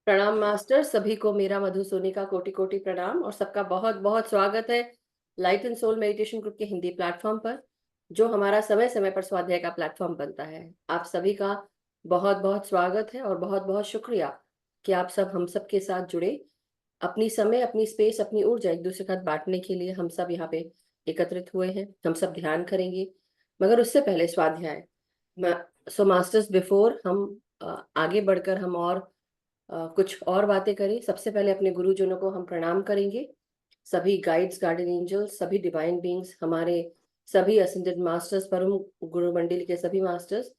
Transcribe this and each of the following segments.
प्रणाम मास्टर, सभी को मेरा मधु सोनी का कोटि कोटि प्रणाम और सबका बहुत बहुत स्वागत है light and soul meditation group के हिंदी प्लेटफॉर्म पर, जो हमारा समय समय पर स्वाध्याय का प्लेटफॉर्म बनता है। आप सभी का बहुत बहुत स्वागत है और बहुत बहुत शुक्रिया कि आप सब हम सब के साथ जुड़े। अपनी समय, अपनी स्पेस, अपनी ऊर्जा एक दूसरे के साथ बांटने के लिए हम सब यहाँ पे एकत्रित हुए हैं। हम सब ध्यान करेंगे, मगर उससे पहले स्वाध्याय। सो मास्टर्स, बिफोर हम आगे बढ़कर हम और कुछ और बातें करें, सबसे पहले अपने गुरुजनों को हम प्रणाम करेंगे। सभी गाइड्स, गार्डियन एंजल्स, सभी डिवाइन बीइंग्स, हमारे सभी असेंडेड मास्टर्स, परम गुरु मंडली के सभी मास्टर्स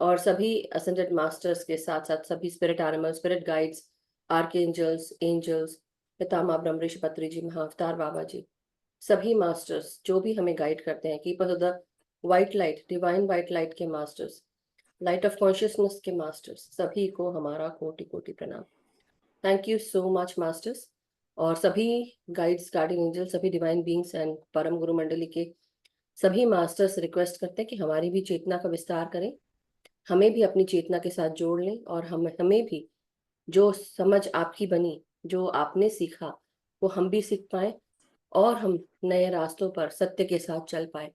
और सभी असेंडेड मास्टर्स के साथ साथ सभी spirit animal, spirit guides, archangels, angels, पितामह ब्रह्म ऋषि पत्री जी, महाअवतार बाबा जी, सभी मास्टर्स जो भी हमें गाइड करते हैं, keepers of the white light, divine white light के मास्टर्स, लाइट ऑफ कॉन्शियसनेस के मास्टर्स, सभी को हमारा कोटि कोटि प्रणाम। Thank you so much masters. और सभी गाइड्स, गार्डियन एंजल, सभी डिवाइन बीइंग्स एंड परम गुरु मंडली के सभी मास्टर्स रिक्वेस्ट करते हैं कि हमारी भी चेतना का विस्तार करें, हमें भी अपनी चेतना के साथ जोड़ लें और हमें भी जो समझ आपकी बनी, जो आपने सीखा, वो हम भी सीख पाए और हम नए रास्तों पर सत्य के साथ चल पाए,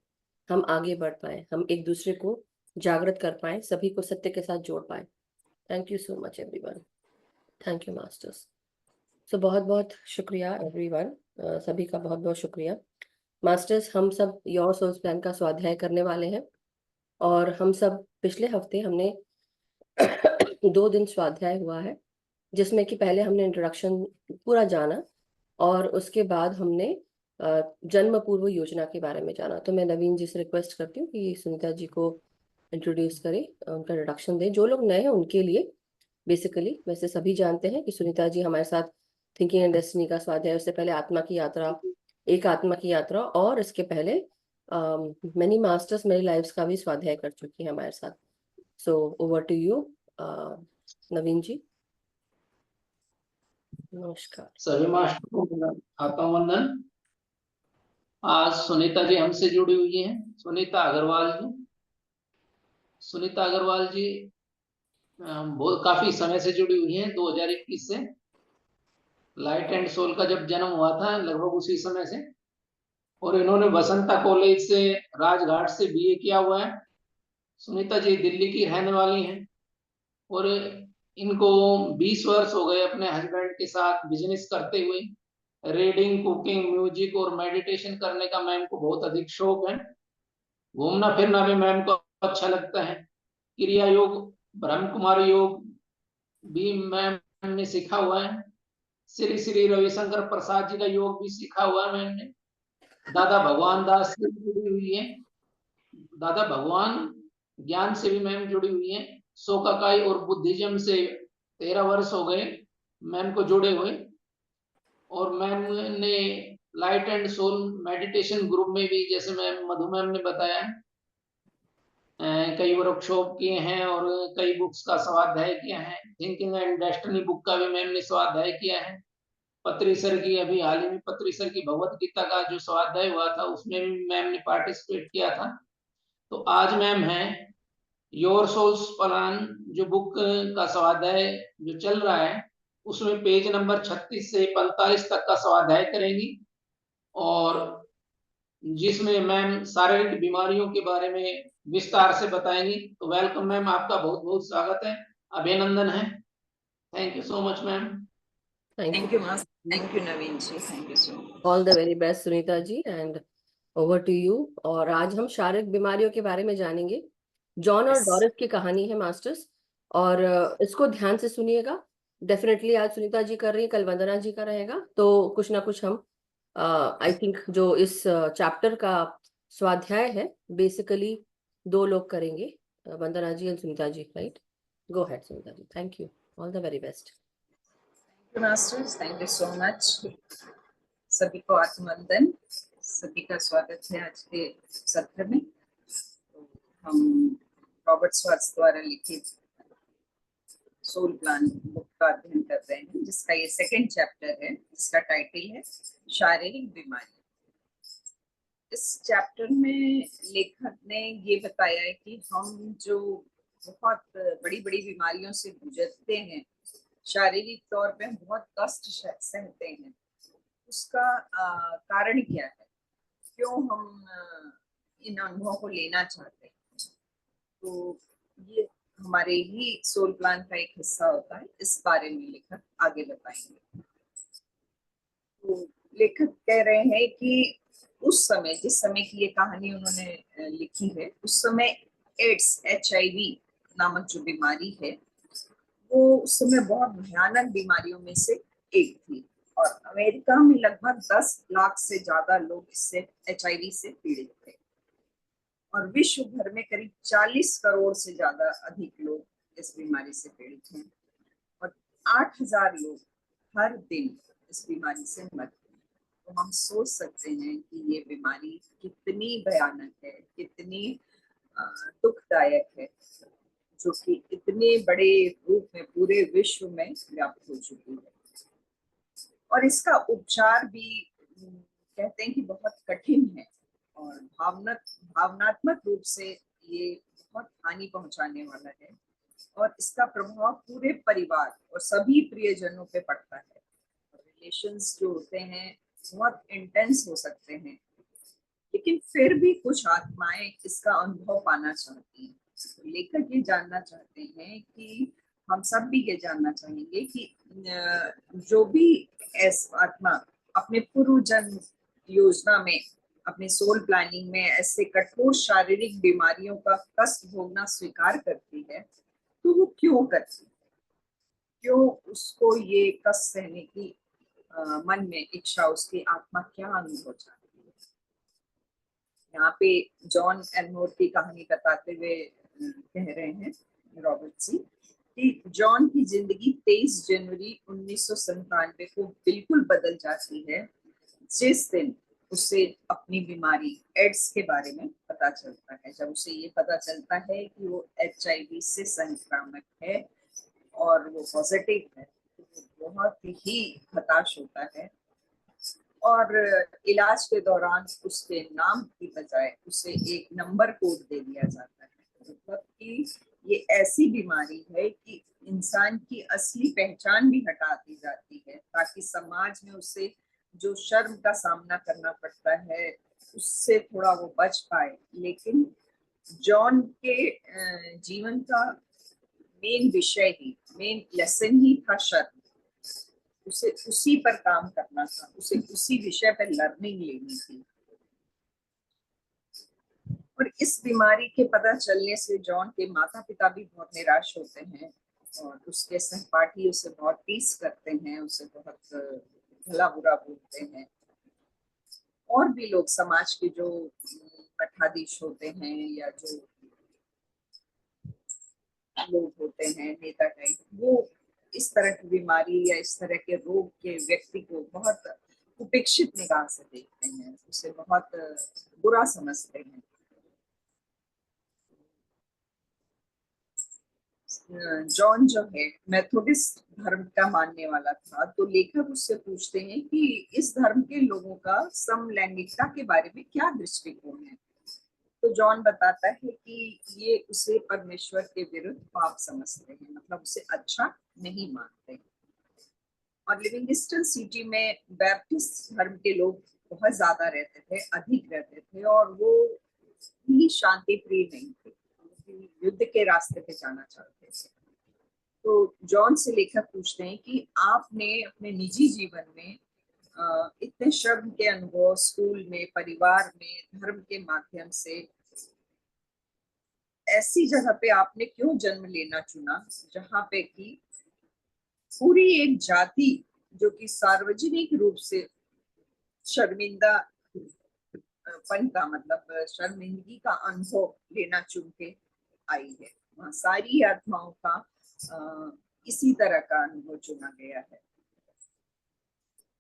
हम आगे बढ़ पाए, हम एक दूसरे को जागृत कर पाए, सभी को सत्य के साथ जोड़ पाए। Thank you so much everyone. Thank you masters. So बहुत बहुत शुक्रिया एवरीवन, सभी का बहुत बहुत शुक्रिया। मास्टर्स, हम सब योर सोल्स प्लान का स्वाध्याय करने वाले हैं और हम सब पिछले हफ्ते हमने 2 दिन स्वाध्याय हुआ है, जिसमें कि पहले हमने इंट्रोडक्शन पूरा जाना और उसके बाद हमने जन्म पूर्व योजना के बारे में जाना। तो मैं नवीन जी से रिक्वेस्ट करती हूँ कि सुनीता जी को इंट्रोड्यूस करें, उनका इंट्रोडक्शन दें। जो लोग नए हैं उनके लिए, बेसिकली वैसे सभी जानते हैं कि सुनीता जी हमारे साथ थिंकिंग एंड डेस्टिनी का स्वाध्याय, उससे पहले आत्मा की यात्रा, एक आत्मा की यात्रा, और इसके पहले मेनी मास्टर्स मेरी लाइफ्स का भी स्वाध्याय कर चुकी है हमारे साथ। So over to you Naveen जी। नमस्कार। सभी मास्टर को मेरा आता वंदन। आज सुनीता जी हमसे जुड़ी हुई हैं। सुनीता अग्रवाल जी। सुनीता अग्रवाल जी बहुत काफी समय से जुड़ी हुई हैं, 2021 से। लाइट एंड सोल का जब जन्म हुआ था लगभग उसी समय से, और इन्होंने बसंता कॉलेज से, राजघाट से बीए किया हुआ है। सुनीता जी दिल्ली की रहने वाली हैं और इनको 20 वर्ष हो गए अपने हस्बैंड के साथ बिजनेस करते हुए। रीडिंग, कुकिंग, म्यूजिक और मेडिटेशन करने का मैम को बहुत अधिक शौक है। घूमना फिरना भी मैम को अच्छा लगता है। क्रिया योग, ब्रह्म कुमारी योग भी मैम ने सीखा हुआ है। श्री श्री रविशंकर प्रसाद जी का योग भी सीखा हुआ है मैम ने। दादा भगवान दास से भी जुड़ी हुई है। दादा भगवान ज्ञान से भी मैम जुड़ी हुई है। सोकाकाई और बुद्धिज्म से 13 वर्ष हो गए मैम को जुड़े हुए। और मैम ने light and soul meditation group में भी, जैसे मैम मधु मैम ने बताया, कई वर्कशॉप किए हैं और कई बुक्स का स्वाध्याय किया है। थिंकिंग एंड डेस्टिनी बुक का भी मैम ने स्वाध्याय किया है। पत्री सर की, अभी हाल ही में पत्री सर की भगवत गीता का जो स्वाध्याय हुआ था उसमें भी मैम ने पार्टिसिपेट किया था। तो आज मैम है योर सोल्स प्लान, जो बुक का स्वाध्याय जो चल रहा है उसमें पेज नंबर 36 से 45 तक का स्वाध्याय करेंगी, और जिसमें मैम शारीरिक बीमारियों के बारे में विस्तार से बताएंगी। तो वेलकम मैम, आपका बहुत बहुत स्वागत है, अभिनंदन है। Thank you so much ma'am. Thank you master, thank you Naveen ji, thank you so much. All the very best Sunita ji and over to you. और आज हम शारीरिक बीमारियों के बारे में जानेंगे। जॉन और डॉरिस की कहानी है मास्टर्स, और इसको ध्यान से सुनिएगा। डेफिनेटली आज सुनीता जी कर रही है, कल वंदना जी का रहेगा, तो कुछ ना कुछ हम आई थिंक जो इस चैप्टर का स्वाध्याय है बेसिकली 2 लोग करेंगे, Vandana ji and Sunita ji, right? Go ahead Sunita ji. Thank you, all the very best. Thank you masters, thank you so much. सभी को आत्मवंदन, सभी का स्वागत है आज के सत्र में। तो हम रॉबर्ट स्वार्ट्ज द्वारा लिखित सोल प्लान बुक का अध्ययन कर रहे हैं, जिसका ये सेकंड चैप्टर है, जिसका टाइटल है शारीरिक बीमारी। इस चैप्टर में लेखक ने ये बताया है कि हम जो बहुत बड़ी बड़ी बीमारियों से गुजरते हैं, शारीरिक तौर पे हम बहुत कष्ट सहते हैं, उसका कारण क्या है, क्यों हम इन अनुभवों को लेना चाहते हैं। तो ये हमारे ही सोल प्लान का एक हिस्सा होता है, इस बारे में लेखक आगे बताएंगे। तो लेखक कह रहे हैं कि उस समय, जिस समय की ये कहानी उन्होंने लिखी है, उस समय एड्स HIV नामक जो बीमारी है वो उस समय बहुत भयानक बीमारियों में से एक थी, और अमेरिका में लगभग 10 लाख से ज्यादा लोग इससे HIV से पीड़ित थे, और विश्व भर में करीब 40 करोड़ से ज्यादा अधिक लोग इस बीमारी से पीड़ित हैं, और 8,000 लोग हर दिन इस बीमारी से मरते हैं। तो हम सोच सकते हैं कि ये बीमारी कितनी भयानक है, कितनी दुखदायक है, जो कि इतने बड़े रूप में पूरे विश्व में व्याप्त हो चुकी है। और इसका उपचार भी कहते हैं कि बहुत कठिन है, और भावनात्मक रूप से ये बहुत हानि पहुंचाने वाला है, और इसका प्रभाव पूरे परिवार और सभी प्रियजनों पे पड़ता है। रिलेशंस जो होते हैं बहुत इंटेंस हो सकते हैं, लेकिन फिर भी कुछ आत्माएं इसका अनुभव पाना चाहती हैं। तो लेखक ये जानना चाहते हैं कि हम सब भी ये जानना चाहेंगे कि जो भी ऐसा आत्मा अपने पूर्व जन्म योजना में, अपने सोल प्लानिंग में ऐसे कठोर शारीरिक बीमारियों का कष्ट भोगना स्वीकार करती है, तो वो क्यों करती है, क्यों उसको ये कष्ट सहने की मन में इच्छा, उसकी आत्मा क्या अनुभव चाहती है। यहाँ पे जॉन एल्मोर की कहानी बताते हुए कह रहे हैं रॉबर्ट सी कि जॉन की जिंदगी 23 जनवरी 1997 को बिल्कुल बदल जाती है, जिस दिन उसे अपनी बीमारी एड्स के बारे में पता चलता है। जब उसे ये पता चलता है कि वो HIV से संक्रामक है और वो पॉजिटिव है, तो वो बहुत ही हताश होता है, और इलाज के दौरान उसके नाम की बजाय उसे एक नंबर कोड दे दिया जाता है। मतलब कि ये ऐसी बीमारी है कि इंसान की असली पहचान भी हटा दी जाती है, ताकि समाज में उसे जो शर्म का सामना करना पड़ता है उससे थोड़ा वो बच पाए। लेकिन जॉन के जीवन का मेन विषय ही, मेन लेसन ही था शर्म। उसे उसी पर काम करना था, उसे उसी विषय पर लर्निंग लेनी थी। और इस बीमारी के पता चलने से जॉन के माता पिता भी बहुत निराश होते हैं, और उसके सहपाठी उसे बहुत टीस करते हैं, उसे बहुत भला बुरा बोलते हैं। और भी लोग समाज के जो मठाधीश होते हैं या जो लोग होते हैं, नेता टाइप, वो इस तरह की बीमारी या इस तरह के रोग के व्यक्ति को बहुत उपेक्षित निगाह से देखते हैं, उसे बहुत बुरा समझते हैं। जॉन जो है मेथोडिस्ट धर्म का मानने वाला था, तो लेखक उससे पूछते हैं कि इस धर्म के लोगों का समलैंगिकता के बारे में क्या दृष्टिकोण है। तो जॉन बताता है कि ये उसे परमेश्वर के विरुद्ध पाप समझते हैं, मतलब उसे अच्छा नहीं मानते। और लिविंगस्टन सिटी में बैप्टिस्ट धर्म के लोग बहुत ज्यादा रहते थे, अधिक रहते थे, और वो भी शांति प्रिय नहीं थे, युद्ध के रास्ते पे जाना चाहते थे। तो जॉन से लेखक पूछते हैं कि आपने अपने निजी जीवन में इतने श्रम के अनुभव, स्कूल में, परिवार में, धर्म के माध्यम से, ऐसी जगह पे आपने क्यों जन्म लेना चुना जहां पे कि पूरी एक जाति जो कि सार्वजनिक रूप से शर्मिंदा पन का, मतलब शर्मिंदगी का अनुभव लेना चुन के आई है, वहाँ सारी आत्माओं का इसी तरह का अनुभव चुना गया है।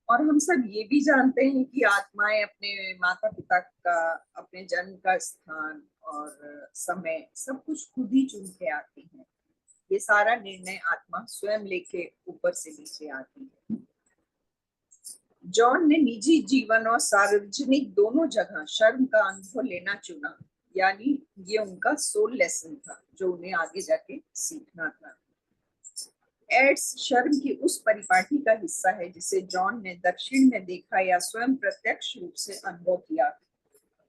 और हम सब ये भी जानते हैं कि आत्माएं अपने माता पिता का, अपने जन्म का स्थान और समय सब कुछ खुद ही चुन के आती हैं। ये सारा निर्णय आत्मा स्वयं लेके ऊपर से नीचे आती है। जॉन ने निजी जीवन और सार्वजनिक दोनों जगह शर्म का अनुभव लेना चुना, यानी ये उनका सोल लेसन था जो उन्हें आगे जाके सीखना था। एड्स शर्म की उस परिपाटी का हिस्सा है जिसे जॉन ने दक्षिण में देखा या स्वयं प्रत्यक्ष रूप से अनुभव किया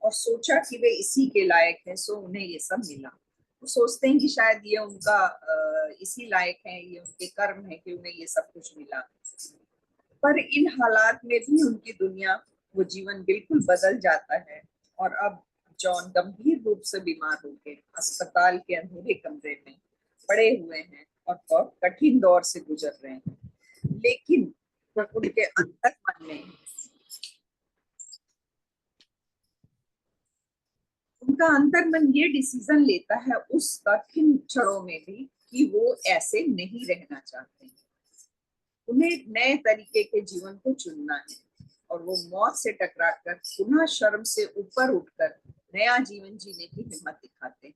और सोचा कि वे इसी के लायक हैं, सो उन्हें ये सब मिला। वो सोचते हैं कि शायद ये उनका इसी लायक है, ये उनके कर्म है कि उन्हें ये सब कुछ मिला। पर इन हालात में भी उनकी दुनिया, वो जीवन बिल्कुल बदल जाता है और अब जॉन गंभीर रूप से बीमार होकर अस्पताल के अंधेरे कमरे में पड़े हुए हैं और बहुत कठिन दौर से गुजर रहे हैं। लेकिन उनके अंतर्मन में, उनका अंतर्मन ये डिसीजन लेता है उस कठिन क्षणों में भी कि वो ऐसे नहीं रहना चाहते हैं। उन्हें नए तरीके के जीवन को चुनना है और वो मौत से टकराकर पुनः शर्म से ऊपर उठकर नया जीवन जीने की हिम्मत दिखाते हैं।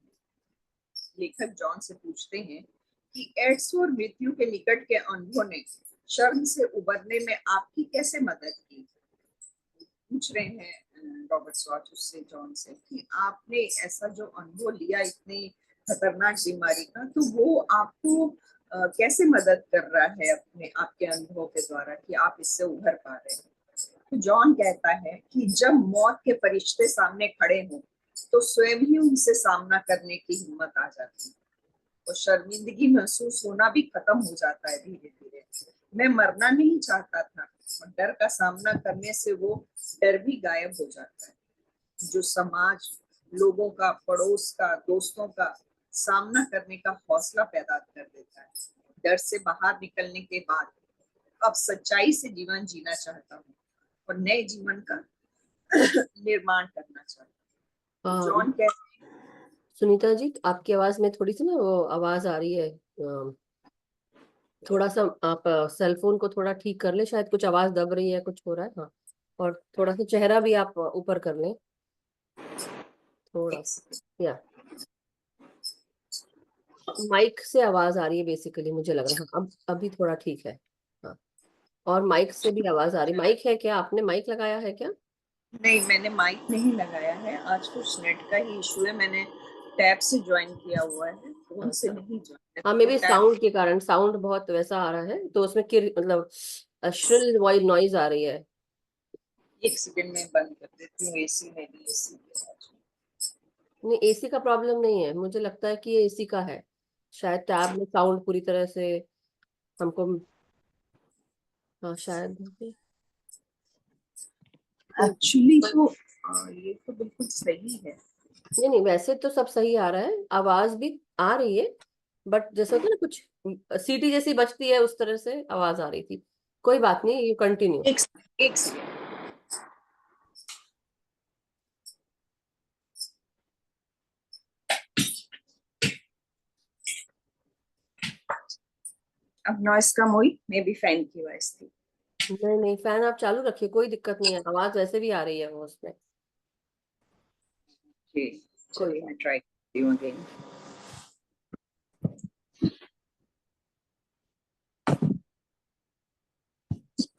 लेखक जॉन से पूछते हैं कि एड्स और मृत्यु के निकट के अनुभव ने शर्म से उबरने में आपकी कैसे मदद की। पूछ रहे हैं रॉबर्ट स्वॉच उससे, जॉन से, कि आपने ऐसा जो अनुभव लिया इतनी खतरनाक बीमारी का, तो वो आपको कैसे मदद कर रहा है अपने आपके अनुभव के द्वारा कि आप इससे उभर पा रहे हैं। तो जॉन कहता है कि जब मौत के फरिश्ते सामने खड़े हों तो स्वयं ही उनसे सामना करने की हिम्मत आ जाती है और शर्मिंदगी महसूस होना भी खत्म हो जाता है धीरे धीरे। मैं मरना नहीं चाहता था और डर का सामना करने से वो डर भी गायब हो जाता है, जो समाज, लोगों का, पड़ोस का, दोस्तों का सामना करने का हौसला पैदा कर देता है। डर से बाहर निकलने के बाद अब सच्चाई से जीवन जीना चाहता हूँ और नए जीवन का निर्माण करना चाहता हूँ। जॉन कहते हैं, सुनीता जी, आपकी आवाज में थोड़ी सी ना वो आवाज आ रही है, थोड़ा सा आप सेल फोन को थोड़ा ठीक कर ले, शायद कुछ आवाज दब रही है, कुछ हो रहा है। हाँ, और थोड़ा सा चेहरा भी आप ऊपर कर लें थोड़ा सा, या माइक से आवाज आ रही है बेसिकली, मुझे लग रहा है। अब अभी थोड़ा ठीक है। हाँ, और माइक से भी आवाज आ रही। माइक है क्या? आपने माइक लगाया है क्या? नहीं, मैंने माइक नहीं लगाया है। आज कुछ नेट का ही इशू है। मैंने टैब से ज्वाइन किया हुआ है, फोन से नहीं ज्वाइन। हाँ, मे बी साउंड के कारण साउंड बहुत वैसा आ रहा है, तो उसमें मतलब श्रिल वॉइस नॉइज आ रही है। एक सेकंड में बंद कर देती हूँ। एसी में भी एसी नहीं, एसी का प्रॉब्लम नहीं है, मुझे लगता है कि ये एसी का है। शायद टैब में साउंड पूरी तरह से हमको, हाँ शायद। एक्चुअली तो ये तो बिल्कुल सही है। नहीं नहीं, वैसे तो सब सही आ रहा है, आवाज भी आ रही है, बट जैसे होता है ना कुछ सीटी जैसी बजती है, उस तरह से आवाज आ रही थी। कोई बात नहीं, यू कंटिन्यू। एक अब नॉइस कम हुई, मे बी फैन की वजह थी। नहीं नहीं, फैन आप चालू रखिए, कोई दिक्कत नहीं है, आवाज वैसे भी आ रही है वो उसमें। जी, चलिए मैं ट्राई करती हूँ अगेन।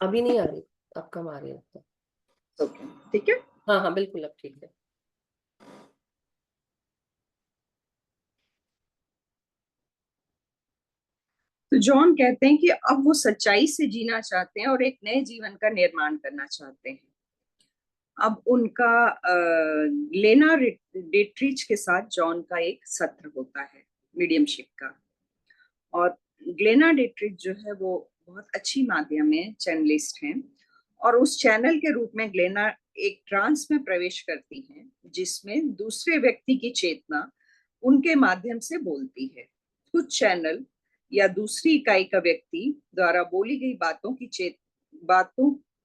अभी नहीं आ रही, अब कम आ रही है। ओके, ठीक है। हाँ हाँ, बिल्कुल अब ठीक है। तो जॉन कहते हैं कि अब वो सच्चाई से जीना चाहते हैं और एक नए जीवन का निर्माण करना चाहते हैं। अब उनका लेना डिट्रिच के साथ जॉन का एक सत्र होता है मीडियमशिप का। और ग्लेना डिट्रिच जो है वो बहुत अच्छी माध्यम है, चैनलिस्ट हैं, और उस चैनल के रूप में ग्लेना एक ट्रांस में प्रवेश करती हैं जिसमें दूसरे व्यक्ति की चेतना उनके माध्यम से बोलती है। कुछ चैनल या दूसरी इकाई का व्यक्ति द्वारा बोली गई बातों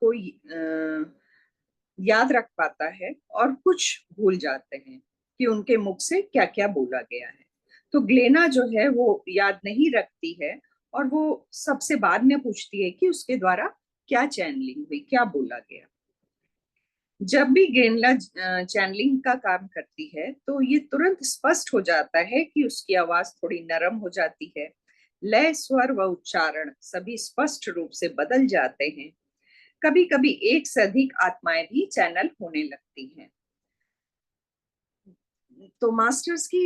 को याद रख पाता है और कुछ भूल जाते हैं कि उनके मुख से क्या क्या बोला गया है। तो ग्लेना जो है वो याद नहीं रखती है और वो सबसे बाद में पूछती है कि उसके द्वारा क्या चैनलिंग हुई, क्या बोला गया। जब भी ग्लेना चैनलिंग का काम करती है तो ये तुरंत स्पष्ट हो जाता है कि उसकी आवाज थोड़ी नरम हो जाती है, लय, स्वर व उच्चारण सभी स्पष्ट रूप से बदल जाते हैं। कभी कभी एक से अधिक आत्माएं भी चैनल होने लगती हैं। तो मास्टर्स की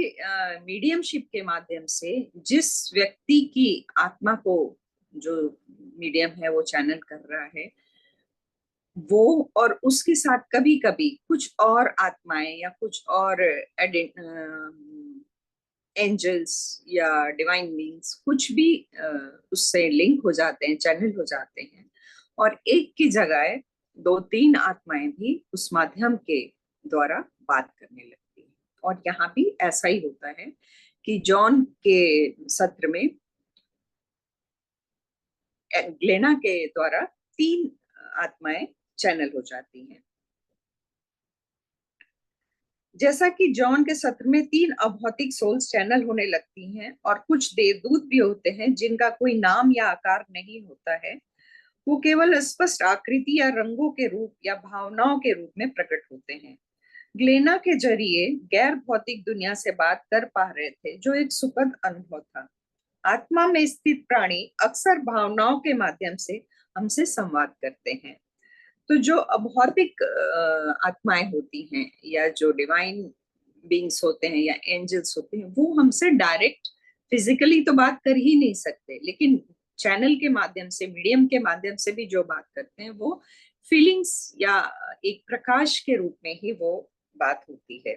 मीडियमशिप के माध्यम से जिस व्यक्ति की आत्मा को जो मीडियम है वो चैनल कर रहा है, वो और उसके साथ कभी कभी कुछ और आत्माएं या कुछ और एंजल्स या डिवाइन बीइंग्स कुछ भी उससे लिंक हो जाते हैं, चैनल हो जाते हैं, और एक की जगह दो तीन आत्माएं भी उस माध्यम के द्वारा बात करने लगती हैं। और यहाँ भी ऐसा ही होता है कि जॉन के सत्र में ग्लेना के द्वारा 3 आत्माएं चैनल हो जाती हैं। जैसा कि जॉन के सत्र में 3 अभौतिक सोल्स चैनल होने लगती हैं, और कुछ देवदूत भी होते हैं जिनका कोई नाम या आकार नहीं होता है, वो केवल स्पष्ट आकृति या रंगों के रूप या भावनाओं के रूप में प्रकट होते हैं। ग्लेना के जरिए गैर भौतिक दुनिया से बात कर पा रहे थे, जो एक सुखद अनुभव था। आत्मा में स्थित प्राणी अक्सर भावनाओं के माध्यम से हमसे संवाद करते हैं। तो जो अभौतिक आत्माएं होती हैं या जो डिवाइन बीइंग्स होते हैं या एंजल्स होते हैं, वो हमसे डायरेक्ट फिजिकली तो बात कर ही नहीं सकते, लेकिन चैनल के माध्यम से, मीडियम के माध्यम से भी जो बात करते हैं, वो फीलिंग्स या एक प्रकाश के रूप में ही वो बात होती है।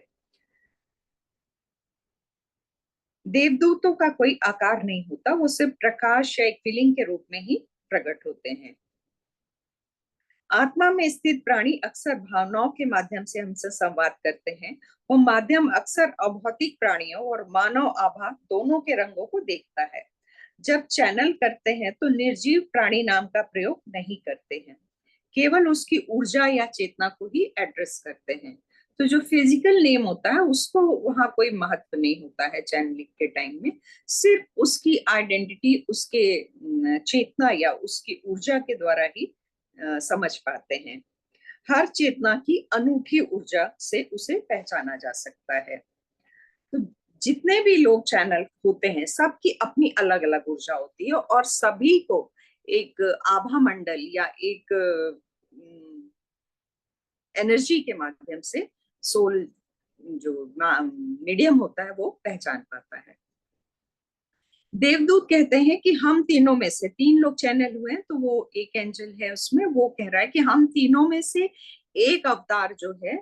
देवदूतों का कोई आकार नहीं होता, वो सिर्फ प्रकाश या एक फीलिंग के रूप में ही प्रकट होते हैं। आत्मा में स्थित प्राणी अक्सर भावनाओं के माध्यम से हमसे संवाद करते हैं। वो माध्यम अक्सर अभौतिक प्राणियों और मानव आभा दोनों के रंगों को देखता है। जब चैनल करते हैं तो निर्जीव प्राणी नाम का प्रयोग नहीं करते हैं, केवल उसकी ऊर्जा या चेतना को ही एड्रेस करते हैं। तो जो फिजिकल नेम होता है उसको वहां कोई महत्व नहीं होता है चैनलिंग के टाइम में, सिर्फ उसकी आइडेंटिटी, उसके चेतना या उसकी ऊर्जा के द्वारा ही समझ पाते हैं। हर चेतना की अनूठी ऊर्जा से उसे पहचाना जा सकता है। तो जितने भी लोग चैनल होते हैं, सबकी अपनी अलग अलग ऊर्जा होती है, और सभी को एक आभा मंडल या एक एनर्जी के माध्यम से सोल जो मीडियम होता है वो पहचान पाता है। देवदूत कहते हैं कि हम तीनों में से 3 लोग चैनल हुए हैं, तो वो एक एंजल है उसमें, वो कह रहा है कि हम तीनों में से एक अवतार जो है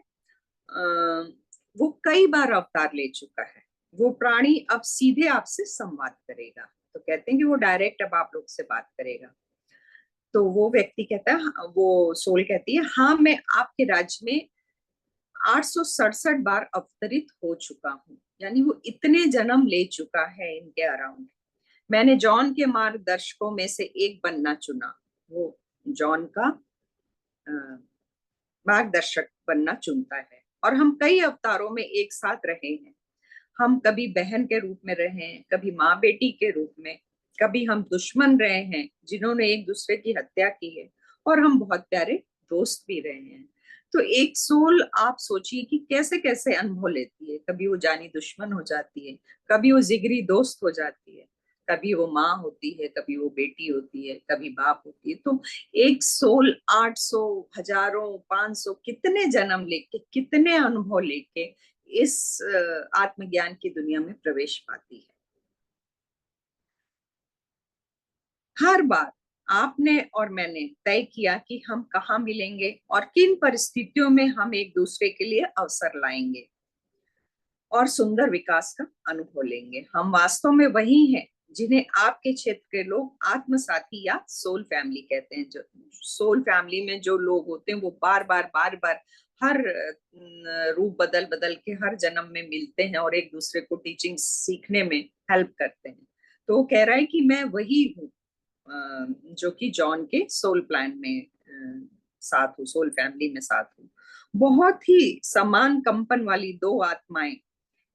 वो कई बार अवतार ले चुका है। वो प्राणी अब सीधे आपसे संवाद करेगा। तो कहते हैं कि वो डायरेक्ट अब आप लोग से बात करेगा। तो वो व्यक्ति कहता है, वो सोल कहती है, हाँ मैं आपके राज्य में 867 बार अवतरित हो चुका हूँ। यानी वो इतने जन्म ले चुका है इनके अराउंड। मैंने जॉन के मार्गदर्शकों में से एक बनना चुना। वो जॉन का मार्गदर्शक बनना चुनता है। और हम कई अवतारों में एक साथ रहे हैं। हम कभी बहन के रूप में रहे हैं, कभी माँ बेटी के रूप में, कभी हम दुश्मन रहे हैं जिन्होंने एक दूसरे की हत्या की है, और हम बहुत प्यारे दोस्त भी रहे हैं। तो एक सोल, आप सोचिए कि कैसे कैसे अनुभव लेती है। कभी वो जानी दुश्मन हो जाती है, कभी वो जिगरी दोस्त हो जाती है, कभी वो माँ होती है, कभी वो बेटी होती है, कभी बाप होती है। तो एक सोल 800, हजारों, 500 कितने जन्म लेके, कितने अनुभव लेके इस आत्मज्ञान की दुनिया में प्रवेश पाती है। हर बार आपने और मैंने तय किया कि हम कहाँ मिलेंगे और किन परिस्थितियों में हम एक दूसरे के लिए अवसर लाएंगे और सुंदर विकास का अनुभव लेंगे। हम वास्तव में वही हैं जिन्हें आपके क्षेत्र के लोग आत्मसाथी या सोल फैमिली कहते हैं। जो सोल फैमिली में जो लोग होते हैं वो बार बार हर रूप बदल बदल के हर जन्म में मिलते हैं और एक दूसरे को टीचिंग सीखने में हेल्प करते हैं। तो वो कह रहा है कि मैं वही हूँ जो कि जॉन के सोल प्लान में साथ हूँ, सोल फैमिली में साथ हूँ। बहुत ही समान कंपन वाली 2 आत्माएं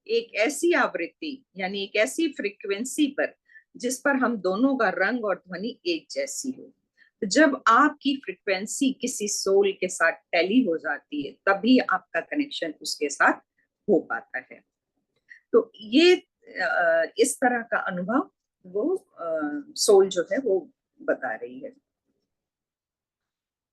एक ऐसी आवृत्ति यानी एक ऐसी फ्रीक्वेंसी पर जिस पर हम दोनों का रंग और ध्वनि एक जैसी हो। तो जब आपकी फ्रीक्वेंसी किसी सोल के साथ टैली हो जाती है, तभी आपका कनेक्शन उसके साथ हो पाता है। तो ये इस तरह का अनुभव वो सोल जो है वो बता रही है।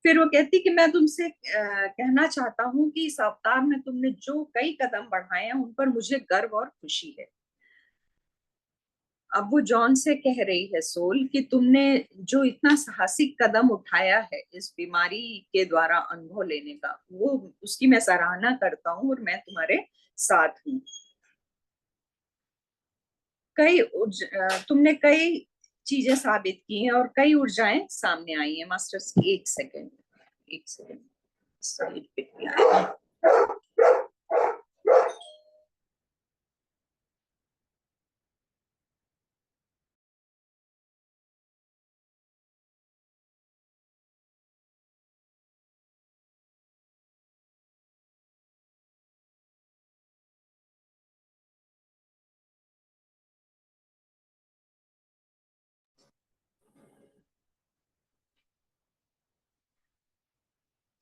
फिर वो कहती कि मैं तुमसे कहना चाहता हूँ कि इस अवतार में तुमने जो कई कदम बढ़ाए हैं उन पर मुझे गर्व और खुशी है। अब वो जॉन से कह रही है सोल कि तुमने जो इतना साहसिक कदम उठाया है इस बीमारी के द्वारा अनुभव लेने का, वो उसकी मैं सराहना करता हूँ और मैं तुम्हारे साथ हूँ। तुमने कई चीजें साबित की हैं और कई ऊर्जाएं सामने आई हैं। मास्टर्स, एक सेकेंड साइड पे किया।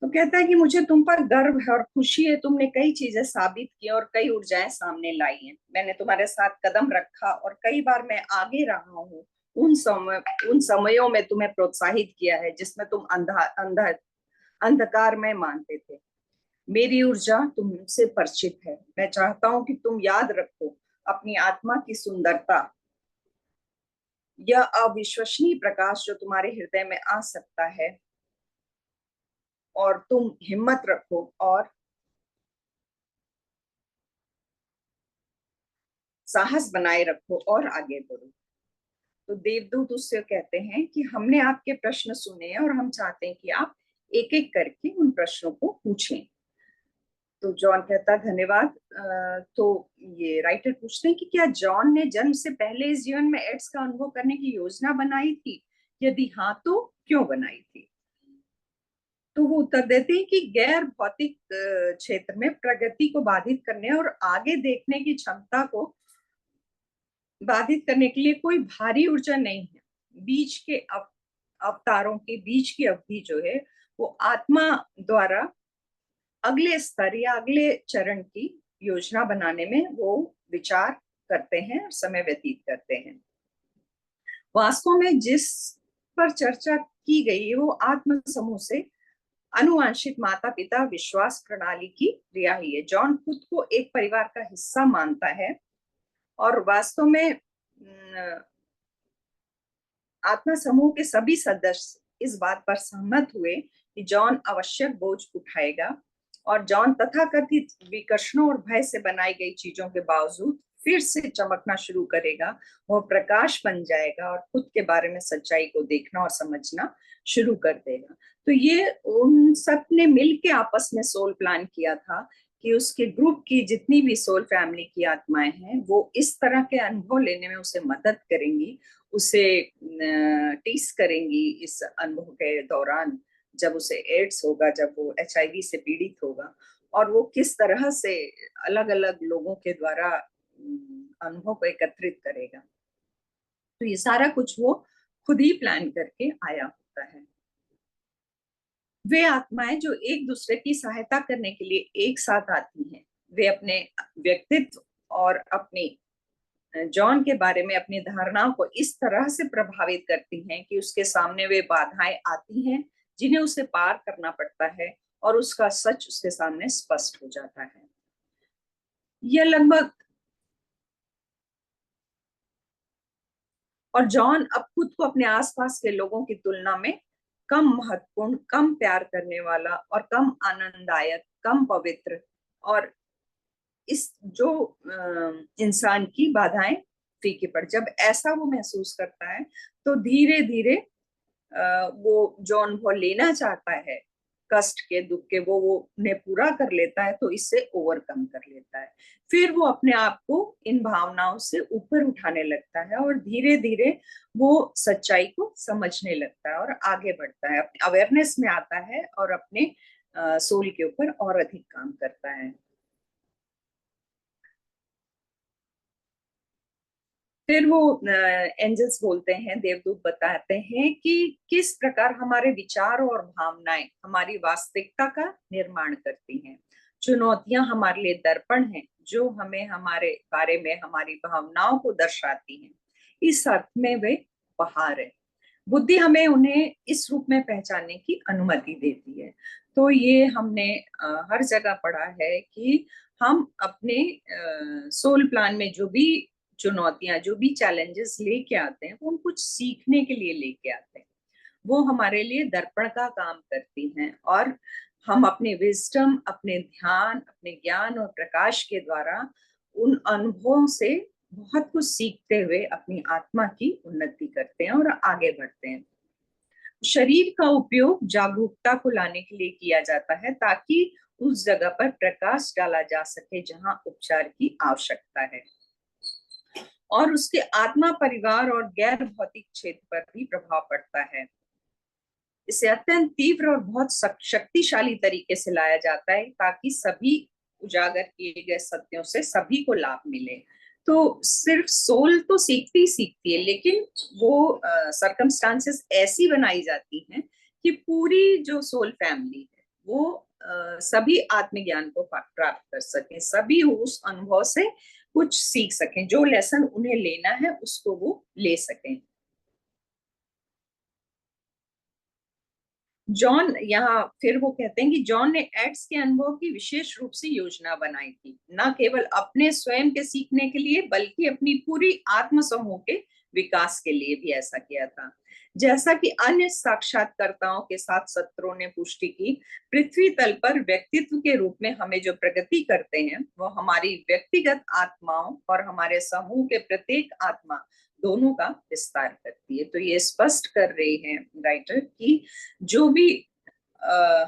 तो कहता है कि मुझे तुम पर गर्व है और खुशी है, तुमने कई चीजें साबित की और कई ऊर्जाएं सामने लाई हैं। मैंने तुम्हारे साथ कदम रखा और कई बार मैं आगे रहा हूँ। उन समयों में तुम्हें प्रोत्साहित किया है जिसमें तुम अंधकार में मानते थे। मेरी ऊर्जा तुमसे परिचित है। मैं चाहता हूँ कि तुम याद रखो अपनी आत्मा की सुंदरता, यह अविश्वसनीय प्रकाश जो तुम्हारे हृदय में आ सकता है, और तुम हिम्मत रखो और साहस बनाए रखो और आगे बढ़ो। तो देवदूत उससे कहते हैं कि हमने आपके प्रश्न सुने और हम चाहते हैं कि आप एक एक करके उन प्रश्नों को पूछें। तो जॉन कहता धन्यवाद। तो ये राइटर पूछते हैं कि क्या जॉन ने जन्म से पहले इस जीवन में एड्स का अनुभव करने की योजना बनाई थी? यदि हाँ तो क्यों बनाई थी? तो वो उत्तर देते हैं कि गैर भौतिक क्षेत्र में प्रगति को बाधित करने और आगे देखने की क्षमता को बाधित करने के लिए कोई भारी ऊर्जा नहीं है। बीच के अवतारों के बीच की अवधि जो है वो आत्मा द्वारा अगले स्तर या अगले चरण की योजना बनाने में वो विचार करते हैं और समय व्यतीत करते हैं। वास्तव में जिस पर चर्चा की गई है वो आत्म समूह से अनुवांशिक माता पिता विश्वास प्रणाली की रिहाई है। जॉन खुद को एक परिवार का हिस्सा मानता है और वास्तव में आत्मा समूह के सभी सदस्य इस बात पर सहमत हुए कि जॉन आवश्यक बोझ उठाएगा और जॉन तथाकथित विकर्षणों और भय से बनाई गई चीजों के बावजूद फिर से चमकना शुरू करेगा। वह प्रकाश बन जाएगा और खुद के बारे में सच्चाई को देखना और समझना शुरू कर देगा। तो ये उन सब ने मिलके आपस में सोल प्लान किया था कि उसके ग्रुप की जितनी भी सोल फैमिली की आत्माएं हैं वो इस तरह के अनुभव लेने में उसे मदद करेंगी, उसे टीस करेंगी इस अनुभव के दौरान जब उसे एड्स होगा, जब वो HIV से पीड़ित होगा, और वो किस तरह से अलग अलग लोगों के द्वारा अनुभव को एकत्रित करेगा। तो ये सारा कुछ वो खुद ही प्लान करके आया होता है। वे आत्माएं जो एक दूसरे की सहायता करने के लिए एक साथ आती हैं, वे अपने व्यक्तित्व और अपनी जॉन के बारे में अपनी धारणाओं को इस तरह से प्रभावित करती हैं कि उसके सामने वे बाधाएं आती हैं जिन्हें उसे पार करना पड़ता है और उसका सच उसके सामने स्पष्ट हो जाता है। यह लगभग और जॉन अब खुद को अपने आसपास के लोगों की तुलना में कम महत्वपूर्ण, कम प्यार करने वाला और कम आनंददायक, कम पवित्र और इस जो इंसान की बाधाएं फीकी पड़, जब ऐसा वो महसूस करता है तो धीरे धीरे वो जो अनुभव लेना चाहता है कष्ट के, दुख के, वो उन्हें पूरा कर लेता है, तो इससे ओवरकम कर लेता है। फिर वो अपने आप को इन भावनाओं से ऊपर उठाने लगता है और धीरे धीरे वो सच्चाई को समझने लगता है और आगे बढ़ता है, अपने अवेयरनेस में आता है और अपने सोल के ऊपर और अधिक काम करता है। फिर वो एंजल्स बोलते हैं, देवदूत बताते हैं कि किस प्रकार हमारे विचार और भावनाएं हमारी वास्तविकता का निर्माण करती हैं। चुनौतियां हमारे लिए दर्पण हैं जो हमें हमारे बारे में हमारी भावनाओं को दर्शाती हैं। इस अर्थ में वे उपहार है। बुद्धि हमें उन्हें इस रूप में पहचानने की अनुमति देती है। तो ये हमने हर जगह पढ़ा है कि हम अपने सोल प्लान में जो भी चुनौतियां, जो भी चैलेंजेस लेके आते हैं, वो हम कुछ सीखने के लिए लेके आते हैं। वो हमारे लिए दर्पण का काम करती हैं और हम अपने विजडम, अपने ध्यान, अपने ज्ञान और प्रकाश के द्वारा उन अनुभवों से बहुत कुछ सीखते हुए अपनी आत्मा की उन्नति करते हैं और आगे बढ़ते हैं। शरीर का उपयोग जागरूकता को लाने के लिए किया जाता है ताकि उस जगह पर प्रकाश डाला जा सके जहां उपचार की आवश्यकता है, और उसके आत्मा, परिवार और गैर भौतिक क्षेत्र पर भी प्रभाव पड़ता है। इसे अत्यंत तीव्र और बहुत शक्तिशाली तरीके से लाया जाता है ताकि सभी उजागर किए गए सत्यों से सभी को लाभ मिले। तो सिर्फ सोल तो सीखती ही सीखती है, लेकिन वो सर्कमस्टांसेस ऐसी बनाई जाती हैं कि पूरी जो सोल फैमिली है वो सभी आत्मज्ञान को प्राप्त कर सकें, सभी उस अनुभव से कुछ सीख सकें, जो लेसन उन्हें लेना है उसको वो ले सकें। जॉन, यहाँ फिर वो कहते हैं कि जॉन ने एड्स के अनुभव की विशेष रूप से योजना बनाई थी, न केवल अपने स्वयं के सीखने के लिए बल्कि अपनी पूरी आत्म समूह के विकास के लिए भी ऐसा किया था। जैसा कि अन्य साक्षात्कारताओं के साथ सत्रों ने पुष्टि की, पृथ्वी तल पर व्यक्तित्व के रूप में हमें जो प्रगति करते हैं वो हमारी व्यक्तिगत आत्माओं और हमारे समूह के प्रत्येक आत्मा दोनों का विस्तार करती है। तो ये स्पष्ट कर रही है राइटर कि जो भी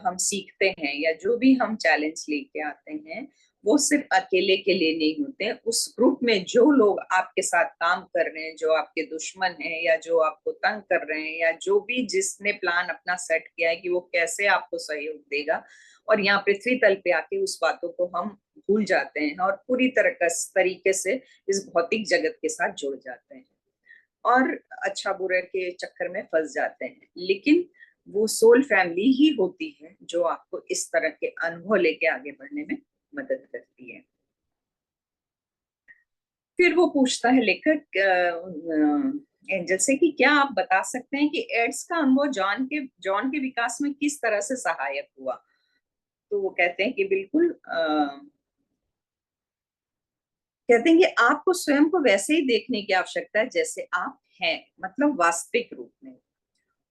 हम सीखते हैं या जो भी हम चैलेंज लेके आते हैं वो सिर्फ अकेले के लिए नहीं होते हैं। उस ग्रुप में जो लोग आपके साथ काम कर रहे हैं, जो आपके दुश्मन हैं या जो आपको तंग कर रहे हैं या जो भी जिसने प्लान अपना सेट किया है कि वो कैसे आपको सहयोग देगा, और यहाँ पृथ्वी तल पे आके उस बातों को हम भूल जाते हैं और पूरी तरीके से इस भौतिक जगत के साथ जुड़ जाते हैं और अच्छा बुरे के चक्कर में फंस जाते हैं। लेकिन वो सोल फैमिली ही होती है जो आपको इस तरह के अनुभव लेके आगे बढ़ने में मदद करती है। फिर वो पूछता है लेखक एंजल से कि क्या आप बता सकते हैं कि एड्स का अनुभव जॉन के विकास में किस तरह से सहायक हुआ। तो वो कहते हैं कि बिल्कुल कहते हैं कि आपको स्वयं को वैसे ही देखने की आवश्यकता है जैसे आप हैं, मतलब वास्तविक रूप में,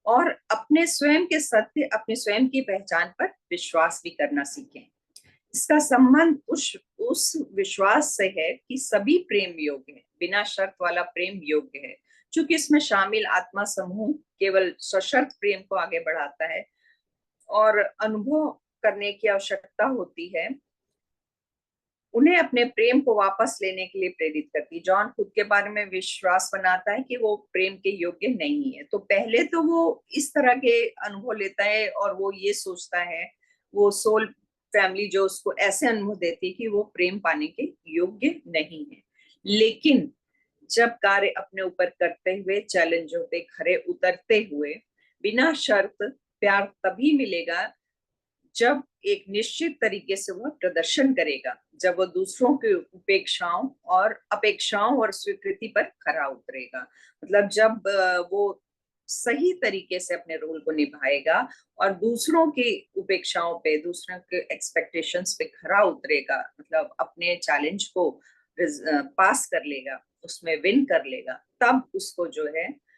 और अपने स्वयं के सत्य, अपने स्वयं की पहचान पर विश्वास भी करना सीखें। इसका संबंध उस विश्वास से है कि सभी प्रेम योग्य है, बिना शर्त वाला प्रेम योग्य है, क्योंकि इसमें शामिल आत्मा समूह केवल सशर्त प्रेम को आगे बढ़ाता है और अनुभव करने की आवश्यकता होती है, उन्हें अपने प्रेम को वापस लेने के लिए प्रेरित करती है। जॉन खुद के बारे में विश्वास बनाता है कि वो प्रेम के योग्य नहीं है, तो पहले तो वो इस तरह के अनुभव लेता है और वो ये सोचता है, वो सोल फैमिली जो उसको ऐसे अनुभव देती है कि वो प्रेम पाने के योग्य नहीं है। लेकिन जब कार्य अपने ऊपर करते हुए, चैलेंज होते, खरे उतरते हुए, बिना शर्त प्यार तभी मिलेगा जब एक निश्चित तरीके से वह प्रदर्शन करेगा, जब वह दूसरों की अपेक्षाओं और स्वीकृति पर खरा उतरेगा। मतलब जब वो सही तरीके से अपने रोल को निभाएगा और दूसरों की उपेक्षाओं पे, दूसरों के एक्सपेक्टेशंस पे खरा उतरेगा, मतलब अपने चैलेंज को पास कर लेगा, उसमें विन कर लेगा, तब उसको जो है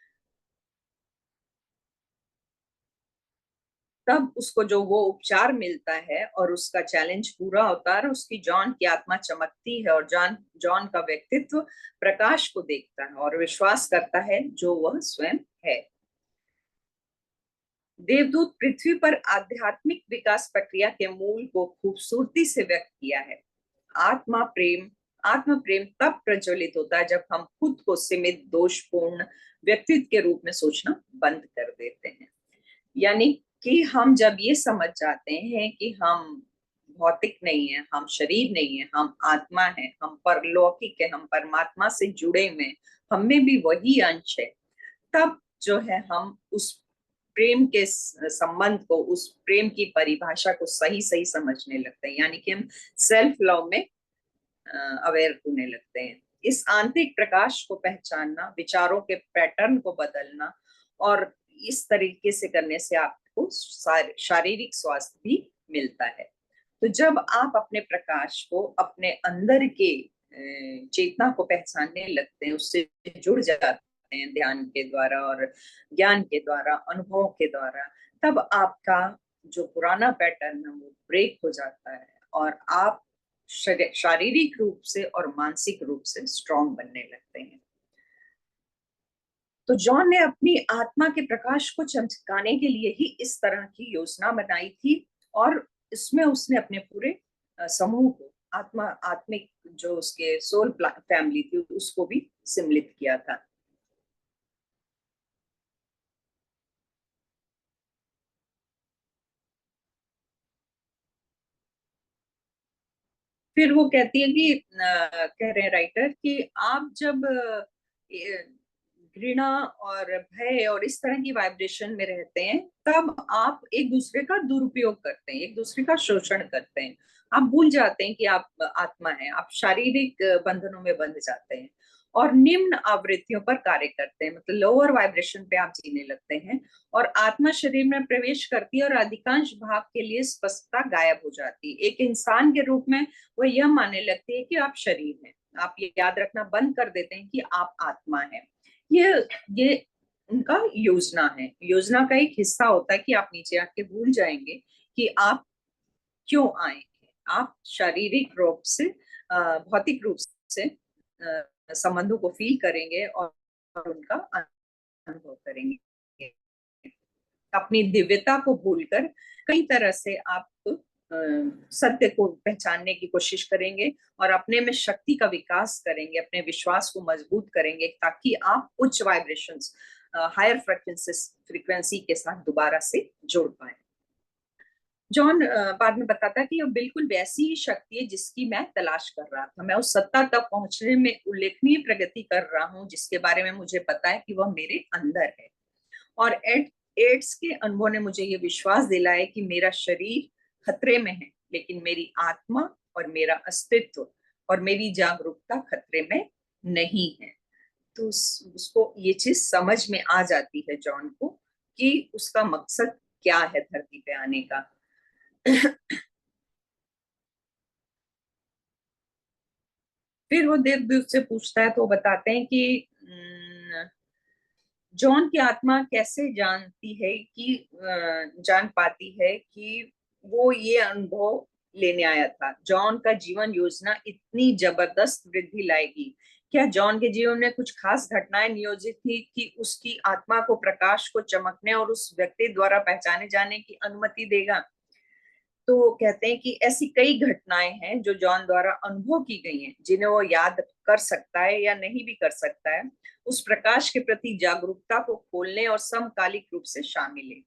तब उसको जो वो उपचार मिलता है और उसका चैलेंज पूरा होता है, उसकी जॉन की आत्मा चमकती है और जॉन का व्यक्तित्व प्रकाश को देखता है और विश्वास करता है जो वह स्वयं है। देवदूत पृथ्वी पर आध्यात्मिक विकास प्रक्रिया के मूल को खूबसूरती से व्यक्त किया है। आत्म प्रेम तब प्रज्वलित होता है जब हम खुद को सीमित, दोषपूर्ण व्यक्तित्व के रूप में सोचना बंद कर देते हैं। यानी कि हम जब ये समझ जाते हैं कि हम भौतिक नहीं है, हम शरीर नहीं है, हम आत्मा है, हम परलौकिक है, हम परमात्मा से जुड़े हुए, हम में भी वही अंश है, तब जो है हम उस प्रेम के संबंध को, उस प्रेम की परिभाषा को सही सही समझने लगते हैं। यानी कि हम सेल्फ लव में अवेयर होने लगते हैं। इस आंतरिक प्रकाश को पहचानना, विचारों के पैटर्न को बदलना और इस तरीके से करने से आपको शारीरिक स्वास्थ्य भी मिलता है। तो जब आप अपने प्रकाश को, अपने अंदर के चेतना को पहचानने लगते हैं, उससे जुड़ जाते हैं ध्यान के द्वारा और ज्ञान के द्वारा, अनुभवों के द्वारा, तब आपका जो पुराना पैटर्न है वो ब्रेक हो जाता है और आप शारीरिक रूप से और मानसिक रूप से स्ट्रांग बनने लगते हैं। तो जॉन ने अपनी आत्मा के प्रकाश को चमकाने के लिए ही इस तरह की योजना बनाई थी और इसमें उसने अपने पूरे समूह को, आत्मिक जो उसके सोल फैमिली थी, उसको भी सम्मिलित किया था। फिर वो कहती है कि कह रहे हैं राइटर कि आप जब घृणा और भय और इस तरह की वाइब्रेशन में रहते हैं, तब आप एक दूसरे का दुरुपयोग करते हैं, एक दूसरे का शोषण करते हैं। आप भूल जाते हैं कि आप आत्मा है, आप शारीरिक बंधनों में बंध जाते हैं और निम्न आवृत्तियों पर कार्य करते हैं, मतलब लोअर वाइब्रेशन पे आप जीने लगते हैं और आत्मा शरीर में प्रवेश करती है और अधिकांश भाव के लिए स्पष्टता गायब हो जाती है। एक इंसान के रूप में वो यह मानने लगती है कि आप शरीर हैं। आप ये याद रखना बंद कर देते हैं कि आप आत्मा है। ये उनका योजना है। योजना का एक हिस्सा होता है कि आप नीचे आके भूल जाएंगे कि आप क्यों आए हैं। आप शारीरिक रूप से, भौतिक रूप से संबंधों को फील करेंगे और उनका अनुभव करेंगे। अपनी दिव्यता को भूलकर कई तरह से आप सत्य को पहचानने की कोशिश करेंगे और अपने में शक्ति का विकास करेंगे, अपने विश्वास को मजबूत करेंगे ताकि आप उच्च वाइब्रेशंस, हायर फ्रीक्वेंसी के साथ दोबारा से जुड़ पाए। जॉन बाद में बताता है कि यह बिल्कुल वैसी ही शक्ति है जिसकी मैं तलाश कर रहा था। मैं उस सत्ता तक पहुंचने में उल्लेखनीय प्रगति कर रहा हूं जिसके बारे में मुझे पता है कि वह मेरे अंदर है। और एड्स के अनुभव ने मुझे ये विश्वास दिलाया कि मेरा शरीर खतरे में है, लेकिन मेरी आत्मा और मेरा अस्तित्व और मेरी जागरूकता खतरे में नहीं है। तो उसको ये चीज समझ में आ जाती है जॉन को कि उसका मकसद क्या है धरती पे आने का। फिर वो देवदूत से पूछता है तो वो बताते हैं कि जॉन की आत्मा कैसे जानती है कि जान पाती है कि वो ये अनुभव लेने आया था। जॉन का जीवन योजना इतनी जबरदस्त वृद्धि लाएगी। क्या जॉन के जीवन में कुछ खास घटनाएं नियोजित थी कि उसकी आत्मा को प्रकाश को चमकने और उस व्यक्ति द्वारा पहचाने जाने की अनुमति देगा? तो कहते हैं कि ऐसी कई घटनाएं हैं जो जॉन द्वारा अनुभव की गई हैं, जिन्हें वो याद कर सकता है या नहीं भी कर सकता है। उस प्रकाश के प्रति जागरूकता को खोलने और समकालिक रूप से शामिल है।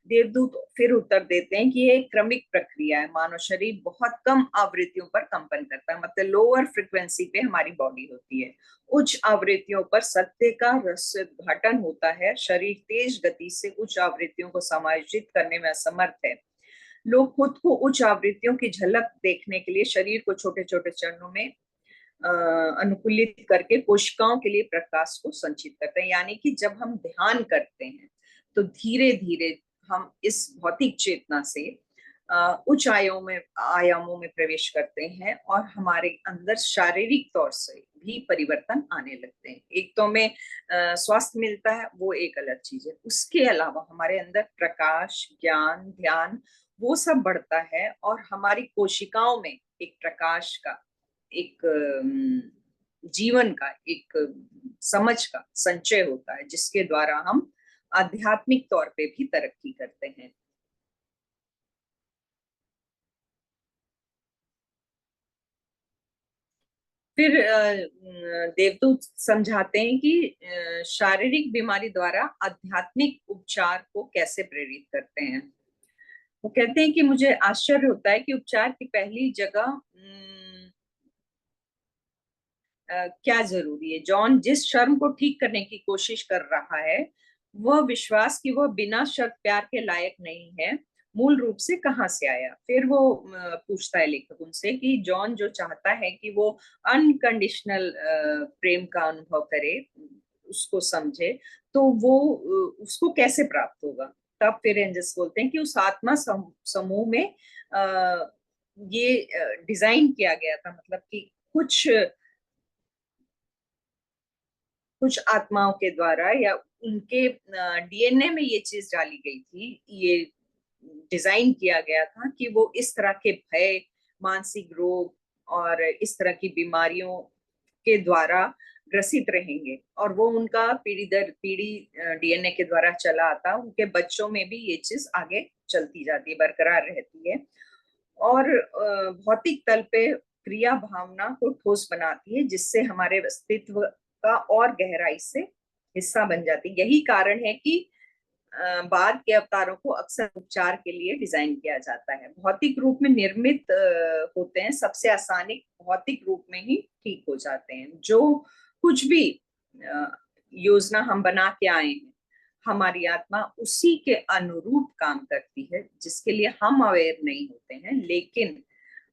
देवदूत फिर उत्तर देते हैं कि ये एक क्रमिक प्रक्रिया है। मानव शरीर बहुत कम आवृत्तियों पर कंपन करता है, मतलब लोअर फ्रिक्वेंसी पे हमारी बॉडी होती है। उच्च आवृत्तियों पर सत्य का रहस्योद्घाटन होता है। शरीर तेज गति से उच्च आवृत्तियों को समायोजित करने में असमर्थ है। लोग खुद को उच्च आवृत्तियों की झलक देखने के लिए शरीर को छोटे छोटे चरणों में अनुकूलित करके कोशिकाओं के लिए प्रकाश को संचित करते हैं। यानी कि जब हम ध्यान करते हैं तो धीरे धीरे हम इस भौतिक चेतना से उच्च आयामों में प्रवेश करते हैं और हमारे अंदर शारीरिक तौर से भी परिवर्तन आने लगते हैं। एक तो हमें स्वास्थ्य मिलता है, वो एक अलग चीज है। उसके अलावा हमारे अंदर प्रकाश, ज्ञान, ध्यान वो सब बढ़ता है और हमारी कोशिकाओं में एक प्रकाश का, एक जीवन का, एक समझ का संचय होता है जिसके द्वारा हम आध्यात्मिक तौर पे भी तरक्की करते हैं। फिर देवदूत समझाते हैं कि शारीरिक बीमारी द्वारा आध्यात्मिक उपचार को कैसे प्रेरित करते हैं। वो कहते हैं कि मुझे आश्चर्य होता है कि उपचार की पहली जगह क्या जरूरी है। जॉन जिस शर्म को ठीक करने की कोशिश कर रहा है, वह विश्वास कि वह बिना शर्त प्यार के लायक नहीं है, मूल रूप से कहाँ से आया। फिर वो पूछता है लेखक उनसे कि जॉन जो चाहता है कि वो अनकंडीशनल प्रेम का अनुभव करे, उसको समझे, तो वो उसको कैसे प्राप्त होगा। तब फिर एंजल्स बोलते हैं कि उस आत्मा समूह में ये डिजाइन किया गया था, मतलब कि कुछ आत्माओं के द्वारा या उनके डीएनए में ये चीज डाली गई थी, ये डिजाइन किया गया था कि वो इस तरह के भय, मानसिक रोग और इस तरह की बीमारियों के द्वारा ग्रसित रहेंगे, और वो उनका पीढ़ी दर पीढ़ी डीएनए के द्वारा चला आता, उनके बच्चों में भी ये चीज आगे चलती जाती है, बरकरार रहती है, और भौतिक तल पे क्रिया भावना को ठोस बनाती है, जिससे हमारे अस्तित्व का और गहराई से हिस्सा बन जाती है। यही कारण है कि बाद के अवतारों को अक्सर उपचार के लिए डिजाइन किया जाता है। भौतिक रूप में निर्मित होते हैं, सबसे आसानी भौतिक रूप में ही ठीक हो जाते हैं। जो कुछ भी योजना हम बना के आए हैं, हमारी आत्मा उसी के अनुरूप काम करती है, जिसके लिए हम अवेयर नहीं होते हैं, लेकिन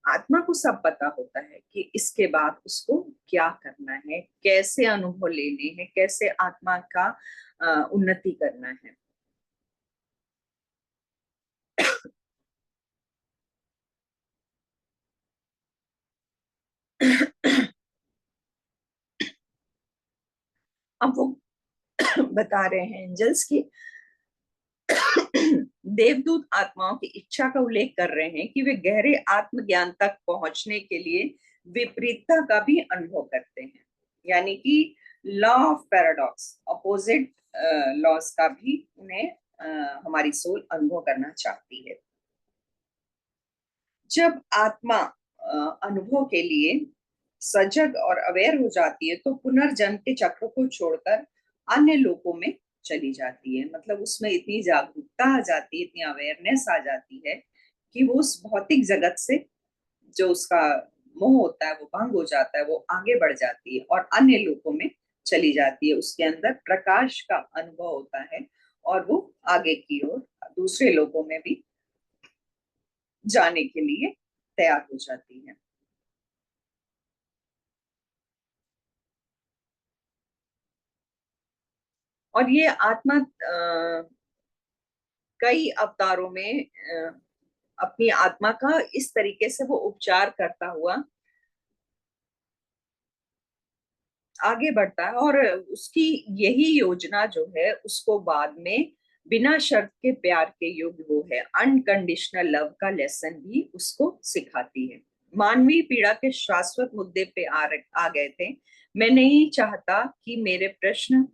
आत्मा को सब पता होता है कि इसके बाद उसको क्या करना है, कैसे अनुभव लेने हैं, कैसे आत्मा का उन्नति करना है। अब वो बता रहे हैं एंजल्स की देवदूत आत्माओं की इच्छा का उल्लेख कर रहे हैं कि वे गहरे आत्मज्ञान तक पहुंचने के लिए विपरीतता का भी अनुभव करते हैं, यानी कि law of paradox, opposite laws का भी उन्हें हमारी सोल अनुभव करना चाहती है। जब आत्मा अनुभव के लिए सजग और अवेयर हो जाती है, तो पुनर्जन्म के चक्र को छोड़कर अन्य लोकों में चली जाती है। मतलब उसमें इतनी जागरूकता आ जाती है, इतनी अवेयरनेस आ जाती है कि वो उस भौतिक जगत से जो उसका मोह होता है वो भंग हो जाता है, वो आगे बढ़ जाती है और अन्य लोकों में चली जाती है। उसके अंदर प्रकाश का अनुभव होता है और वो आगे की ओर दूसरे लोकों में भी जाने के लिए तैयार हो जाती है। और ये आत्मा कई अवतारों में अपनी आत्मा का इस तरीके से वो उपचार करता हुआ आगे बढ़ता है, और उसकी यही योजना जो है उसको बाद में बिना शर्त के प्यार के योग्य वो है अनकंडीशनल लव का लेसन भी उसको सिखाती है। मानवीय पीड़ा के शाश्वत मुद्दे पे आ गए थे। मैं नहीं चाहता कि मेरे प्रश्न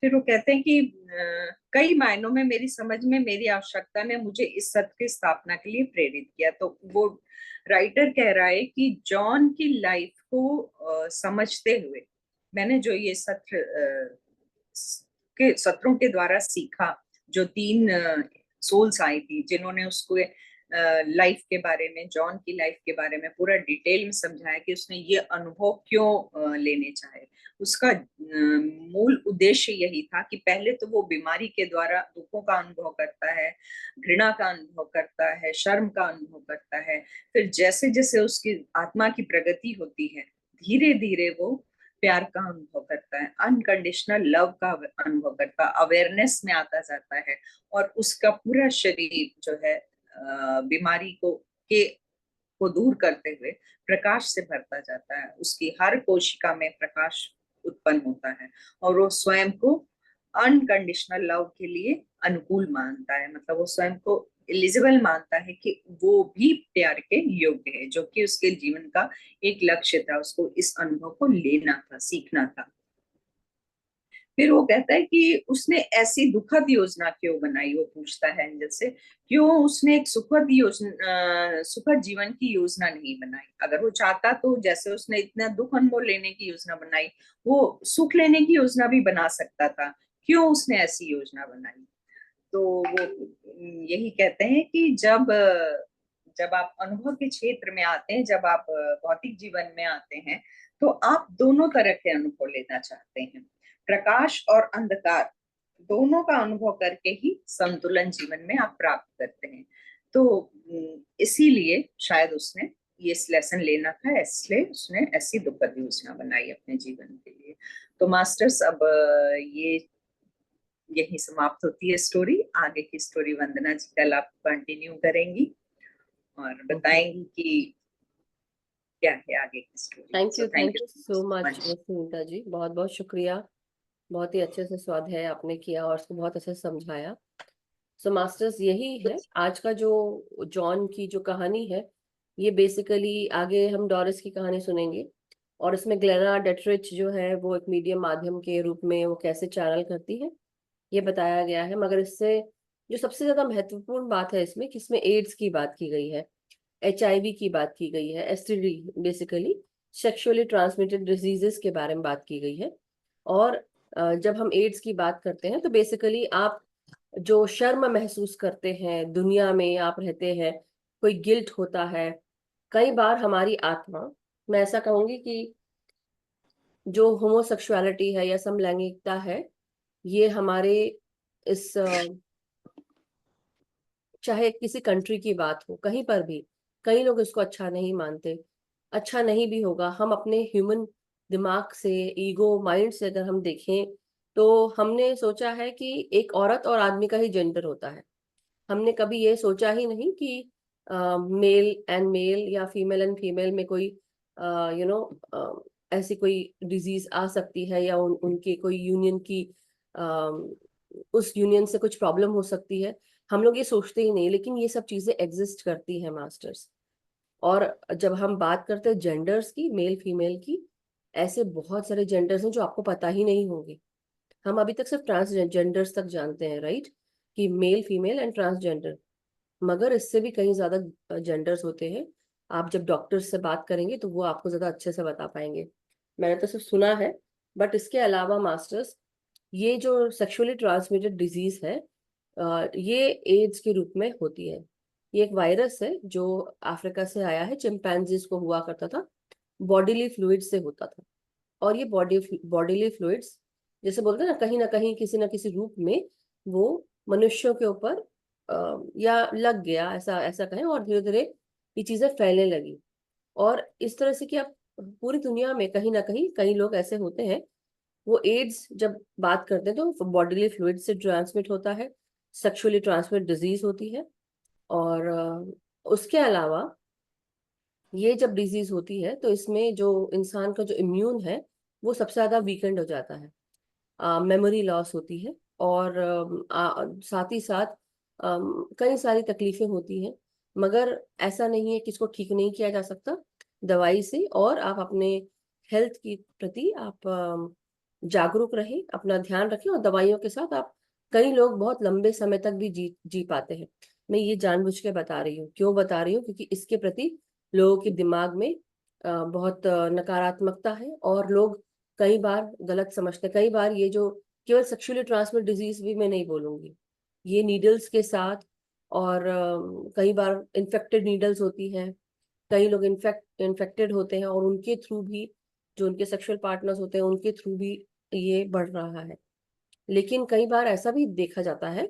फिर वो कहते हैं कि कई मायनों में मेरी समझ में मेरी आवश्यकता ने मुझे इस सत्य की स्थापना के लिए प्रेरित किया। तो वो राइटर कह रहा है कि जॉन की लाइफ को समझते हुए मैंने जो ये सत्र के सत्रों के द्वारा सीखा, जो 3 सोल्स आई थी जिन्होंने उसको लाइफ के बारे में, जॉन की लाइफ के बारे में पूरा डिटेल में समझाया कि उसने ये अनुभव क्यों लेने चाहे। उसका मूल उद्देश्य यही था कि पहले तो वो बीमारी के द्वारा दुखों का अनुभव करता है, घृणा का अनुभव करता है, शर्म का अनुभव करता है। फिर जैसे जैसे उसकी आत्मा की प्रगति होती है, धीरे धीरे वो प्यार का अनुभव करता है, अनकंडीशनल लव का अनुभव करता है, अवेयरनेस में आता जाता है, और उसका पूरा शरीर जो है बीमारी को दूर करते हुए प्रकाश से भरता जाता है। उसकी हर कोशिका में प्रकाश उत्पन्न होता है और वो स्वयं को अनकंडीशनल लव के लिए अनुकूल मानता है। मतलब वो स्वयं को एलिजिबल मानता है कि वो भी प्यार के योग्य है, जो कि उसके जीवन का एक लक्ष्य था। उसको इस अनुभव को लेना था, सीखना था। फिर वो कहता है कि उसने ऐसी दुखद योजना क्यों बनाई, वो पूछता है एंजल से, क्यों उसने एक सुखद जीवन की योजना नहीं बनाई। अगर वो चाहता तो जैसे उसने इतना दुख अनुभव लेने की योजना बनाई, वो सुख लेने की योजना भी बना सकता था। क्यों उसने ऐसी योजना बनाई? तो वो यही कहते हैं कि जब आप अनुभव के क्षेत्र में आते हैं, जब आप भौतिक जीवन में आते हैं, तो आप दोनों तरह के अनुभव लेना चाहते हैं। प्रकाश और अंधकार दोनों का अनुभव करके ही संतुलन जीवन में आप प्राप्त करते हैं। तो इसीलिए शायद उसने ये लेसन लेना था, इसलिए उसने ऐसी दुखद योजना बनाई अपने जीवन के लिए। तो मास्टर्स, अब ये यही समाप्त होती है स्टोरी। आगे की स्टोरी वंदना जी कल आप कंटिन्यू करेंगी और बताएंगी कि क्या है आगे की story. Thank you thank you so much Sunita ji, बहुत बहुत शुक्रिया। बहुत ही अच्छे से स्वाध्याय आपने किया और उसको बहुत अच्छे से समझाया। सो मास्टर्स, यही है आज का जो जॉन की जो कहानी है। ये बेसिकली आगे हम डॉरिस की कहानी सुनेंगे और इसमें ग्लेना डेट्रिच जो है वो एक मीडियम माध्यम के रूप में वो कैसे चैनल करती है ये बताया गया है। मगर इससे जो सबसे ज्यादा महत्वपूर्ण बात है इसमें कि इसमें एड्स की बात की गई है, HIV की बात की गई है, STD basically sexually transmitted diseases के बारे में बात की गई है। और जब हम एड्स की बात करते हैं तो बेसिकली आप जो शर्म महसूस करते हैं, दुनिया में आप रहते हैं, कोई गिल्ट होता है, कई बार हमारी आत्मा, मैं ऐसा कहूंगी कि जो होमोसेक्सुअलिटी है या समलैंगिकता है, ये हमारे इस चाहे किसी कंट्री की बात हो, कहीं पर भी कई लोग इसको अच्छा नहीं मानते। अच्छा नहीं भी होगा, हम अपने ह्यूमन दिमाग से, ईगो माइंड से अगर हम देखें तो हमने सोचा है कि एक औरत और आदमी का ही जेंडर होता है। हमने कभी ये सोचा ही नहीं कि मेल एंड मेल या फीमेल एंड फीमेल में कोई यू नो ऐसी कोई डिजीज आ सकती है या उनके कोई यूनियन की उस यूनियन से कुछ प्रॉब्लम हो सकती है। हम लोग ये सोचते ही नहीं, लेकिन ये सब चीजें एग्जिस्ट करती हैं मास्टर्स। और जब हम बात करते हैं जेंडर्स की, मेल फीमेल की, ऐसे बहुत सारे जेंडर्स हैं जो आपको पता ही नहीं होंगे। हम अभी तक सिर्फ ट्रांसजेंडर्स तक जानते हैं, राइट, कि मेल फीमेल एंड ट्रांसजेंडर। मगर इससे भी कहीं ज्यादा जेंडर्स होते हैं। आप जब डॉक्टर से बात करेंगे तो वो आपको ज्यादा अच्छे से बता पाएंगे। मैंने तो सिर्फ सुना है। बट इसके अलावा मास्टर्स, ये जो सेक्सुअली ट्रांसमिटेड डिजीज है, ये एड्स के रूप में होती है। ये एक वायरस है जो अफ्रीका से आया है, चिंपैंजीज को हुआ करता था, बॉडीली फ्लूइड से होता था। और ये बॉडीली फ्लूइड्स जैसे बोलते हैं ना कहीं किसी ना किसी रूप में वो मनुष्यों के ऊपर या लग गया, ऐसा ऐसा कहें, और धीरे धीरे ये चीजें फैलने लगी। और इस तरह से कि आप पूरी दुनिया में कहीं ना कहीं कई लोग ऐसे होते हैं, वो एड्स जब बात करते हैं तो बॉडीली फ्लूइड से ट्रांसमिट होता है, सेक्सुअली ट्रांसमिट डिजीज होती है। और उसके अलावा ये जब डिजीज होती है तो इसमें जो इंसान का जो इम्यून है वो सबसे ज्यादा वीकेंड हो जाता है, मेमोरी लॉस होती है, और साथ ही साथ कई सारी तकलीफें होती हैं। मगर ऐसा नहीं है कि इसको ठीक नहीं किया जा सकता दवाई से। और आप अपने हेल्थ की प्रति आप जागरूक रहें, अपना ध्यान रखें, और दवाइयों के साथ आप, कई लोग बहुत लंबे समय तक भी जी जी पाते हैं। मैं ये जानबूझ के बता रही हूँ, क्यों बता रही हूँ, क्योंकि इसके प्रति लोगों के दिमाग में बहुत नकारात्मकता है, और लोग कई बार गलत समझते हैं। कई बार ये जो केवल सेक्सुअली ट्रांसमिट डिजीज भी मैं नहीं बोलूंगी, ये नीडल्स के साथ, और कई बार इन्फेक्टेड नीडल्स होती हैं। कई लोग इन्फेक्टेड होते हैं और उनके थ्रू भी, जो उनके सेक्सुअल पार्टनर्स होते हैं उनके थ्रू भी ये बढ़ रहा है। लेकिन कई बार ऐसा भी देखा जाता है,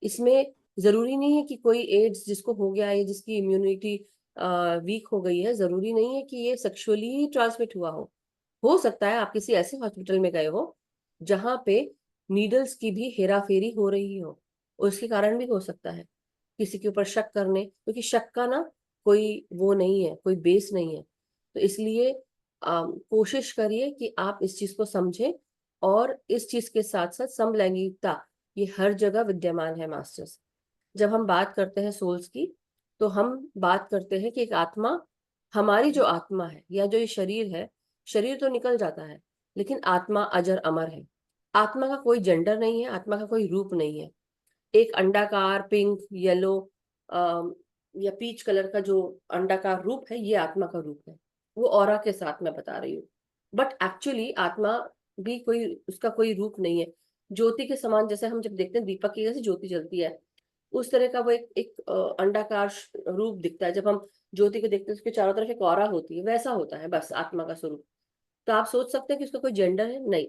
इसमें जरूरी नहीं है कि कोई एड्स जिसको हो गया है, जिसकी इम्यूनिटी वीक हो गई है, जरूरी नहीं है कि ये सेक्सुअली ही ट्रांसमिट हुआ हो सकता है आप किसी ऐसे हॉस्पिटल में गए हो जहां पे नीडल्स की भी हेरा फेरी हो रही हो, उसके कारण भी हो सकता है। किसी के ऊपर शक करने, क्योंकि शक का ना कोई वो नहीं है, कोई बेस नहीं है। तो इसलिए कोशिश करिए कि आप इस चीज को समझें। और इस चीज के साथ साथ समलैंगिकता ये हर जगह विद्यमान है मास्टर्स। जब हम बात करते हैं सोल्स की, तो हम बात करते हैं कि एक आत्मा, हमारी जो आत्मा है या जो ये शरीर है, शरीर तो निकल जाता है लेकिन आत्मा अजर अमर है। आत्मा का कोई जेंडर नहीं है, आत्मा का कोई रूप नहीं है। एक अंडाकार पिंक, येलो या पीच कलर का जो अंडाकार रूप है, ये आत्मा का रूप है। वो ऑरा के साथ मैं बता रही हूँ। बट एक्चुअली आत्मा भी कोई, उसका कोई रूप नहीं है। ज्योति के समान, जैसे हम जब देखते हैं दीपक की जैसे ज्योति जलती है, उस तरह का वो एक अंडाकार रूप दिखता है। जब हम ज्योति को देखते हैं उसके चारों तरफ एक ऑरा होती है, वैसा होता है बस आत्मा का स्वरूप। तो आप सोच सकते हैं कि उसका कोई जेंडर है, नहीं।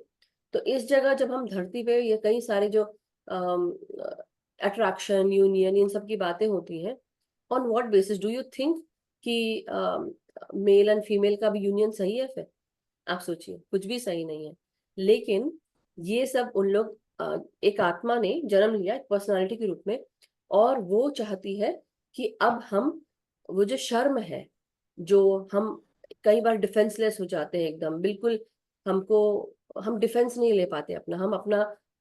तो इस जगह जब हम धरती पे ये कई सारे जो अट्रैक्शन, यूनियन, इन सब की बातें होती हैं, on what basis do you think कि मेल एंड फीमेल का भी यूनियन सही है? फिर आप सोचिए, कुछ भी सही नहीं है। लेकिन ये सब उन लोग एक आत्मा ने जन्म लिया एक पर्सनालिटी के रूप में, और वो चाहती है कि अब हम वो जो शर्म है, जो हम कई बार डिफेंसलेस हो जाते हैं एकदम, बिल्कुल हम डिफेंस नहीं ले पाते अपना, हम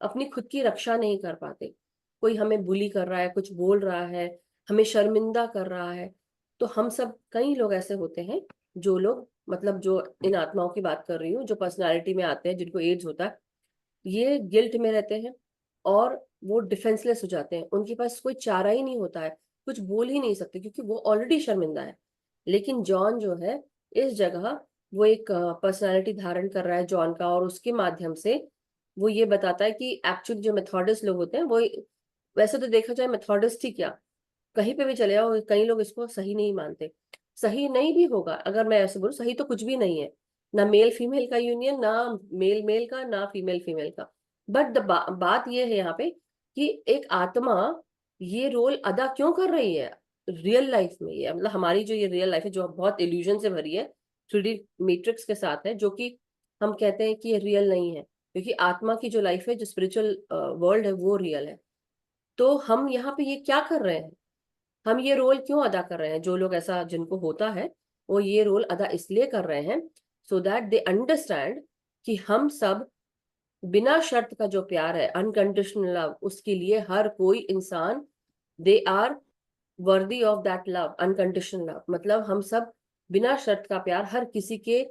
अपनी खुद की रक्षा नहीं कर पाते। कोई हमें बुली कर रहा है, कुछ बोल रहा है, हमें शर्मिंदा कर रहा है, तो हम सब कई लोग ऐसे होते हैं, जो लोग मतलब जो इन आत्माओं की बात कर रही हूँ, जो पर्सनालिटी में आते हैं, जिनको एड्स होता है, ये गिल्ट में रहते हैं और वो डिफेंसलेस हो जाते हैं। उनके पास कोई चारा ही नहीं होता है, कुछ बोल ही नहीं सकते, क्योंकि वो ऑलरेडी शर्मिंदा है। लेकिन जॉन जो है, इस जगह वो एक पर्सनालिटी धारण कर रहा है जॉन का, और उसके माध्यम से वो ये बताता है कि एक्चुअली जो मेथोडिस्ट लोग होते हैं वो, वैसे तो देखा जाए मेथोडिस्ट ही क्या, कहीं पे भी चले जाओ, कई लोग इसको सही नहीं मानते। सही नहीं भी होगा, अगर मैं ऐसे बोलूं, सही तो कुछ भी नहीं है, ना मेल फीमेल का यूनियन, ना मेल मेल का, ना फीमेल फीमेल का। बट बात ये है यहाँ पे कि एक आत्मा ये रोल अदा क्यों कर रही है रियल लाइफ में। ये मतलब हमारी जो ये रियल लाइफ है, जो बहुत इल्यूजन से भरी है, 3D मैट्रिक्स के साथ है, जो कि हम कहते हैं कि ये रियल नहीं है, क्योंकि आत्मा की जो लाइफ है, जो स्पिरिचुअल वर्ल्ड है, वो रियल है। तो हम यहाँ पे ये क्या कर रहे हैं, हम ये रोल क्यों अदा कर रहे हैं, जो लोग ऐसा जिनको होता है, वो ये रोल अदा इसलिए कर रहे हैं, सो दैट दे अंडरस्टैंड कि हम सब बिना शर्त का जो प्यार है, अनकंडीशनल लव, उसके लिए हर कोई इंसान, they are worthy of that love, unconditional love. मतलब हम सब बिना शर्त का प्यार हर किसी के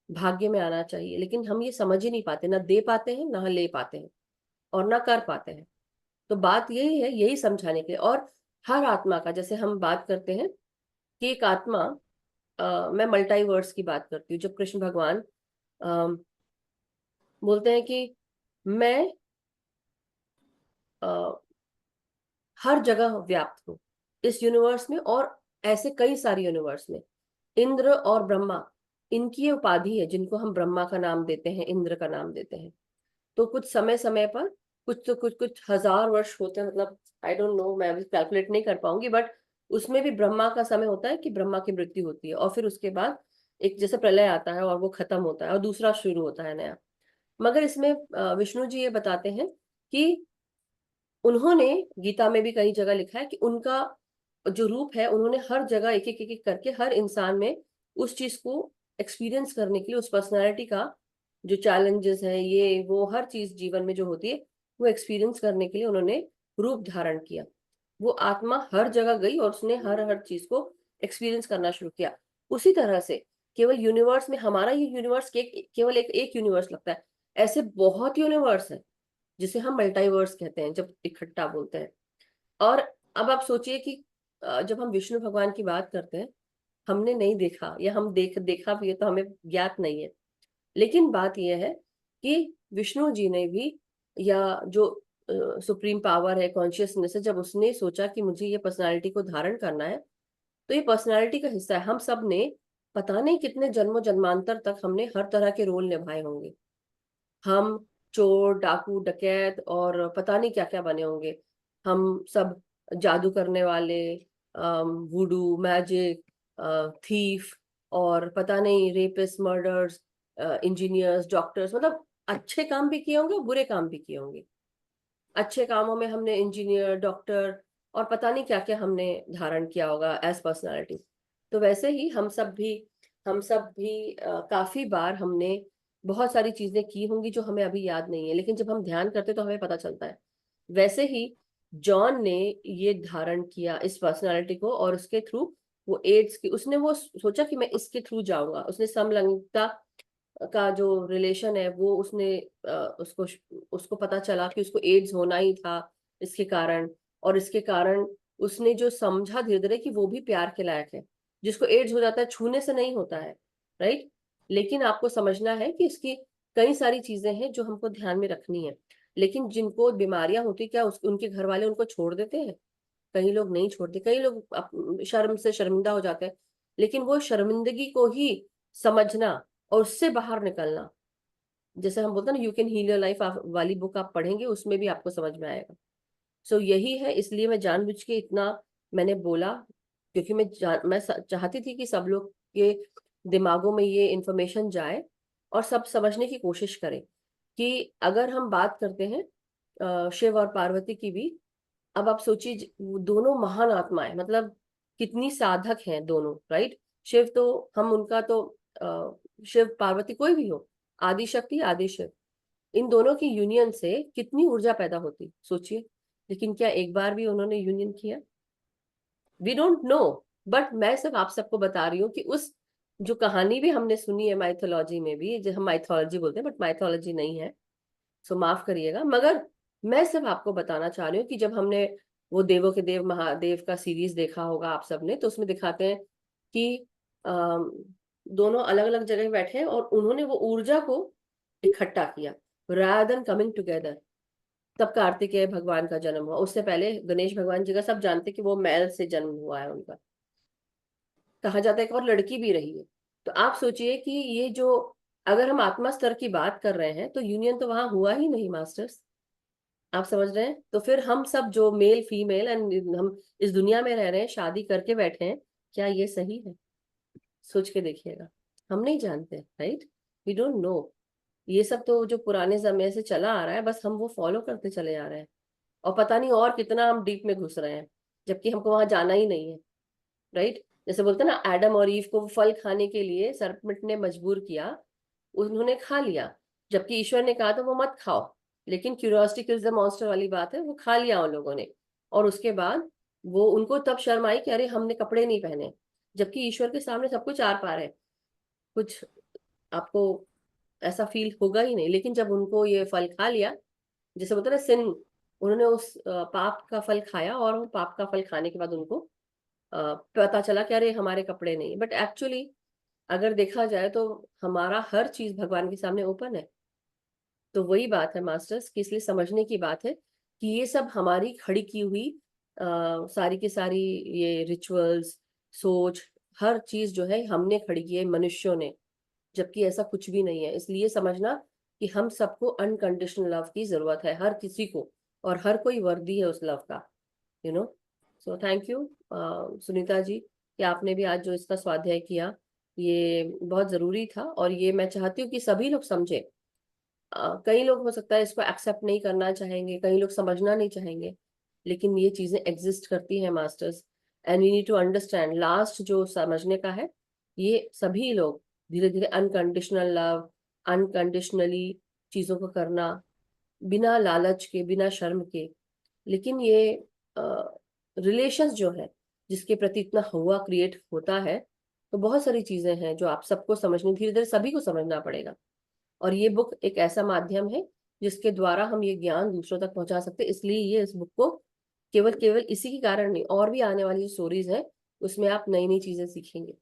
भाग्य में आना चाहिए, लेकिन हम ये समझ ही नहीं पाते, ना दे पाते हैं, ना ले पाते हैं, और ना कर पाते हैं। तो बात यही है, यही समझाने के लिए। और हर आत्मा का, जैसे हम बात करते हैं कि एक आत्मा, मैं मल्टीवर्स की बात करती हूँ, जब कृष्ण भगवान बोलते हैं कि मैं हर जगह व्याप्त हूँ इस यूनिवर्स में, और ऐसे कई सारे यूनिवर्स में। इंद्र और ब्रह्मा, इनकी ये उपाधि है, जिनको हम ब्रह्मा का नाम देते हैं, इंद्र का नाम देते हैं। तो कुछ समय समय पर, कुछ तो कुछ हजार वर्ष होते हैं, मतलब आई डोंट नो, मैं अभी कैलकुलेट नहीं कर पाऊंगी, बट उसमें भी ब्रह्मा का समय होता है कि ब्रह्मा की मृत्यु होती है, और फिर उसके बाद एक जैसे प्रलय आता है और वो खत्म होता है और दूसरा शुरू होता है नया। मगर इसमें विष्णु जी ये बताते हैं कि उन्होंने गीता में भी कई जगह लिखा है कि उनका जो रूप है, उन्होंने हर जगह एक एक एक एक करके हर इंसान में उस चीज को एक्सपीरियंस करने के लिए, उस पर्सनालिटी का जो चैलेंजेस है, ये वो हर चीज जीवन में जो होती है, वो एक्सपीरियंस करने के लिए उन्होंने रूप धारण किया। वो आत्मा हर जगह गई और उसने हर हर चीज को एक्सपीरियंस करना शुरू किया। उसी तरह से केवल यूनिवर्स में, हमारा ये यूनिवर्स केवल एक यूनिवर्स लगता है, ऐसे बहुत यूनिवर्स है जिसे हम मल्टीवर्स कहते हैं जब इकट्ठा बोलते हैं। और अब आप सोचिए कि जब हम विष्णु भगवान की बात करते हैं, हमने नहीं देखा, या हम देखा भी है तो हमें ज्ञात नहीं है, लेकिन बात यह है कि विष्णु जी ने भी, या जो सुप्रीम पावर है, कॉन्शियसनेस है, जब उसने सोचा कि मुझे ये पर्सनालिटी को धारण करना है, तो ये पर्सनालिटी का हिस्सा है। हम सब ने पता नहीं कितने जन्मों जन्मांतर तक हमने हर तरह के रोल निभाए होंगे। हम चोर, डाकू, डकैत और पता नहीं क्या क्या बने होंगे। हम सब जादू करने वाले, वुडू, मैजिक, थीफ, और पता नहीं रेपिस्ट, मर्डर्स, इंजीनियर्स, डॉक्टर्स, मतलब अच्छे काम भी किए होंगे, बुरे काम भी किए होंगे। अच्छे कामों में हमने इंजीनियर, डॉक्टर और पता नहीं क्या क्या हमने धारण किया होगा एज पर्सनालिटी। तो वैसे ही हम सब भी काफी बार हमने बहुत सारी चीजें की होंगी जो हमें अभी याद नहीं है, लेकिन जब हम ध्यान करते तो हमें पता चलता है। वैसे ही जॉन ने ये धारण किया इस पर्सनालिटी को, और उसके थ्रू वो एड्स की, उसने वो सोचा कि मैं इसके थ्रू जाऊंगा। उसने समलैंगिकता का जो रिलेशन है, वो उसने उसको उसको पता चला कि उसको एड्स होना ही था इसके कारण, और इसके कारण उसने जो समझा धीरे धीरे कि वो भी प्यार के लायक है। जिसको एड्स हो जाता है छूने से नहीं होता है, राइट। लेकिन आपको समझना है कि इसकी कई सारी चीजें हैं जो हमको ध्यान में रखनी है। लेकिन जिनको बीमारियां होती, क्या उनके घर वाले उनको छोड़ देते हैं? कई लोग नहीं छोड़ते, कई लोग शर्म से शर्मिंदा हो जाते हैं। लेकिन वो शर्मिंदगी को ही समझना और उससे बाहर निकलना, जैसे हम बोलते हैं ना, you can heal your life वाली बुक आप पढ़ेंगे, उसमें भी आपको समझ में आएगा। सो यही है, इसलिए मैं जानबूझ के इतना मैंने बोला, क्योंकि मैं चाहती थी कि सब लोग के दिमागों में ये इंफॉर्मेशन जाए और सब समझने की कोशिश करें कि अगर हम बात करते हैं शिव और पार्वती की भी। अब आप सोचिए वो दोनों महान आत्माएं, मतलब कितनी साधक हैं दोनों, राइट। शिव तो हम उनका तो शिव पार्वती कोई भी हो, आदि शक्ति आदि शिव, इन दोनों की यूनियन से कितनी ऊर्जा पैदा होती सोचिए। लेकिन क्या एक बार भी उन्होंने यूनियन किया? We don't know. बट मैं सिर्फ आप सबको बता रही हूँ कि उस जो कहानी भी हमने सुनी है माइथोलॉजी में भी, जो हम माइथोलॉजी बोलते हैं बट माइथोलॉजी नहीं है, सो माफ करिएगा, मगर मैं सिर्फ आपको बताना चाह रही हूँ कि जब हमने वो देवों के देव महादेव का सीरीज देखा होगा आप सबने, तो उसमें दिखाते हैं कि दोनों अलग अलग जगह बैठे हैं और उन्होंने वो ऊर्जा को इकट्ठा किया rather than कमिंग टुगेदर। तब कार्तिकेय भगवान का जन्म हुआ, उससे पहले गणेश भगवान जी का सब जानते कि वो मैल से जन्म हुआ है उनका, कहा जाता है कि और लड़की भी रही है। तो आप सोचिए कि ये जो, अगर हम आत्मा स्तर की बात कर रहे हैं तो यूनियन तो वहां हुआ ही नहीं मास्टर्स, आप समझ रहे हैं। तो फिर हम सब जो मेल फीमेल एंड हम इस दुनिया में रह रहे हैं, शादी करके बैठे हैं, क्या ये सही है? सोच के देखिएगा। हम नहीं जानते, राइट, वी डोंट नो। ये सब तो जो पुराने समय से चला आ रहा है, बस हम वो फॉलो करते चले आ रहे हैं, और पता नहीं और कितना हम डीप में घुस रहे हैं, जबकि हमको वहां जाना ही नहीं है, राइट। जैसे बोलते हैं ना, एडम और ईव को फल खाने के लिए सरपंच ने मजबूर किया, उन्होंने खा लिया, जबकि ईश्वर ने कहा था वो मत खाओ, लेकिन क्यूरियोसिटी किल्स द मॉन्स्टर वाली बात है, वो खा लिया उन लोगों ने। और उसके बाद वो उनको तब शर्म आई कि अरे हमने कपड़े नहीं पहने, जबकि ईश्वर के सामने सब कुछ आर पार है, कुछ आपको ऐसा फील होगा ही नहीं। लेकिन जब उनको ये फल खा लिया, जैसे बोलते हैं ना सिन, उन्होंने उस पाप का फल खाया, और वो पाप का फल खाने के बाद उनको पता चला कि अरे हमारे कपड़े नहीं। बट एक्चुअली अगर देखा जाए तो हमारा हर चीज भगवान के सामने ओपन है। तो वही बात है मास्टर्स कि इसलिए समझने की बात है कि ये सब हमारी खड़ी की हुई सारी की सारी ये रिचुअल्स, सोच, हर चीज जो है हमने खड़ी की है मनुष्यों ने, जबकि ऐसा कुछ भी नहीं है। इसलिए समझना कि हम सबको अनकंडीशनल लव की जरूरत है, हर किसी को, और हर कोई वर्दी है उस लव का, you know. So thank you Sunita ji कि आपने भी आज जो इसका स्वाध्याय किया, ये बहुत जरूरी था, और ये मैं चाहती हूँ कि सभी लोग समझे। कई लोग हो सकता है इसको एक्सेप्ट नहीं करना चाहेंगे, कई लोग समझना नहीं चाहेंगे, लेकिन ये चीजें एग्जिस्ट करती हैं masters, and we need to understand. Last जो समझने का है, ये सभी लोग धीरे धीरे अनकंडीशनल लव, अनकंडीशनली चीजों को करना, बिना लालच के, बिना शर्म के। लेकिन ये रिलेशंस जो है जिसके प्रति इतना हुआ क्रिएट होता है, तो बहुत सारी चीजें हैं जो आप सबको समझनी, धीरे धीरे सभी को समझना पड़ेगा। और ये बुक एक ऐसा माध्यम है जिसके द्वारा हम ये ज्ञान दूसरों तक पहुंचा सकते हैं। इसलिए ये इस बुक को केवल केवल इसी के कारण नहीं, और भी आने वाली जो स्टोरीज है उसमें आप नई नई चीजें सीखेंगे।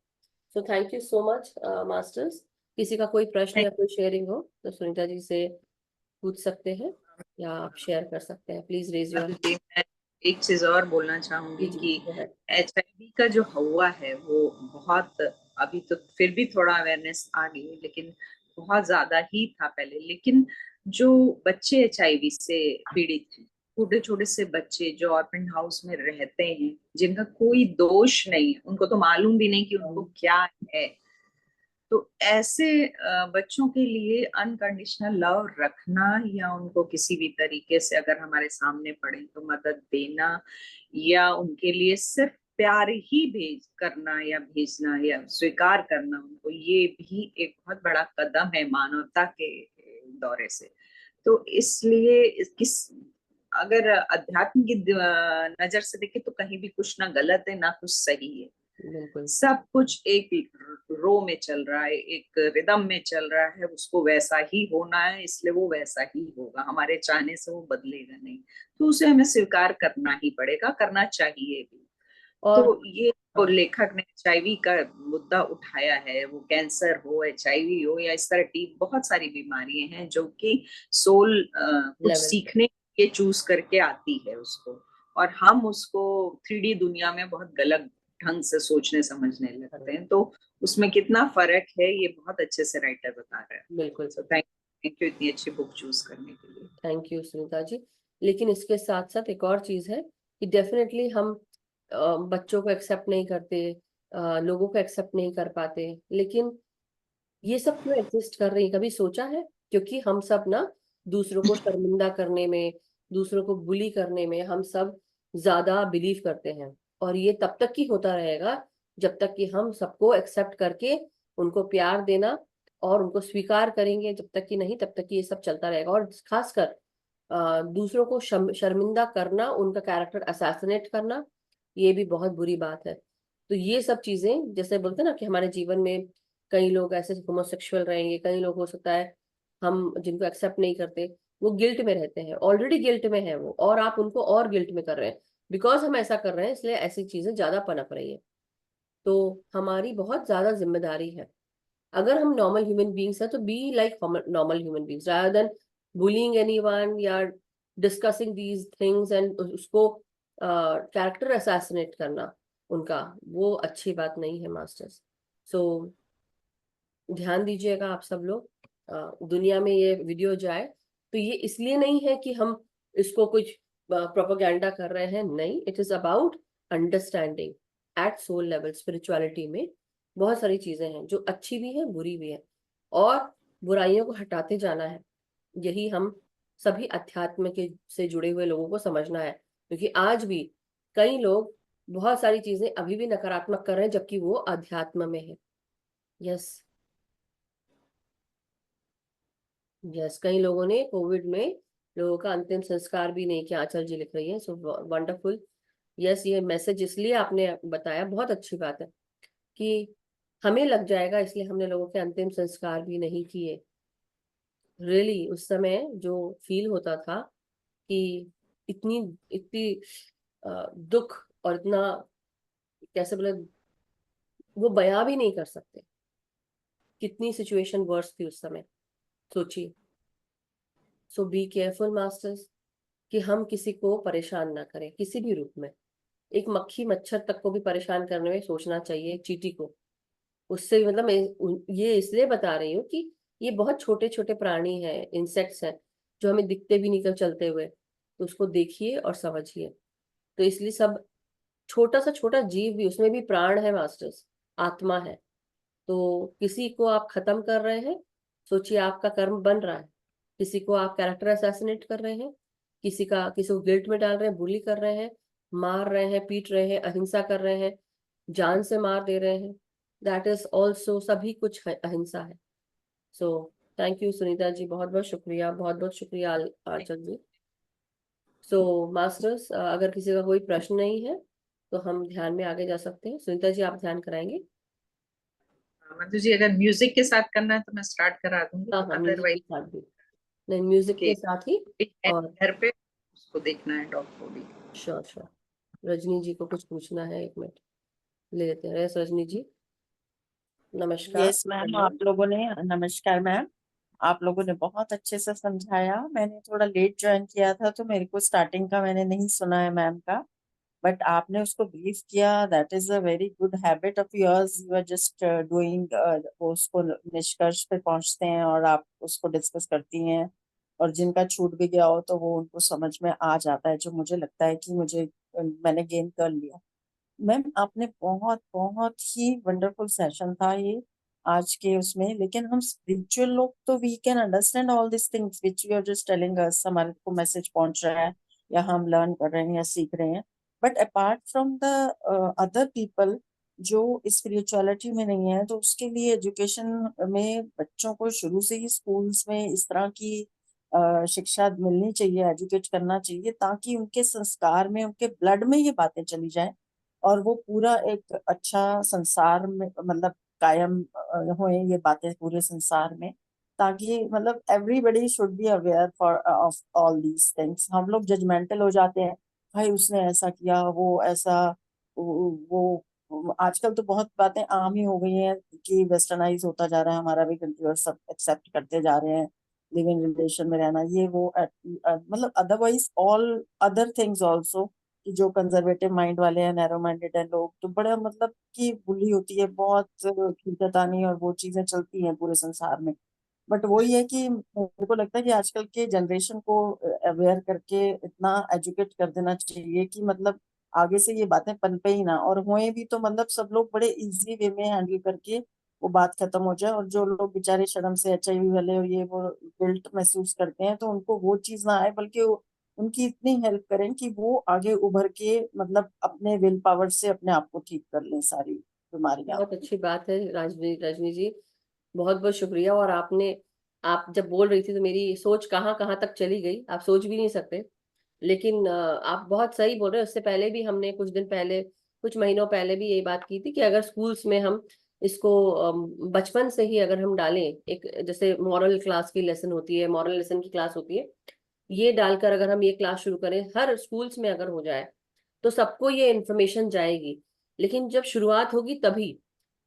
सो thank you so much masters. किसी का कोई प्रश्न या कोई शेयरिंग हो तो सुनीता जी से पूछ सकते हैं, या आप शेयर कर सकते हैं। Please raise your. मैं एक चीज और बोलना चाहूंगी कि HIV का जो हुआ है वो बहुत, अभी तो फिर भी थोड़ा अवेयरनेस आ गई है, लेकिन बहुत ज्यादा ही था पहले। लेकिन जो बच्चे HIV से पीड़ित हैं, छोटे छोटे से बच्चे जो ऑर्फन हाउस में रहते हैं, जिनका कोई दोष नहीं है, उनको तो मालूम भी नहीं कि उनको क्या है, तो ऐसे बच्चों के लिए अनकंडीशनल लव रखना, या उनको किसी भी तरीके से अगर हमारे सामने पड़े तो मदद देना, या उनके लिए सिर्फ प्यार ही भेज करना या भेजना या स्वीकार करना उनको, ये भी एक बहुत बड़ा कदम है मानवता के दौरे से। तो इसलिए किस, अगर अध्यात्म की नजर से देखे तो कहीं भी कुछ ना गलत है ना कुछ सही है, बिल्कुल। सब कुछ एक रो में चल रहा है, एक रिदम में चल रहा है, उसको वैसा ही होना है, इसलिए वो वैसा ही होगा, हमारे चाहने से वो बदलेगा नहीं। तो उसे हमें स्वीकार करना ही पड़ेगा, करना चाहिए भी। और तो ये तो लेखक ने HIV का मुद्दा उठाया है, वो कैंसर हो, HIV हो, या इस तरह की बहुत सारी बीमारियां हैं जो कि सोल कुछ लेवल, सीखने के चूज करके आती है उसको, और हम उसको 3D दुनिया में बहुत गलत ढंग से सोचने समझने लगते हैं। तो उसमें कितना फर्क है ये बहुत अच्छे से राइटर बता रहे हैं। बिल्कुल। सो थैंक यू इतनी अच्छी बुक चूज करने के लिए। थैंक यू सुनीता जी। लेकिन इसके साथ साथ एक और चीज है कि डेफिनेटली हम बच्चों को एक्सेप्ट नहीं करते, लोगों को एक्सेप्ट नहीं कर पाते, लेकिन ये सब क्यों एग्जिस्ट कर रही है, कभी सोचा है? क्योंकि हम सब ना दूसरों को शर्मिंदा करने में, दूसरों को बुली करने में हम सब ज्यादा बिलीव करते हैं, और ये तब तक ही होता रहेगा जब तक कि हम सबको एक्सेप्ट करके उनको प्यार देना और उनको स्वीकार करेंगे, जब तक कि नहीं तब तक कि ये सब चलता रहेगा। और खासकर दूसरों को शर्मिंदा करना, उनका कैरेक्टर असैसिनेट करना, ये भी बहुत बुरी बात है। तो ये सब चीजें, जैसे बोलते हैं ना कि हमारे जीवन में कई लोग ऐसे होमोसेक्सुअल रहेंगे, कई लोग हो सकता है हम जिनको एक्सेप्ट नहीं करते, वो गिल्ट में रहते हैं, ऑलरेडी गिल्ट में है वो, और आप उनको और गिल्ट में कर रहे हैं। बिकॉज हम ऐसा कर रहे हैं इसलिए ऐसी चीजें ज्यादा पनप रही है। तो हमारी बहुत ज्यादा जिम्मेदारी है, अगर हम नॉर्मल ह्यूमन बींग्स हैं तो be like normal human beings rather than bullying anyone या डिस्कसिंग दीज थिंग्स एंड उसको कैरेक्टर असैसिनेट करना उनका, वो अच्छी बात नहीं है मास्टर्स। सो ध्यान दीजिएगा आप सब लोग, दुनिया में ये वीडियो जाए तो ये इसलिए नहीं है कि हम इसको कुछ प्रोपेगेंडा कर रहे हैं, नहीं, it is about understanding at soul level. Spirituality में बहुत सारी चीजें हैं जो अच्छी भी है बुरी भी है, और बुराइयों को हटाते जाना है। यही हम सभी अध्यात्म के से जुड़े हुए लोगों को समझना है, क्योंकि आज भी कई लोग बहुत सारी चीजें अभी भी नकारात्मक कर रहे हैं जबकि वो अध्यात्म में है। यस, यस, कई लोगों ने कोविड में लोगों का अंतिम संस्कार भी नहीं किया, आंचल जी लिख रही है। So wonderful. यस, ये मैसेज इसलिए आपने बताया, बहुत अच्छी बात है कि हमें लग जाएगा इसलिए हमने लोगों के अंतिम संस्कार भी नहीं किए। रियली उस समय जो फील होता था कि इतनी इतनी दुख, और इतना कैसे बोले, वो बयां भी नहीं कर सकते कितनी सिचुएशन वर्स थी उस समय, सोचिए। सो बी केयरफुल मास्टर्स कि हम किसी को परेशान ना करें किसी भी रूप में। एक मक्खी मच्छर तक को भी परेशान करने में सोचना चाहिए, चींटी को। उससे भी मतलब मैं ये इसलिए बता रही हूँ कि ये बहुत छोटे छोटे प्राणी हैं, इंसेक्ट्स हैं, जो हमें दिखते भी नहीं कल चलते हुए, तो उसको देखिए और समझिए। तो इसलिए सब छोटा सा छोटा जीव भी, उसमें भी प्राण है मास्टर्स, आत्मा है। तो किसी को आप खत्म कर रहे हैं, सोचिए आपका कर्म बन रहा है। किसी को आप कैरेक्टर असैसिनेट कर रहे हैं, किसी को गिल्ट में डाल रहे हैं, बुली कर रहे हैं, मार रहे हैं, पीट रहे हैं, अहिंसा कर रहे हैं, जान से मार दे रहे हैं, दैट इज ऑल्सो सभी कुछ है, अहिंसा है। सो थैंक यू सुनीता जी, बहुत बहुत शुक्रिया, बहुत बहुत शुक्रिया आंचल जी। सो मास्टर्स, अगर किसी का कोई प्रश्न नहीं है तो हम ध्यान में आगे जा सकते हैं। सुनीता जी, आप ध्यान कराएंगे? मंजू जी, अगर म्यूजिक के साथ करना है तो मैं स्टार्ट करा दूंगी, हाँ हाँ, म्यूजिक के अदरवाइज साथ भी, नहीं म्यूजिक के साथ ही। और घर पे उसको देखना है, डॉग को भी। श्योर श्योर, रजनी जी को कुछ पूछना है, एक मिनट ले लेते हैं। यस रजनी जी, नमस्कार। यस मैम, आप लोगों ने, नमस्कार मैम, आप लोगों ने बहुत अच्छे से समझाया। मैंने थोड़ा लेट ज्वाइन किया था तो मेरे को स्टार्टिंग का मैंने नहीं सुना है मैम का, बट आपने उसको ब्रीफ किया। That is a very good habit of yours. You are just doing, उसको निष्कर्ष पे पहुंचते हैं और आप उसको डिस्कस करती हैं, और जिनका छूट भी गया हो तो वो उनको समझ में आ जाता है, जो मुझे लगता है कि मैंने गेन कर लिया। मैम आपने बहुत बहुत ही वंडरफुल सेशन था ये आज के उसमें। लेकिन हम स्पिरिचुअल लोग तो we can understand all this things which you are just telling us, हमारे को मैसेज पहुंच रहा है या हम लर्न कर रहे हैं या सीख रहे हैं। But apart from the other people जो स्पिरिचुअलिटी में नहीं है, तो उसके लिए एजुकेशन में बच्चों को शुरू से ही स्कूल्स में इस तरह की शिक्षा मिलनी चाहिए, एजुकेट करना चाहिए, ताकि उनके संस्कार में, उनके ब्लड में ये बातें चली जाएं और वो पूरा एक अच्छा संसार में मतलब कायम होए ये बातें पूरे संसार में। ताकि मतलब everybody should be aware for of all these things. हम लोग जजमेंटल हो जाते हैं, भाई उसने ऐसा किया, वो ऐसा, वो आजकल तो बहुत बातें आम ही हो गई हैं कि वेस्टर्नाइज होता जा रहा है हमारा भी कंट्री, और सब एक्सेप्ट करते जा रहे हैं लिव इन रिलेशन में रहना, ये वो मतलब otherwise all other things also, कि जो कंजर्वेटिव माइंड वाले हैं, नैरो माइंडेड है लोग, तो बड़ा मतलब कि बुली होती है, बहुत खींचतानी और वो चीजें चलती हैं पूरे संसार में। बट वही है कि मेरे को लगता है कि आजकल के जनरेशन को अवेयर करके इतना एजुकेट कर देना चाहिए कि मतलब आगे से ये बातें पनपे ही ना, और हुए भी तो मतलब सब लोग बड़े इजी वे में हैंडल करके वो बात खत्म हो जाए। और जो लोग बेचारे शर्म से HIV वाले और ये वो गिल्ट महसूस करते हैं, तो उनको वो चीज ना आए, बल्कि उनकी इतनी हेल्प करें कि वो आगे उभर के मतलब अपने विल पावर से अपने आप को ठीक कर लें सारी बीमारियां। बहुत अच्छी बात है रजनी रजनी जी, बहुत बहुत शुक्रिया। और आप जब बोल रही थी तो मेरी सोच कहाँ कहाँ तक चली गई, आप सोच भी नहीं सकते। लेकिन आप बहुत सही बोल रहे हैं। उससे पहले भी हमने कुछ दिन पहले, कुछ महीनों पहले भी यही बात की थी कि अगर स्कूल्स में हम इसको बचपन से ही अगर हम डालें, एक जैसे मॉरल क्लास की लेसन होती है, मॉरल लेसन की क्लास होती है, ये डालकर अगर हम ये क्लास शुरू करें हर स्कूल्स में अगर हो जाए तो सबको ये इन्फॉर्मेशन जाएगी। लेकिन जब शुरुआत होगी तभी,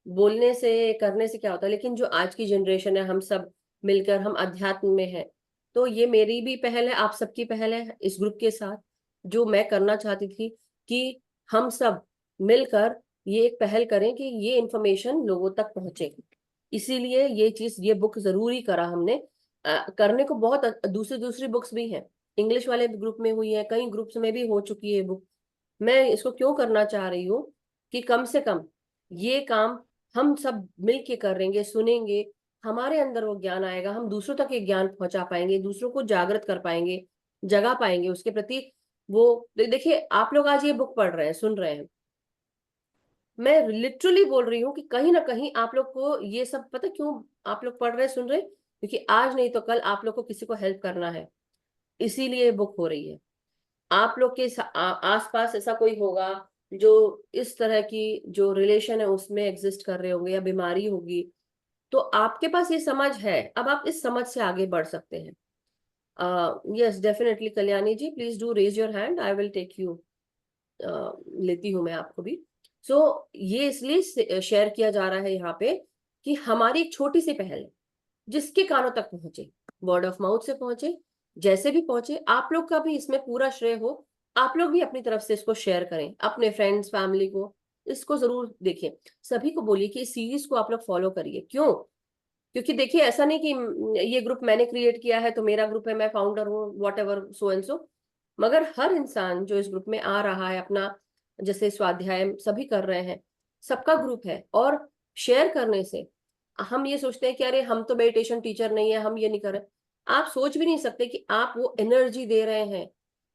बोलने से करने से क्या होता है। लेकिन जो आज की जनरेशन है, हम सब मिलकर हम अध्यात्म में है, तो ये मेरी भी पहल है, आप सबकी पहल है इस ग्रुप के साथ। जो मैं करना चाहती थी कि हम सब मिलकर ये एक पहल करें कि ये इंफॉर्मेशन लोगों तक पहुंचे। इसीलिए ये चीज, ये बुक जरूरी करा हमने। करने को बहुत दूसरी दूसरी बुक्स भी हैं, इंग्लिश वाले ग्रुप में हुई है, कई ग्रुप्स में भी हो चुकी है बुक। मैं इसको क्यों करना चाह रही हूँ कि कम से कम ये काम हम सब मिल के करेंगे, सुनेंगे, हमारे अंदर वो ज्ञान आएगा, हम दूसरों तक ये ज्ञान पहुंचा पाएंगे, दूसरों को जागृत कर पाएंगे, जगा पाएंगे उसके प्रति। वो देखिए, आप लोग आज ये बुक पढ़ रहे हैं, सुन रहे हैं, मैं लिटरली बोल रही हूँ कि कहीं ना कहीं आप लोग को ये सब पता क्यों आप लोग पढ़ रहे हैं, सुन रहे हैं, क्योंकि आज नहीं तो कल आप लोग को किसी को हेल्प करना है, इसीलिए बुक हो रही है। आप लोग के आसपास ऐसा कोई होगा जो इस तरह की जो रिलेशन है उसमें एग्जिस्ट कर रहे होंगे या बीमारी होगी, तो आपके पास ये समझ है, अब आप इस समझ से आगे बढ़ सकते हैं। Yes definitely Kalyani ji, please do raise your hand, I will take you, लेती हूँ मैं आपको भी। ये इसलिए शेयर किया जा रहा है यहाँ पे कि हमारी एक छोटी सी पहल है जिसके कानों तक पहुंचे, वर्ड ऑफ माउथ से पहुंचे, जैसे भी पहुंचे, आप लोग का भी इसमें पूरा श्रेय हो। आप लोग भी अपनी तरफ से इसको शेयर करें अपने फ्रेंड्स फैमिली को, इसको जरूर देखें। सभी को बोलिए कि इस सीरीज को आप लोग फॉलो करिए। क्यों? क्योंकि देखिए, ऐसा नहीं कि ये ग्रुप मैंने क्रिएट किया है तो मेरा ग्रुप है, मैं फाउंडर हूँ, what ever so and so, मगर हर इंसान जो इस ग्रुप में आ रहा है अपना, जैसे स्वाध्याय सभी कर रहे हैं, सबका ग्रुप है। और शेयर करने से हम ये सोचते हैं कि अरे हम तो मेडिटेशन टीचर नहीं है, हम ये नहीं कर रहे। आप सोच भी नहीं सकते कि आप वो एनर्जी दे रहे हैं,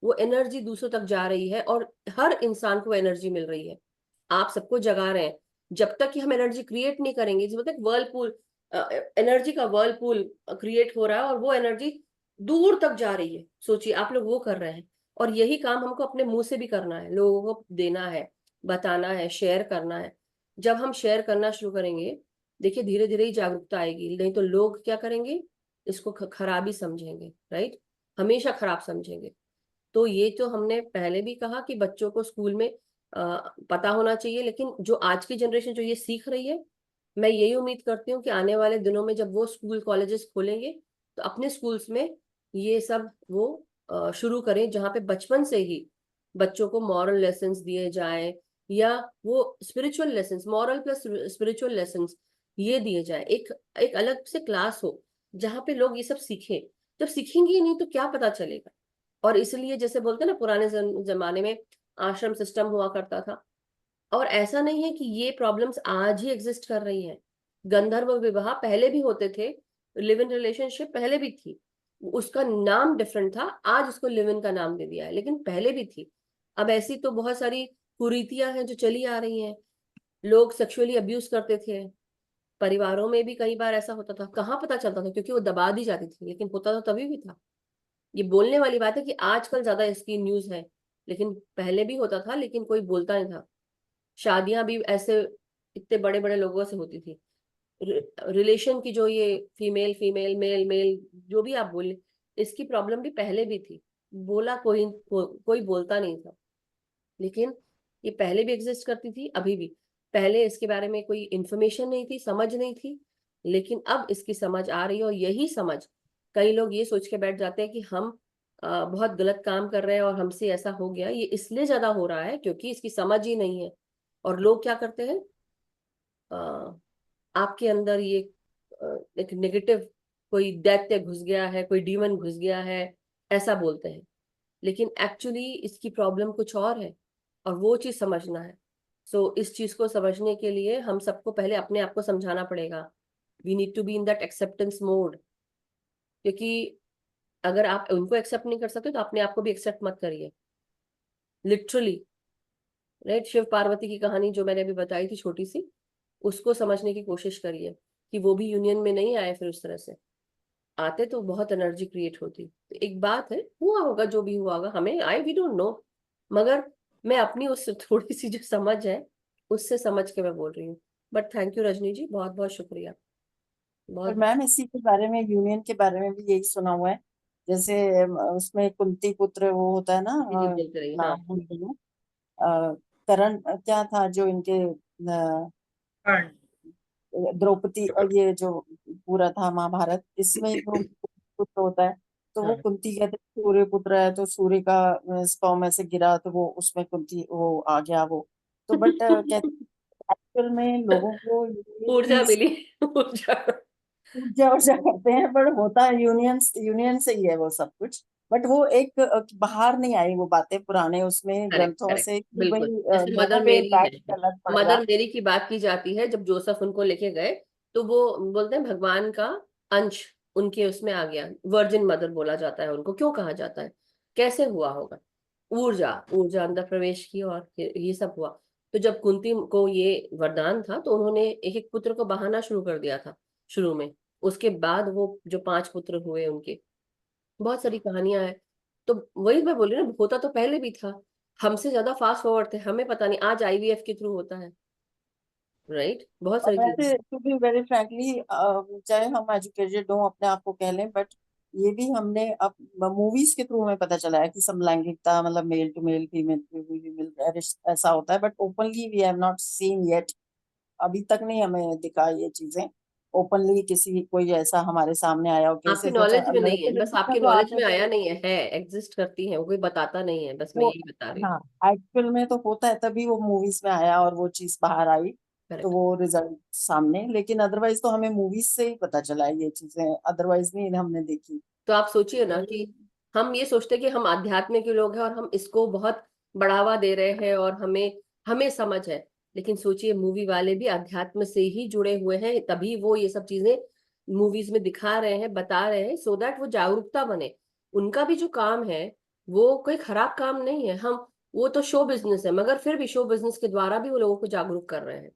वो एनर्जी दूसरों तक जा रही है और हर इंसान को एनर्जी मिल रही है, आप सबको जगा रहे हैं। जब तक कि हम एनर्जी क्रिएट नहीं करेंगे, जब तक वर्लपूल, एनर्जी का वर्लपूल क्रिएट हो रहा है और वो एनर्जी दूर तक जा रही है, सोचिए आप लोग वो कर रहे हैं। और यही काम हमको अपने मुंह से भी करना है, लोगों को देना है, बताना है, शेयर करना है। जब हम शेयर करना शुरू करेंगे, देखिए धीरे धीरे ही जागरूकता आएगी। नहीं तो लोग क्या करेंगे, इसको खराब ही समझेंगे, राइट, हमेशा खराब समझेंगे। तो ये तो हमने पहले भी कहा कि बच्चों को स्कूल में पता होना चाहिए। लेकिन जो आज की जनरेशन जो ये सीख रही है, मैं यही उम्मीद करती हूँ कि आने वाले दिनों में जब वो स्कूल कॉलेजेस खोलेंगे तो अपने स्कूल्स में ये सब वो शुरू करें, जहाँ पे बचपन से ही बच्चों को मॉरल लेसन्स दिए जाएं, या वो spiritual lessons, moral plus spiritual lessons ये दिए जाए। एक एक अलग से क्लास हो जहाँ पे लोग ये सब सीखें। जब सीखेंगे ही नहीं तो क्या पता चलेगा। और इसलिए जैसे बोलते हैं ना, पुराने जमाने में आश्रम सिस्टम हुआ करता था। और ऐसा नहीं है कि ये प्रॉब्लम्स आज ही एग्जिस्ट कर रही हैं, गंधर्व विवाह पहले भी होते थे, लिव इन रिलेशनशिप पहले भी थी, उसका नाम डिफरेंट था, आज उसको लिव इन का नाम दे दिया है, लेकिन पहले भी थी। अब ऐसी तो बहुत सारी कुरीतियां हैं जो चली आ रही हैं। लोग सेक्सुअली अब्यूज करते थे, परिवारों में भी कई बार ऐसा होता था, कहाँ पता चलता था, क्योंकि वो दबा दी जाती थी, लेकिन होता तो तभी भी था। ये बोलने वाली बात है कि आजकल ज्यादा इसकी न्यूज है, लेकिन पहले भी होता था, लेकिन कोई बोलता नहीं था। शादियां भी ऐसे इतने बड़े बड़े लोगों से होती थी। रिलेशन की जो ये फीमेल फीमेल मेल मेल जो भी आप बोले, इसकी प्रॉब्लम भी पहले भी थी, बोला कोई बोलता नहीं था। लेकिन ये पहले भी एग्जिस्ट करती थी, अभी भी। पहले इसके बारे में कोई इंफॉर्मेशन नहीं थी, समझ नहीं थी, लेकिन अब इसकी समझ आ रही है। और यही समझ, कई लोग ये सोच के बैठ जाते हैं कि हम बहुत गलत काम कर रहे हैं और हमसे ऐसा हो गया। ये इसलिए ज्यादा हो रहा है क्योंकि इसकी समझ ही नहीं है। और लोग क्या करते हैं, आपके अंदर ये एक नेगेटिव कोई दैत्य घुस गया है, कोई डीमन घुस गया है, ऐसा बोलते हैं। लेकिन एक्चुअली इसकी प्रॉब्लम कुछ और है, और वो चीज समझना है। इस चीज को समझने के लिए हम सबको पहले अपने आप को समझाना पड़ेगा। We need to be in that acceptance mode. क्योंकि अगर आप उनको एक्सेप्ट नहीं कर सकते तो अपने आप को भी एक्सेप्ट मत करिए, लिटरली। राइट, शिव पार्वती की कहानी जो मैंने अभी बताई थी छोटी सी, उसको समझने की कोशिश करिए कि वो भी यूनियन में नहीं आए, फिर उस तरह से आते तो बहुत एनर्जी क्रिएट होती। तो एक बात है, हुआ होगा जो भी हुआ होगा, हमें आई वी डोंट नो, मगर मैं अपनी उस थोड़ी सी जो समझ है उससे समझ के मैं बोल रही हूँ। But thank you Rajni ji, बहुत बहुत शुक्रिया। और बहुत मैम इसी के बारे में, यूनियन के बारे में भी यही सुना हुआ है, जैसे उसमें कुंती पुत्र वो होता है ना, बहुत रही, हाँ। नाम भूल गई हूँ, करण क्या था जो इनके कर्ण। द्रौपदी, ये जो पूरा था महाभारत, इसमें जो पुत्र होता है, तो वो हाँ, कुंती कहते हैं सूर्य पुत्र है, तो सूर्य का स्पर्म में से गिरा तो वो उसमें कुंती वो आ गया वो। तो बट कहते एक्चुअल में लोगों को ये ऊर्जा चीज मिली। ऊर्जा। ऊर्जा ऊर्जा करते हैं, पर होता है यूनियन यूनियन से ही है वो सब कुछ। बट वो एक बाहर नहीं आई वो बातें पुराने उसमें करेक्ट ग्रंथों करेक्ट, से कि बिल्कुल। भाई जैसे लोगों मदर पे मेरी है, इम्पैक्ट अलग मदर पड़ेगा। मेरी की बात की जाती है, जब जोसेफ उनको लेके गए तो वो बोलते हैं भगवान का अंश उनके उसमें आ गया, वर्जिन मदर बोला जाता है उनको। क्यों कहा जाता है, कैसे हुआ होगा? ऊर्जा, ऊर्जा अंदर प्रवेश की और ये सब हुआ। तो जब कुंती को ये वरदान था तो उन्होंने एक एक पुत्र को बहाना शुरू कर दिया था शुरू में। उसके बाद वो जो 5 पुत्र हुए उनके, बहुत सारी कहानियां हैं। तो वही मैं बोल रही हूँ ना, होता तो पहले भी था, हमसे ज्यादा फास्ट फॉरवर्ड थे, हमें पता नहीं आज आईवीएफ के थ्रू होता है। राइट, बहुत और सारी चीजें। वैसे टू बी वेरी फ्रैंकली, चाहे हम एजुकेटेड हों अपने आप को कह लें, बट ये भी हमने अब मूवीज के थ्रू हमें पता चला है कि समलैंगिकता मतलब male to male, female to female ऐसा होता है, but openly we have not seen yet. अभी तक नहीं हमें दिखा ये चीजें ओपनली, किसी कोई ऐसा हमारे सामने आया हो आपकी कैसे तो नॉलेज में नहीं लड़के है, बस लड़की का आपके तो नॉलेज आपने में आया तो नहीं है एग्जिस्ट करती है, वो कोई बताता नहीं है, बस मैं वो, यही बता रही हूँ। हाँ, एक्चुअल में तो होता है तभी वो मूवीज में आया और वो चीज बाहर आई, तो करेक्ट। वो रिजल्ट सामने। लेकिन अदरवाइज तो हमें मूवीज से ही पता चला है ये चीजें, अदरवाइज नहीं हमने देखी। तो आप सोचिए ना तो कि हम ये सोचते हैं कि हम आध्यात्म के लोग हैं और हम इसको बहुत बढ़ावा दे रहे हैं और हमें हमें समझ है। लेकिन सोचिए, मूवी वाले भी अध्यात्म से ही जुड़े हुए हैं, तभी वो ये सब चीजें मूवीज में दिखा रहे हैं, बता रहे हैं, सो दैट वो जागरूकता बने। उनका भी जो काम है वो कोई खराब काम नहीं है। हम, वो तो शो बिजनेस है, मगर फिर भी शो बिजनेस के द्वारा भी वो लोगों को जागरूक कर रहे हैं।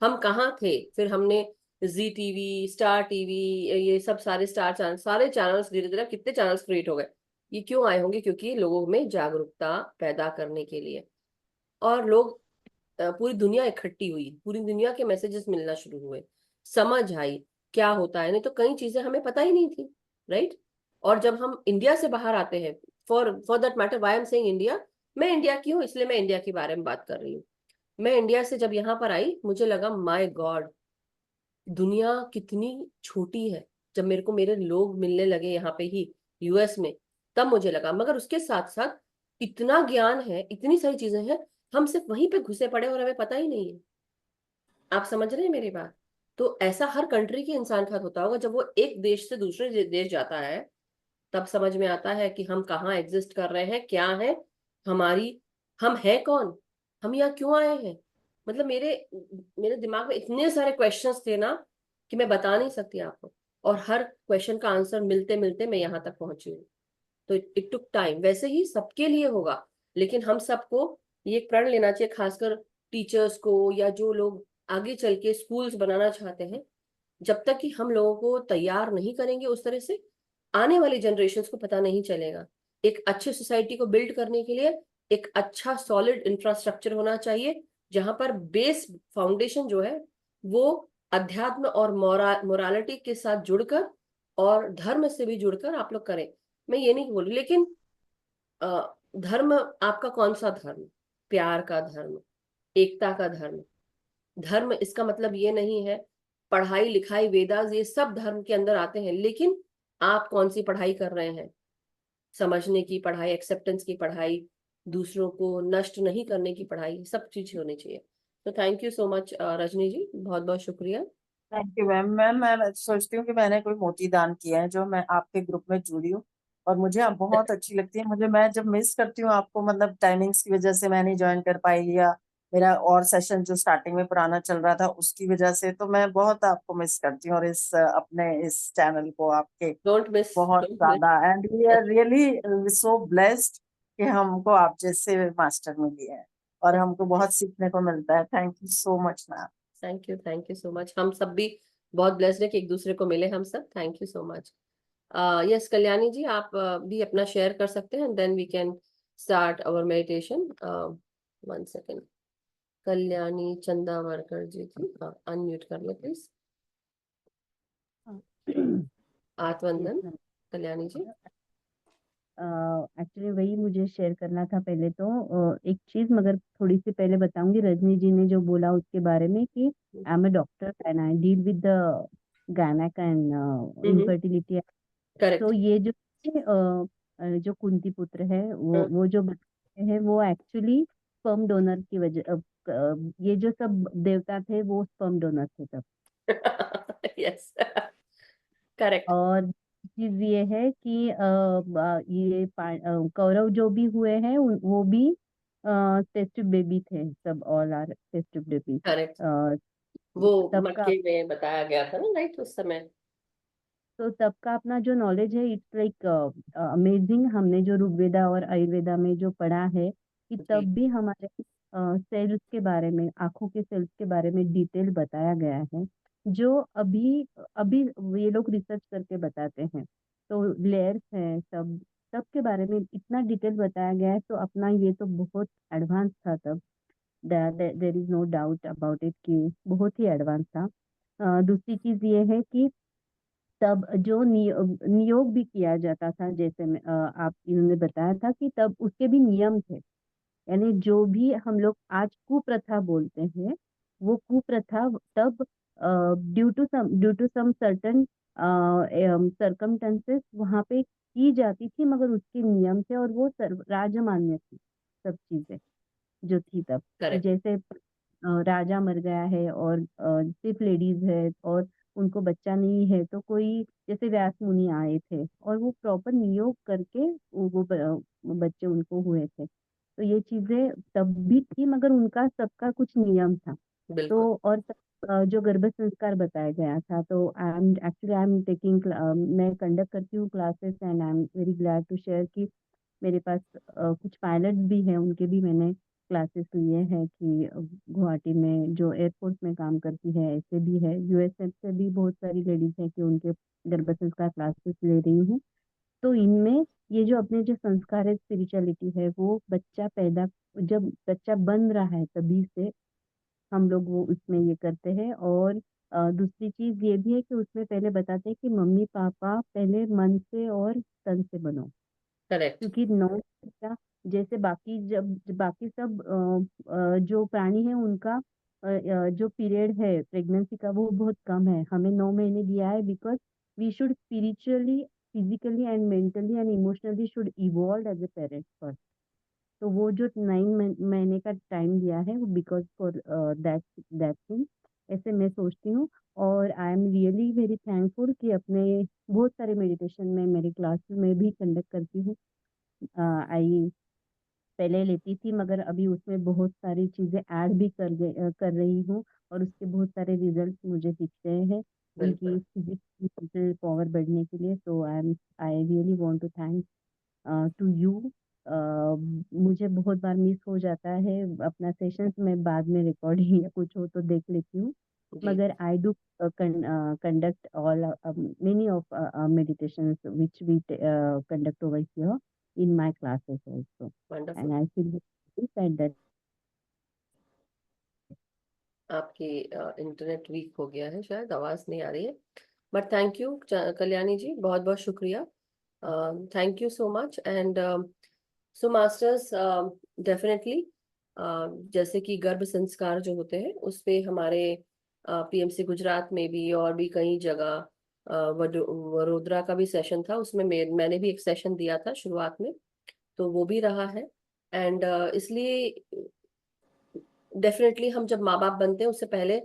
हम कहाँ थे फिर? हमने जी टीवी, स्टार टीवी, ये सब सारे स्टार चैनल, सारे चैनल्स, धीरे धीरे कितने चैनल्स क्रिएट हो गए। ये क्यों आए होंगे? क्योंकि लोगों में जागरूकता पैदा करने के लिए। और लोग, पूरी दुनिया इकट्ठी हुई, पूरी दुनिया के मैसेजेस मिलना शुरू हुए, समझ आई क्या होता है। नहीं तो कई चीजें हमें पता ही नहीं थी। राइट। और जब हम इंडिया से बाहर आते हैं, for that matter why I am saying India, मैं इंडिया की हूँ इसलिए मैं इंडिया के बारे में बात कर रही हूँ। मैं इंडिया से जब यहाँ पर आई, मुझे लगा माय गॉड, दुनिया कितनी छोटी है। जब मेरे को मेरे लोग मिलने लगे यहाँ पे ही, यूएस में, तब मुझे लगा। मगर उसके साथ साथ इतना ज्ञान है, इतनी सारी चीजें हैं, हम सिर्फ वहीं पे घुसे पड़े और हमें पता ही नहीं है। आप समझ रहे हैं मेरी बात? तो ऐसा हर कंट्री के इंसान के साथ होता होगा, जब वो एक देश से दूसरे देश जाता है, तब समझ में आता है कि हम कहाँ एग्जिस्ट कर रहे हैं, क्या है हमारी, हम है कौन, हम यहाँ क्यों आए हैं। मतलब मेरे मेरे दिमाग में इतने सारे क्वेश्चंस थे ना कि मैं बता नहीं सकती आपको। और हर क्वेश्चन का आंसर मिलते मिलते मैं यहाँ तक पहुंची हूँ। तो इट टुक टाइम, वैसे ही सबके लिए होगा। लेकिन हम सबको ये एक प्रण लेना चाहिए, खासकर टीचर्स को, या जो लोग आगे चल के स्कूल्स बनाना चाहते हैं। जब तक कि हम लोगों को तैयार नहीं करेंगे उस तरह से, आने वाली जनरेशन को पता नहीं चलेगा। एक अच्छी सोसाइटी को बिल्ड करने के लिए एक अच्छा सॉलिड इंफ्रास्ट्रक्चर होना चाहिए, जहां पर बेस फाउंडेशन जो है वो अध्यात्म और मोरालिटी के साथ जुड़कर और धर्म से भी जुड़कर आप लोग करें। मैं ये नहीं बोल रही, लेकिन धर्म आपका कौन सा धर्म? प्यार का धर्म, एकता का धर्म। धर्म इसका मतलब ये नहीं है पढ़ाई लिखाई, वेदास, ये सब धर्म के अंदर आते हैं, लेकिन आप कौन सी पढ़ाई कर रहे हैं? समझने की पढ़ाई, एक्सेप्टेंस की पढ़ाई, दूसरों को नष्ट नहीं करने की पढ़ाई, सब चीज होनी चाहिए। तो thank you so much Rajni ji, बहुत बहुत शुक्रिया। Thank you ma'am. मैम मैं सोचती हूँ कि मैंने कोई मोती दान किया है जो मैं आपके ग्रुप में जुड़ी हूँ, और मुझे आप बहुत अच्छी लगती है। मुझे, मैं जब मिस करती हूँ आपको, मतलब टाइमिंग्स की वजह से मैं नहीं ज्वाइन कर पाई, या मेरा और सेशन जो स्टार्टिंग में पुराना चल रहा था उसकी वजह से, तो मैं बहुत आपको मिस करती हूँ, और इस अपने इस चैनल को आपके डोंट मिस, बहुत डोंट मिस। ज्यादा। And we are really so blessed कि हमको आप जैसे मास्टर मिली है और हमको बहुत सीखने को मिलता है। Thank you so much ma'am. Thank you so much. हम सब भी बहुत ब्लेस्ड है कि एक दूसरे को मिले हम सब। Thank you so much. Yes Kalyani ji, आप भी अपना शेयर कर सकते हैं, then we can start our meditation. 1 second, Kalyani Chandavarkar ji थी, अनम्यूट कर लो प्लीज। आत्मवंदन कल्याणी जी। एक्चुअली वही मुझे शेयर करना था पहले तो। एक चीज मगर थोड़ी सी पहले बताऊंगी, रजनी जी ने जो बोला उसके बारे में कि I am a doctor and I deal with the gynaec and infertility. तो करेक्ट। ये जो कुंती पुत्र है वो जो बच्चे हैं वो एक्चुअली स्पर्म डोनर की वजह ये जो सब देवता थे वो स्पर्म डोनर थे तब। Yes correct. और चीज ये है कि कौरव जो भी हुए हैं वो भी टेस्ट बेबी थे, सब all are test baby. Correct, वो तब का मटके में बताया गया था ना, राइट, उस समय। तो तब का अपना जो नॉलेज है इट्स लाइक अमेजिंग। हमने जो ऋग्वेदा और आयुर्वेदा में जो पढ़ा है कि जी। तब भी हमारे सेल्स के बारे में, आंखों के सेल्स के बारे में डिटेल बताया गया है, जो अभी अभी ये लोग रिसर्च करके बताते हैं। तो लेयर्स है सब, तब के बारे में इतना डिटेल बताया गया है। तो अपना ये तो बहुत एडवांस था तब। There is no doubt about it कि बहुत ही एडवांस था। दूसरी चीज ये है कि तब जो नियोग भी किया जाता था, जैसे आप इन्होंने बताया था कि तब उसके भी नियम थे। यानी जो भी हम लोग आज कुप्रथा बोलते हैं वो कुप्रथा तब due to some certain circumstances वहां पे की जाती थी, मगर उसके नियम थे और वो राजमान्य थी सब चीजें जो थी तब। कि करेक्ट। जैसे राजा मर गया है और सिर्फ लेडीज है और उनको बच्चा नहीं है, तो कोई जैसे व्यास मुनि आए थे और वो प्रॉपर नियोग करके बच्चे उनको हुए थे। तो ये चीजें तब भी थी, मगर उनका सबका कुछ नियम था। बिल्कुल। तो और जो गर्भ संस्कार बताया गया था, तो आई एम टेकिंग, मैं कंडक्ट करती हूँ classes and I am very glad to share कि मेरे पास कुछ पायलट्स भी हैं, उनके भी मैंने क्लासेस लिए हैं कि गुवाहाटी में जो एयरफोर्स में काम करती है ऐसे भी है, यूएसएफ से भी बहुत सारी लेडीज हैं कि उनके गर्भ संस्कार क्लासेस ले रही हूँ। तो इनमें ये जो अपने जो संस्कार है, स्पिरिचुअलिटी है, वो बच्चा पैदा, जब बच्चा बन रहा है तभी से हम लोग वो उसमें ये करते हैं। और दूसरी चीज ये भी है कि उसमें पहले बताते हैं कि मम्मी पापा पहले मन से और तन से बनो। करेक्ट। क्योंकि नौ बच्चा, जैसे बाकी जब बाकी सब जो प्राणी है उनका जो पीरियड है प्रेगनेंसी का वो बहुत कम है, हमें 9 महीने दिया है because we should spiritually, physically and mentally and emotionally should evolve as a parent first. तो वो जो 9 महीने का टाइम दिया है वो because for that that thing, ऐसे मैं सोचती हूँ। और I am really very thankful कि अपने बहुत सारे मेडिटेशन में मेरी क्लासेस में भी कंडक्ट करती हूँ। आई पहले लेती थी मगर अभी उसमें बहुत सारी चीजें ऐड भी कर रही हूँ, और उसके बहुत सारे रिजल्ट मुझे दिख रहे हैं उनकी बिल्कुल। फिजिकल पावर बढ़ने के लिए। तो I really want to thank to you. मुझे बहुत बार मिस हो जाता है अपना सेशंस में, बाद में रिकॉर्डिंग या कुछ हो तो देख लेती हूँ, जी। मगर I do conduct all many of meditations which we conduct over here in my classes also, wonderful. and I feel very sad that आपकी इंटरनेट वीक हो गया है, शायद आवाज नहीं आ रही है, but thank you Kalyani ji, बहुत बहुत शुक्रिया। Thank you so much. And so masters, definitely जैसे कि गर्भ संस्कार जो होते हैं उस पे हमारे पीएमसी गुजरात में भी और भी कई जगह वडोदरा का भी सेशन था, उसमें मैंने भी एक सेशन दिया था शुरुआत में, तो वो भी रहा है। एंड इसलिए डेफिनेटली हम जब माँ बाप बनते हैं उससे पहले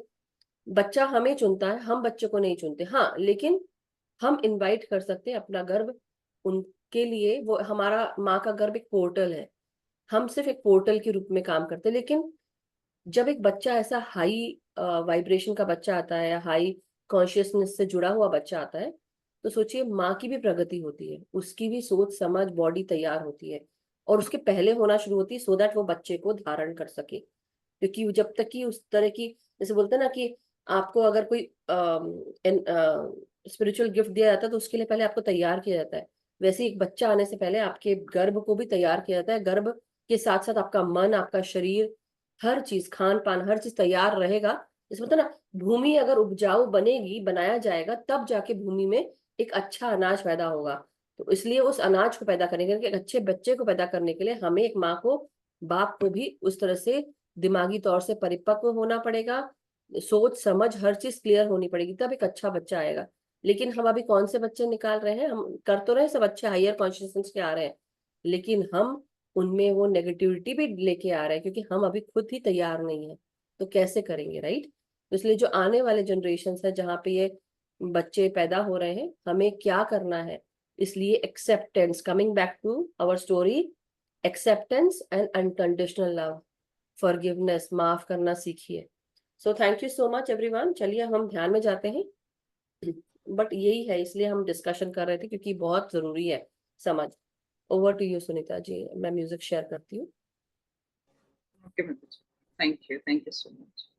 बच्चा हमें चुनता है, हम बच्चे को नहीं चुनते। हाँ, लेकिन हम इनवाइट कर सकते हैं अपना गर्भ उनके लिए। वो हमारा माँ का गर्भ एक पोर्टल है, हम सिर्फ एक पोर्टल के रूप में काम करते हैं, लेकिन जब एक बच्चा ऐसा हाई वाइब्रेशन का बच्चा आता है या हाई कॉन्शियसनेस से जुड़ा हुआ बच्चा आता है, तो सोचिए माँ की भी प्रगति होती है, उसकी भी सोच समझ बॉडी तैयार होती है और उसके पहले होना शुरू होती है, सो दैट वो बच्चे को धारण कर सके। क्योंकि जब तक कि उस तरह की, जैसे बोलते हैं ना कि आपको अगर कोई स्पिरिचुअल गिफ्ट दिया जाता है तो उसके लिए पहले आपको तैयार किया जाता है, वैसे एक बच्चा आने से पहले आपके गर्भ को भी तैयार किया जाता है। गर्भ के साथ साथ आपका मन, आपका शरीर, हर चीज, खान पान, हर चीज तैयार रहेगा। जैसे बोलते हैं ना, भूमि अगर उपजाऊ बनेगी, बनाया जाएगा, तब जाके भूमि में एक अच्छा अनाज पैदा होगा। तो इसलिए उस अनाज को पैदा करने के लिए, एक अच्छे बच्चे को पैदा करने के लिए, हमें एक माँ को, बाप को भी उस तरह से दिमागी तौर से परिपक्व होना पड़ेगा, सोच समझ हर चीज क्लियर होनी पड़ेगी, तब एक अच्छा बच्चा आएगा। लेकिन हम अभी कौन से बच्चे निकाल रहे हैं? हम कर तो रहे हैं, सब अच्छे हायर कॉन्शियसनेस के आ रहे हैं, लेकिन हम उनमें वो नेगेटिविटी भी लेके आ रहे हैं, क्योंकि हम अभी खुद ही तैयार नहीं है। तो कैसे करेंगे, राइट? तो इसलिए जो आने वाले जनरेशन है जहाँ पे ये बच्चे पैदा हो रहे हैं, हमें क्या करना है? इसलिए acceptance, coming back to our story, acceptance and unconditional love, forgiveness, माफ करना सीखिए। So thank you so much everyone. चलिए हम ध्यान में जाते हैं। बट यही है, इसलिए हम डिस्कशन कर रहे थे क्योंकि बहुत जरूरी है समझ। ओवर टू यू सुनीता जी, मैं म्यूजिक शेयर करती हूँ। ओके माताजी, थैंक यू सो मच।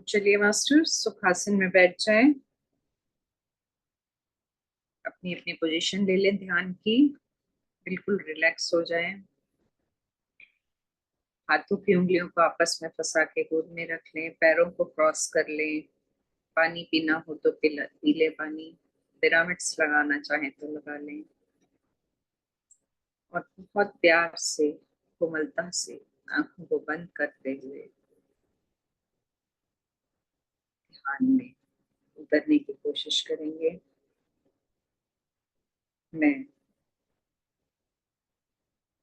चलिए मास्टर्स, सुखासन में बैठ जाएं, अपनी अपनी पोजीशन ले लें ध्यान की, बिल्कुल रिलैक्स हो जाएं। हाथों की उंगलियों को आपस में फंसा के गोद में रख लें, पैरों को क्रॉस कर लें, पानी पीना हो तो पी ले पानी, पिरामिड्स लगाना चाहें तो लगा लें, और बहुत प्यार से, कोमलता से आंखों को बंद करते हुए ध्यान में उतरने की कोशिश करेंगे। मैं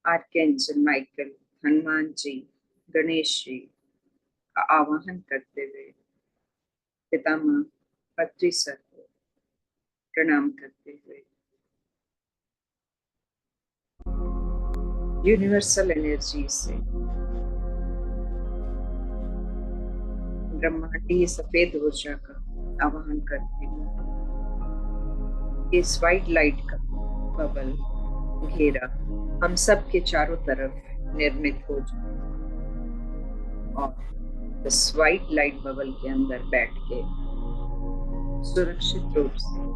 आर्कएंजल माइकल, हनुमान जी, गणेश जी का आवाहन करते हुए पितामह पत्री सर को प्रणाम करते हुए यूनिवर्सल एनर्जी से, ब्रह्मांडीय सफेद ऊर्जा का आवाहन करती हूँ। इस वाइट लाइट का बबल घेरा हम सब के चारों तरफ निर्मित हो जाए और इस वाइट लाइट बबल के अंदर बैठ के सुरक्षित रूप से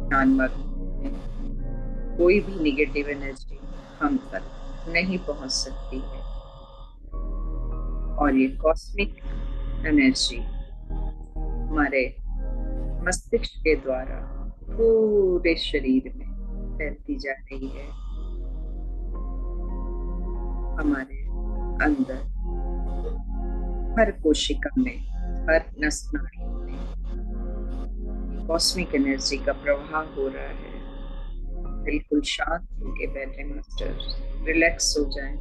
ध्यानमग्न हैं। कोई भी निगेटिव एनर्जी हम तक नहीं पहुंच सकती है, और ये कॉस्मिक एनर्जी हमारे मस्तिष्क के द्वारा पूरे शरीर में फैलती जा रही है। हमारे अंदर हर कोशिका में, हर नस नाड़ी में कॉस्मिक एनर्जी का प्रवाह हो रहा है। बिल्कुल शांत होके बैठे मास्टर, रिलैक्स हो जाएं,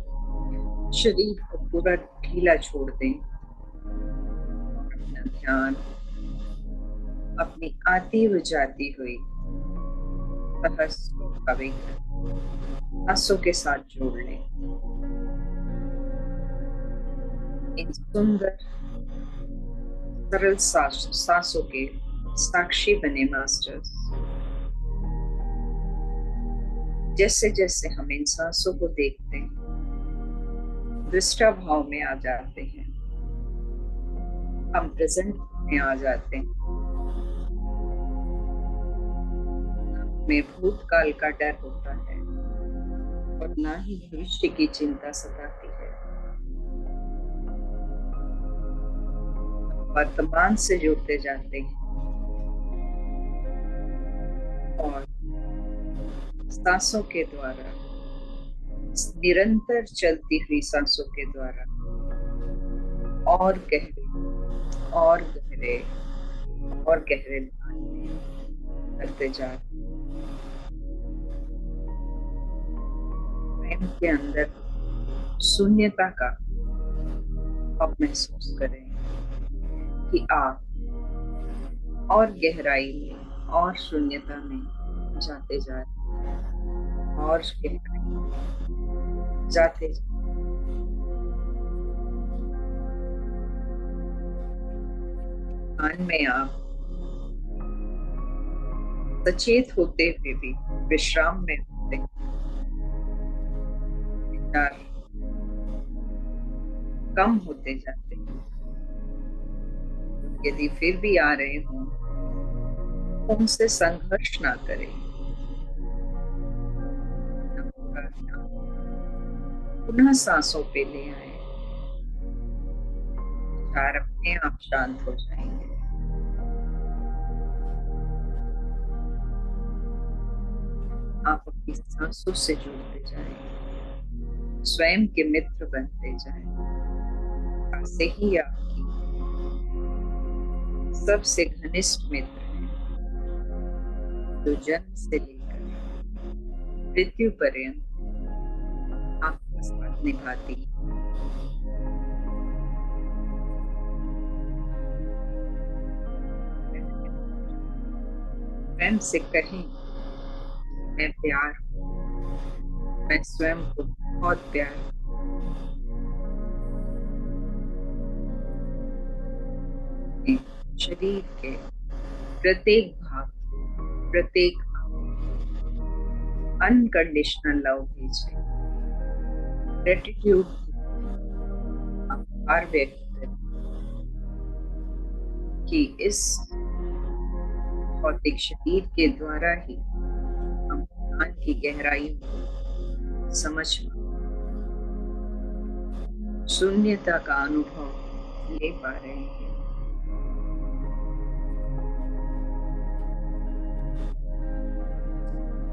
शरीर को पूरा ढीला छोड़ दें, अपना ध्यान अपनी आती व जाती हुई सहस्रों पवित्र सांसों के साथ जोड़ लें। इन सुंदर सरल सांसों के साक्षी बने मास्टर्स। जैसे जैसे हम इन सांसों को देखते हैं, दृष्टा भाव में आ जाते हैं, हम प्रेजेंट में आ जाते हैं। में भूतकाल का डर होता है और ना ही भविष्य की चिंता सताती है। वर्तमान से जुड़ते जाते हैं और सांसों के द्वारा, निरंतर चलती हुई सांसों के द्वारा और गहरे और गहरे और गहरे ध्यान में करते जा रहे हैं। के अंदर शून्यता का आप महसूस करें कि आप और गहराई में और शून्यता में जाते जा रहे हैं, और गहराई जाते ध्यान में आप सचेत होते हुए भी विश्राम में होते विचार कम होते जाते हैं। यदि फिर भी आ रहे हों तो उनसे संघर्ष ना करें। पुनः सांसों पे ले आए, विचार अपने आप शांत हो जाएंगे। आप अपनी सांसों से जुड़ते जाएं, स्वयं के मित्र बनते जाएं। ऐसे ही आपकी सबसे घनिष्ठ मित्र हैं, जो जन्म से लेकर मृत्यु पर्यंत आपका साथ निभाती है। स्वयं से कहें, मैं प्यार हूं, मैं स्वयं को बहुत प्यार हूं। शरीर के प्रत्येक भाग, प्रत्येक अनकंडीशनल लव भेजें, ग्रेटिट्यूड आभार व्यक्त करें कि इस भौतिक शरीर के द्वारा ही हम ज्ञान की गहराई को समझ शून्यता का अनुभव ले पा रहे हैं।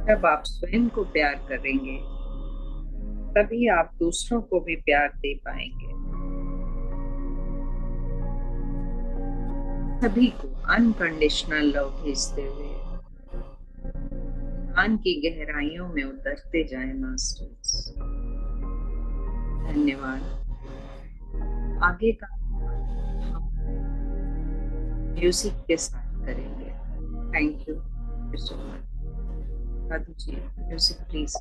जब आप स्वयं को प्यार करेंगे तभी आप दूसरों को भी प्यार दे पाएंगे। सभी को अनकंडीशनल लव भेजते हुए ज्ञान की गहराइयों में उतरते जाएं मास्टर्स। धन्यवाद। आगे का हम म्यूजिक के साथ करेंगे। Thank you so much. Sadhu ji, music please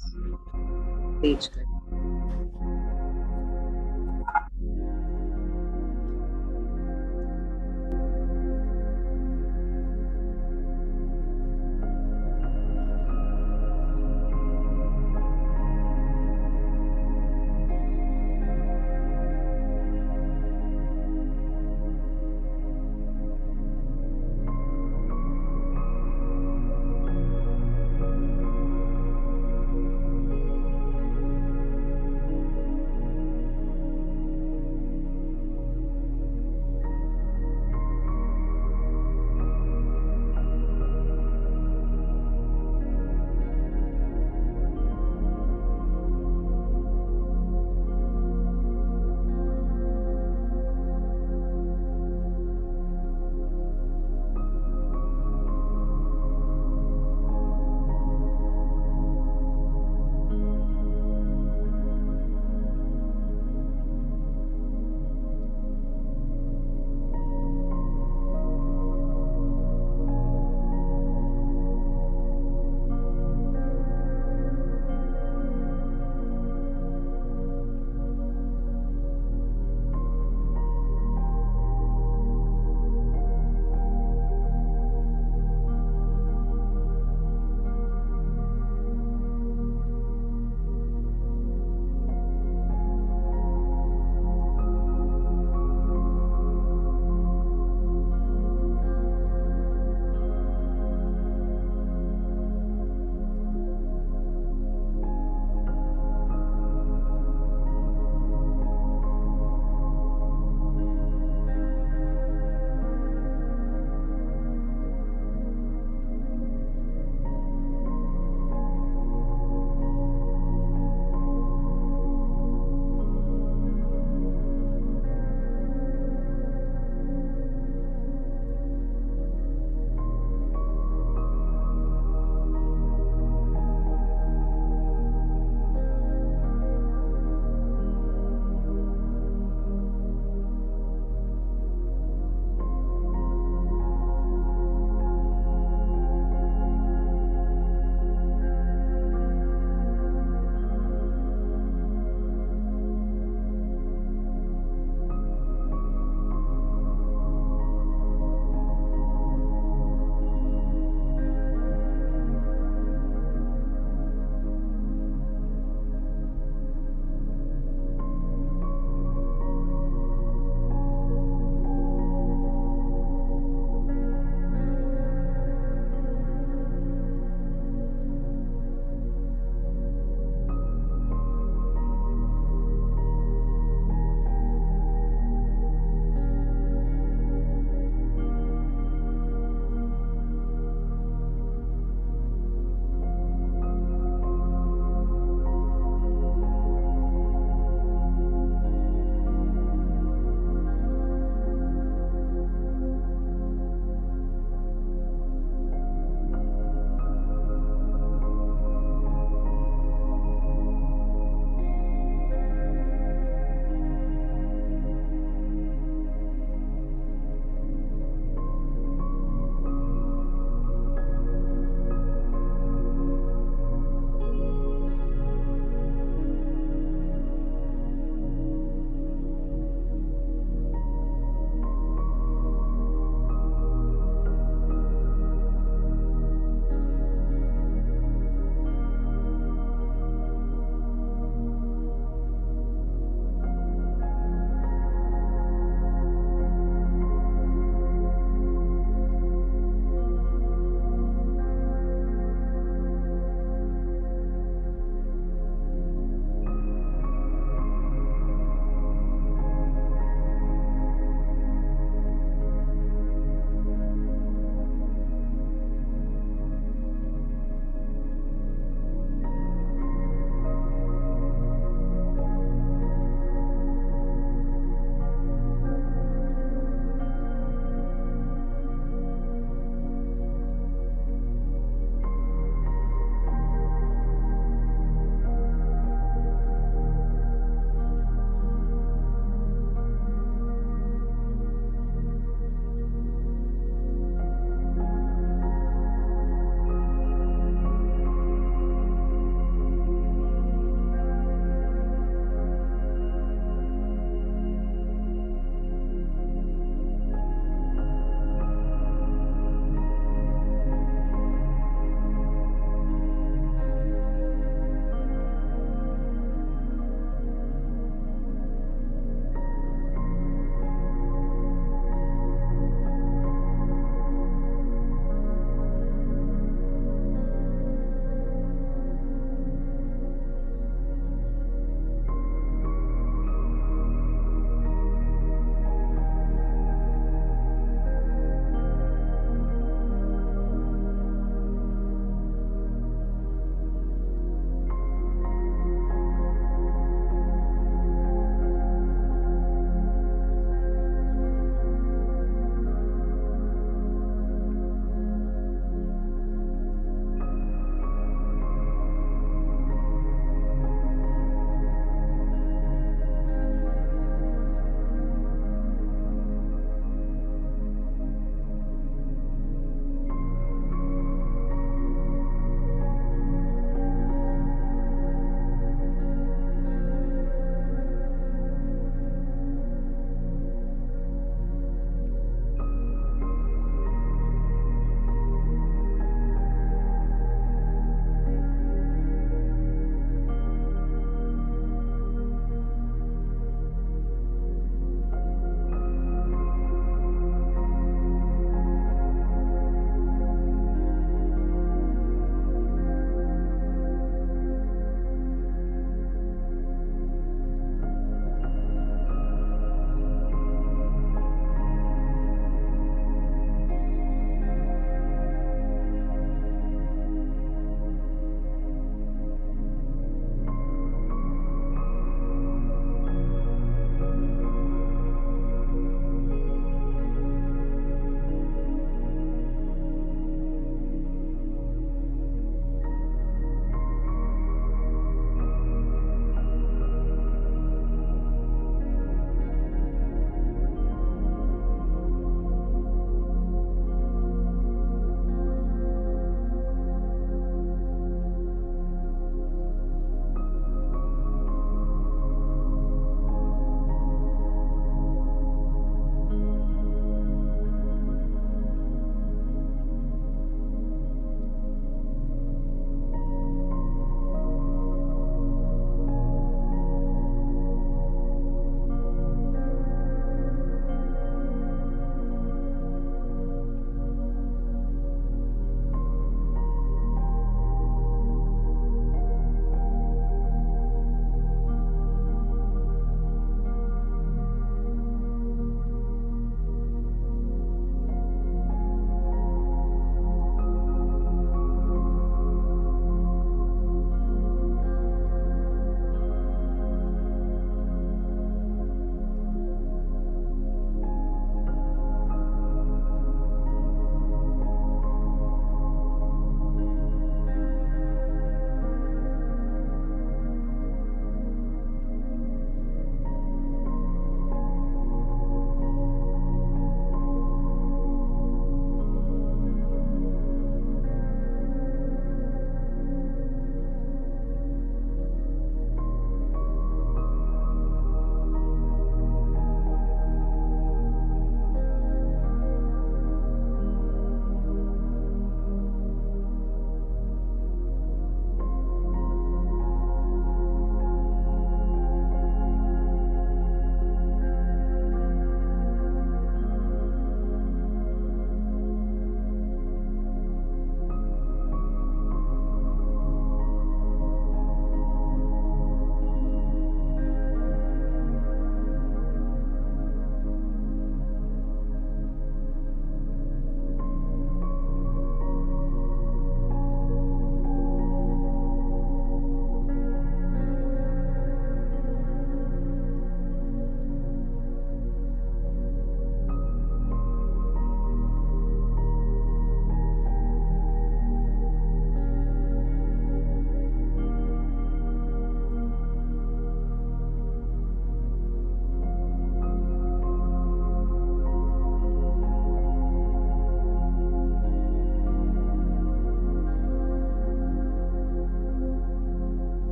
तेज करें।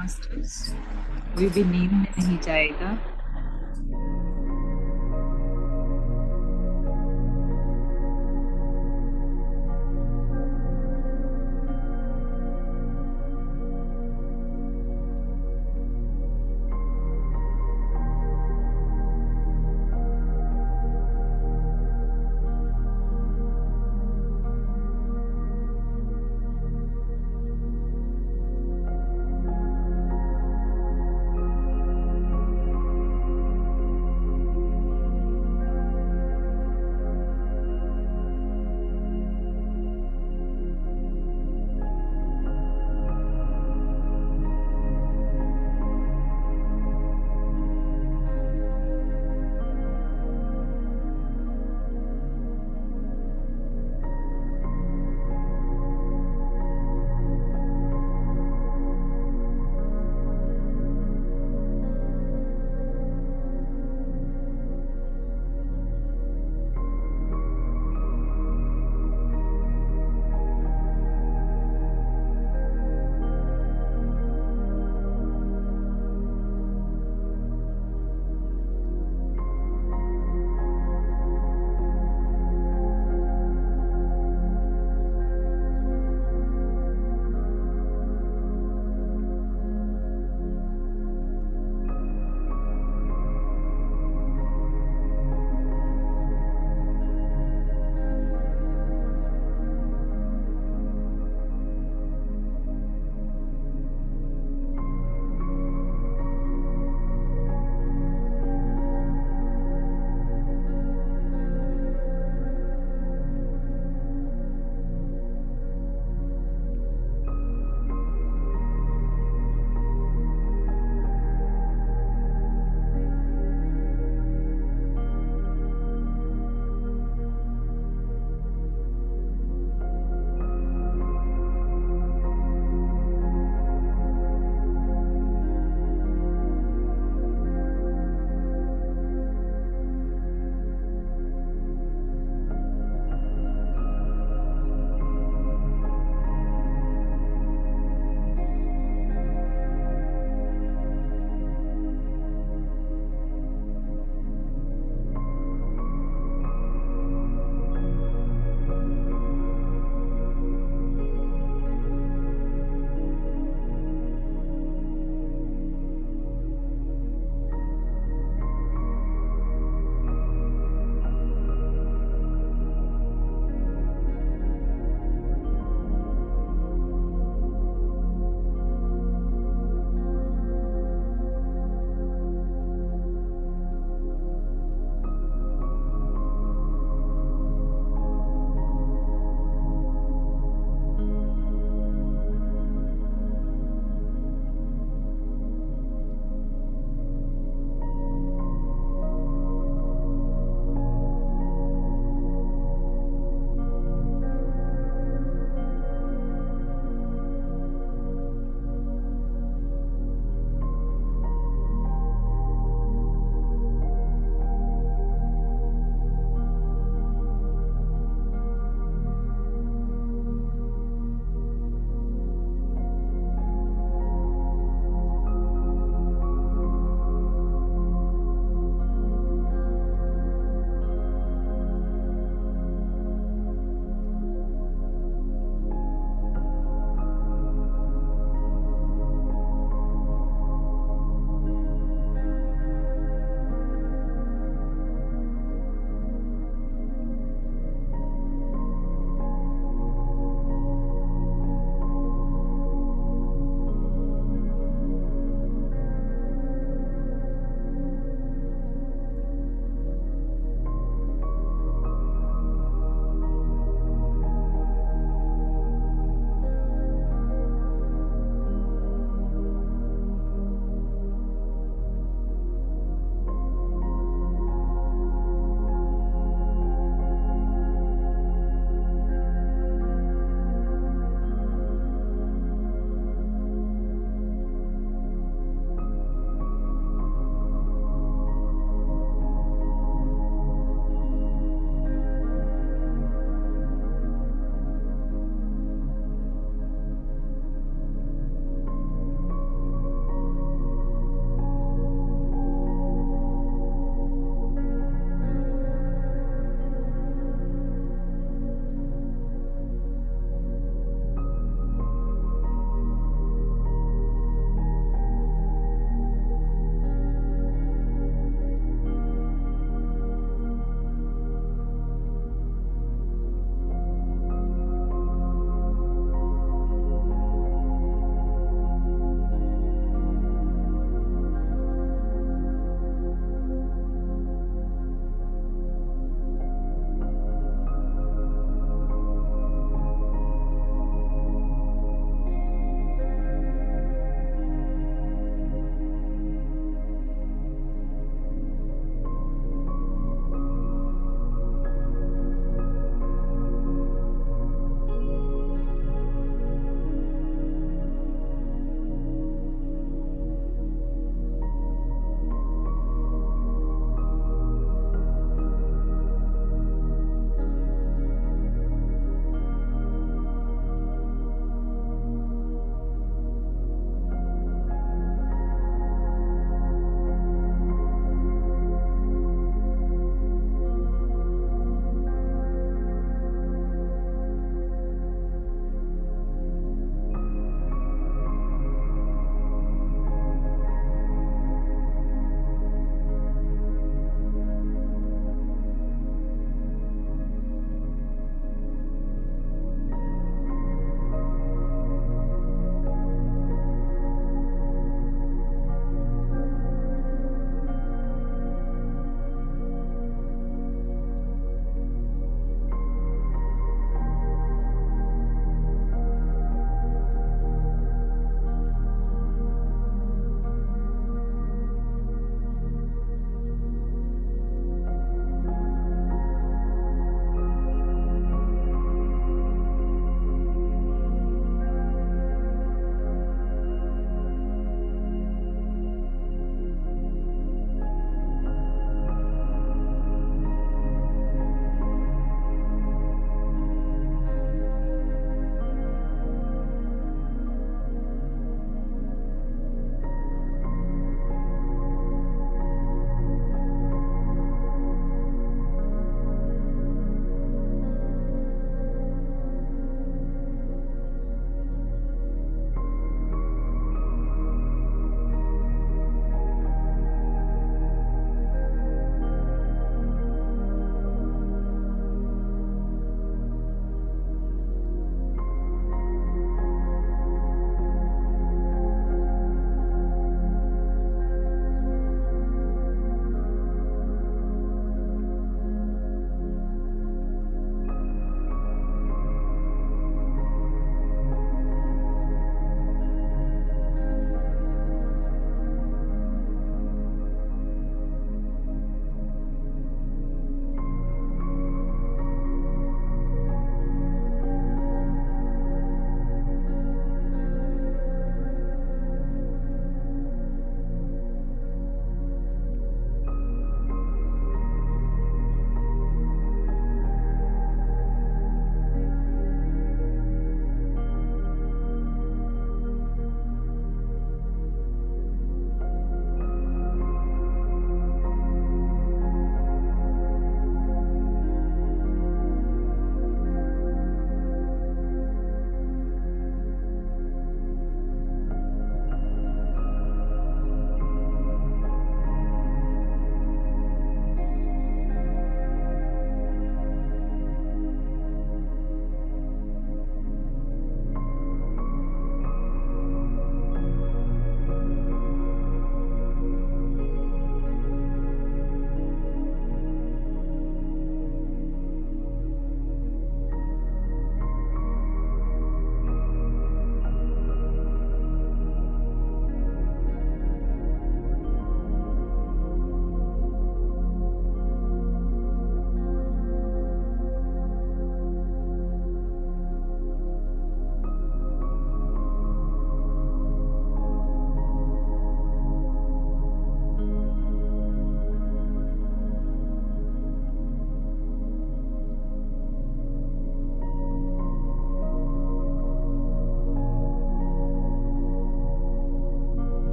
मास्टर्स, कोई भी नींद में नहीं जाएगा।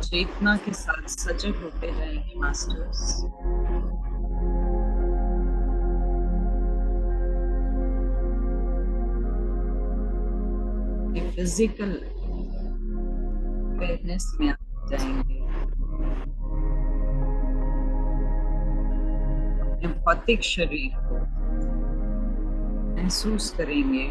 चेतना के साथ सजग होते जाएंगे मास्टर्स। फिजिकल अवेयरनेस में आ जाएंगे, अपने भौतिक शरीर को महसूस करेंगे।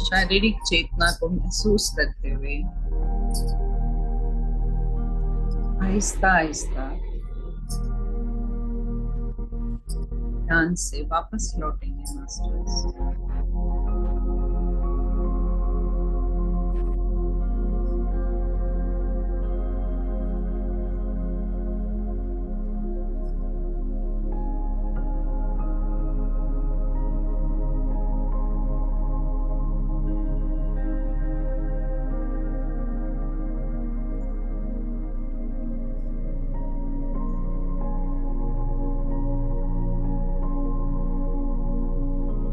शारीरिक चेतना को महसूस करते हुए आहिस्ता आहिस्ता ध्यान से वापस लौटेंगे मास्टर्स।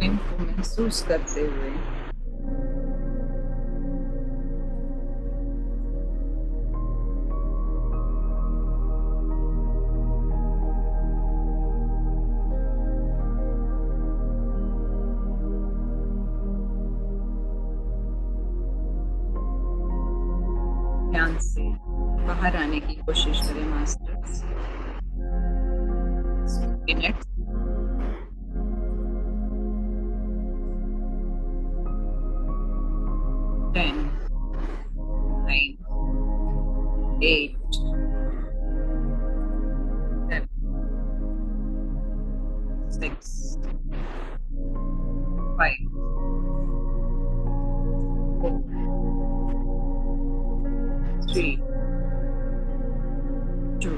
इनको महसूस करते हुए ध्यान से बाहर आने की कोशिश करें मास्टर्स। मिनट 10, 9, 8, 7, 6, 5, 4, 3, 2,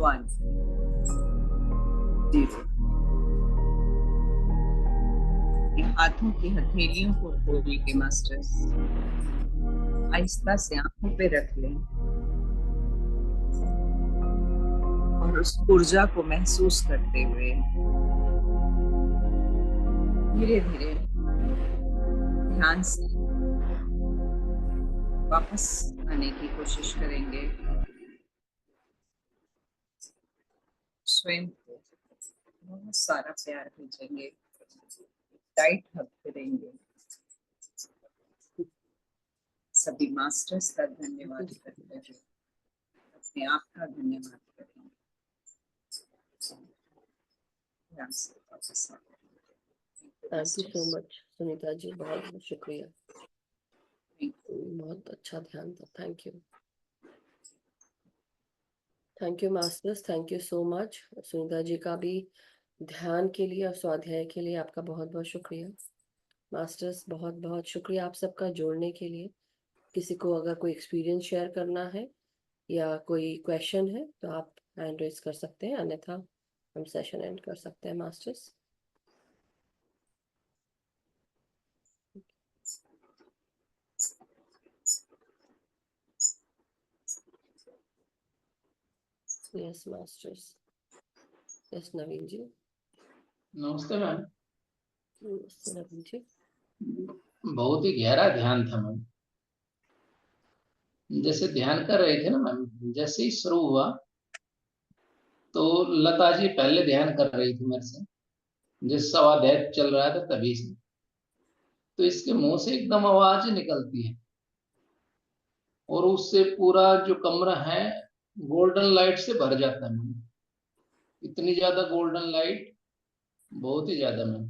1, 0। हाथों की हथेलियों को खोल के मास्टर्स आहिस्ता से आंखों पे रख लें और उस ऊर्जा को महसूस करते हुए धीरे धीरे ध्यान से वापस आने की कोशिश करेंगे। स्वयं को बहुत सारा प्यार भेजेंगे, टाइट हग करेंगे। सभी मास्टर्स का धन्यवाद करते हुए अपने आप का धन्यवाद करेंगे। Thank you so much Sunita ji, बहुत बहुत शुक्रिया, बहुत अच्छा ध्यान था। Thank you masters, thank you so much. Sunita ji का भी ध्यान के लिए और स्वाध्याय के लिए आपका बहुत बहुत शुक्रिया मास्टर्स। बहुत बहुत शुक्रिया आप सबका जोड़ने के लिए। किसी को अगर कोई एक्सपीरियंस शेयर करना है या कोई क्वेश्चन है तो आप हैंड रेज कर सकते हैं, अन्यथा हम सेशन एंड कर सकते हैं मास्टर्स। Yes masters. यस नवीन जी। नमस्ते मैम। नमस्ते नवीन जी। बहुत ही गहरा ध्यान था मैम। जैसे ध्यान कर रहे थे ना मैम, जैसे ही शुरू हुआ तो लता जी पहले ध्यान कर रही थी मेरे से, जिस स्वाध्याय चल रहा था तभी से। तो इसके मुंह से एकदम आवाज निकलती है और उससे पूरा जो कमरा है गोल्डन लाइट से भर जाता है मैम। इतनी ज्यादा गोल्डन लाइट, बहुत ही ज्यादा मैम।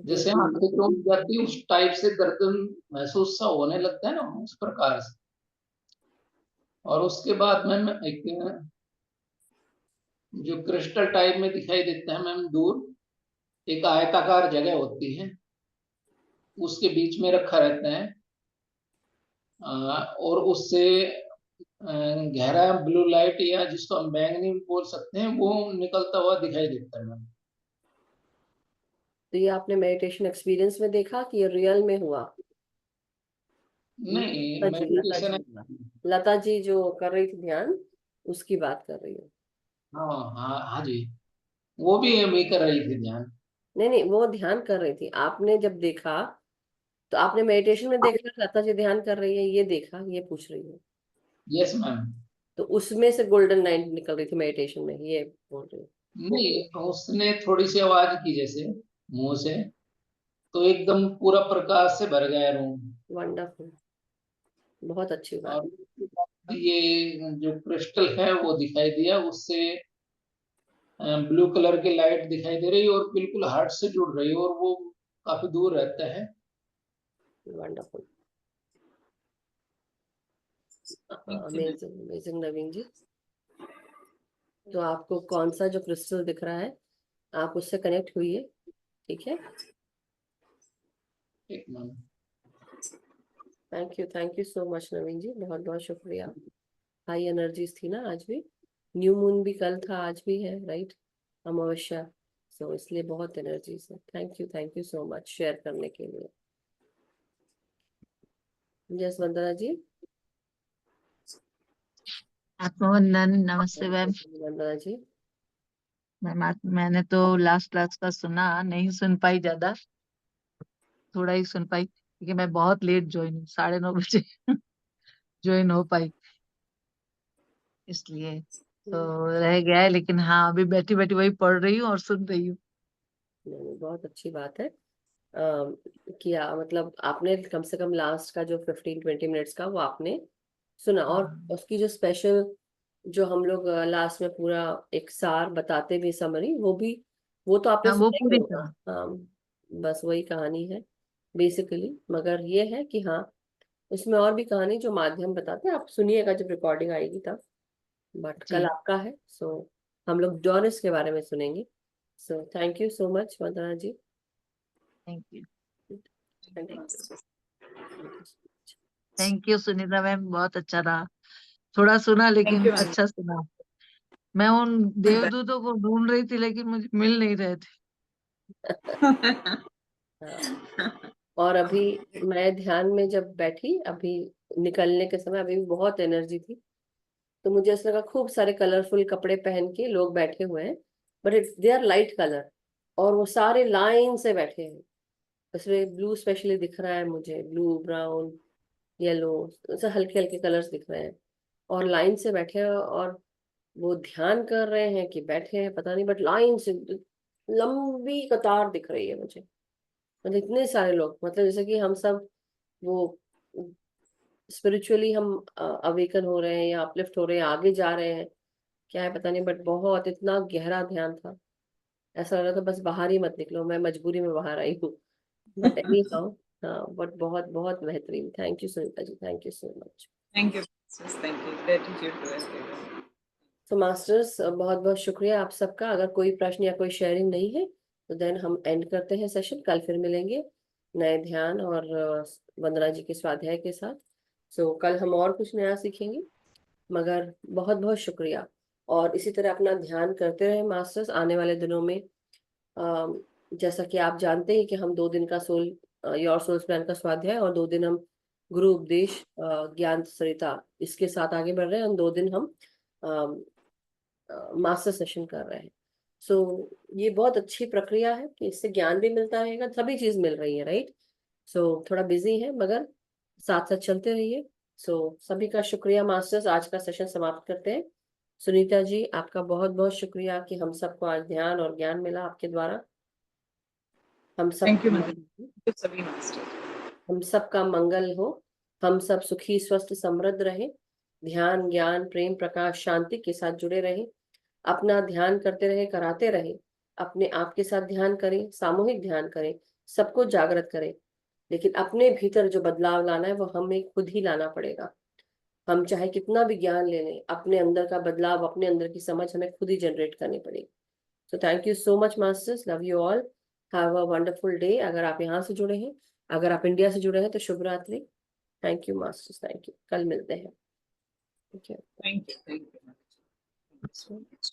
जैसे आंखें टूट जाती है उस टाइप से गर्दन महसूस सा होने लगता है ना, उस प्रकार से। और उसके बाद मैम एक जो क्रिस्टल टाइप में दिखाई देता है मैम, दूर एक आयताकार जगह होती है, उसके बीच में रखा रहता है। और उससे गहरा ब्लू लाइट या जिसको हम बैंगनी भी बोल सकते हैं, वो निकलता हुआ दिखाई देता है मैम। तो ये आपने मेडिटेशन एक्सपीरियंस में देखा कि ये रियल में हुआ? नहीं, मेडिटेशन। लता जी जो कर रही थी ध्यान, उसकी बात कर रही हूँ। हाँ हाँ हाँ जी, वो भी अभी कर रही थी ध्यान। नहीं नहीं, वो ध्यान कर रही थी, आपने जब देखा तो आपने मेडिटेशन में देखा लता जी ध्यान कर रही है, ये देखा, ये पूछ रही हूँ। Yes ma'am. तो उसमें से गोल्डन लाइन निकल रही थी मेडिटेशन में, ये बोल रही हूँ। नहीं, उसने थोड़ी सी आवाज की जैसे मुंह से, तो एकदम पूरा प्रकाश से भर गया रूम। वंडरफुल, बहुत अच्छी बात। और उसके बाद ये जो क्रिस्टल है वो दिखाई दिया, उससे ब्लू कलर की लाइट दिखाई दे रही और बिल्कुल हार्ट से जुड़ रही है, और वो काफी दूर रहता है। वंडरफुल, अमेजिंग अमेजिंग नवीन जी। तो आपको कौन सा जो क्रिस्टल दिख रहा है आप उससे कनेक्ट हुई है, ठीक है? ठीक ma'am. Thank you so much Naveen ji, बहुत बहुत शुक्रिया। हाई एनर्जीज थी ना आज भी, न्यू मून भी कल था, आज भी है, राइट? अमावस्या, सो इसलिए बहुत एनर्जीज है। Thank you so much share करने के लिए। यस वंदना जी। आत्मवंदन। नमस्ते मैम। वंदना जी। मैंने तो लास्ट क्लास का सुना नहीं, सुन पाई ज्यादा, थोड़ा ही सुन पाई क्योंकि मैं बहुत लेट ज्वाइन हूँ, 9:30 बजे ज्वाइन हो पाई, इसलिए तो रह गया है। लेकिन हाँ, अभी बैठी बैठी वही पढ़ रही हूँ और सुन रही हूँ। नहीं, बहुत अच्छी बात है। किया मतलब आपने कम से कम लास्ट का जो 15-20 मिनट्स का वो आपने सुना, और उसकी जो स्पेशल जो हम लोग लास्ट में पूरा एक सार बताते भी, समरी, वो तो आपने हाँ, वो सुना ही पूरी होगा। सुना। हाँ, बस वही कहानी है बेसिकली, मगर ये है कि हाँ उसमें और भी कहानी जो माध्यम बताते हैं, आप सुनिएगा जब रिकॉर्डिंग आएगी तब। बट कल जी, आपका है, सो हम लोग डोरिस के बारे में सुनेंगे। So thank you so much Vandana ji. Thank you. Thank you. Thank you Sunita ma'am, बहुत अच्छा रहा। थोड़ा सुना लेकिन अच्छा सुना। मैं उन देवदूतों को ढूंढ रही थी लेकिन मुझे मिल नहीं रहे थे। और अभी मैं ध्यान में जब बैठी, अभी निकलने के समय, अभी भी बहुत एनर्जी थी, तो मुझे ऐसा लगा खूब सारे कलरफुल कपड़े पहन के लोग बैठे हुए हैं, but they are light colour, और वो सारे लाइन से बैठे हैं। उसमें ब्लू स्पेशली दिख रहा है मुझे, ब्लू, ब्राउन, येलो, ऐसे हल्के हल्के कलर्स दिख रहे हैं, और लाइन से बैठे हैं, और वो ध्यान कर रहे हैं कि बैठे हैं पता नहीं, बट लाइन से लंबी कतार दिख रही है मुझे। मतलब इतने सारे लोग, मतलब जैसे कि हम सब वो स्पिरिचुअली हम अवेकन हो रहे हैं या अपलिफ्ट हो रहे हैं, आगे जा रहे हैं, क्या है पता नहीं, बट बहुत इतना गहरा ध्यान था, ऐसा लग रहा था बस बाहर ही मत निकलो, मैं मजबूरी में बाहर आई हूँ। बट एनी हाउ, हाँ, बट बहुत बहुत बेहतरीन। Thank you Sunita ji, thank you so much. Thank you, sisters. Thank you. Gratitude to everyone. तो मास्टर्स बहुत बहुत शुक्रिया आप सबका। अगर कोई प्रश्न या कोई शेयरिंग नहीं है तो देन हम एंड करते हैं सेशन। कल फिर मिलेंगे नए ध्यान और वंदना जी के स्वाध्याय के साथ। सो कल हम और कुछ नया सीखेंगे, मगर बहुत बहुत शुक्रिया। और इसी तरह अपना ध्यान करते रहे मास्टर्स आने वाले दिनों में। जैसा कि आप जानते हैं कि हम 2 दिन का योर सोल्स प्लान का स्वाध्याय और 2 दिन हम गुरु उपदेश ज्ञान सरिता इसके साथ आगे बढ़ रहे हैं। और 2 दिन हम मास्टर सेशन कर रहे हैं। सो ये बहुत अच्छी प्रक्रिया है कि इससे ज्ञान भी मिलता रहेगा, सभी चीज मिल रही है, राइट। सो थोड़ा बिजी है मगर साथ साथ चलते रहिए। सो सभी का शुक्रिया मास्टर्स। आज का सेशन समाप्त करते हैं। सुनीता जी आपका बहुत बहुत शुक्रिया कि हम सबको आज ध्यान और ज्ञान मिला आपके द्वारा। हम सब थैंक यू मदन, सभी मास्टर। हम सबका मंगल हो, हम सब सुखी स्वस्थ समृद्ध रहे, ध्यान ज्ञान प्रेम प्रकाश शांति के साथ जुड़े रहे, अपना ध्यान करते रहे, कराते रहे, अपने आप के साथ ध्यान करें, सामूहिक ध्यान करें, सबको जागृत करें। लेकिन अपने भीतर जो बदलाव लाना है वो हमें खुद ही लाना पड़ेगा। हम चाहे कितना भी ज्ञान ले लें, अपने अंदर का बदलाव, अपने अंदर की समझ हमें खुद ही जनरेट करनी पड़ेगी। सो thank you so much masters, love you all, have a wonderful day. अगर आप यहाँ से जुड़े हैं, अगर आप इंडिया से जुड़े हैं तो शुभ रात्रि। Thank you masters, thank you. कल मिलते हैं। Thank you so much.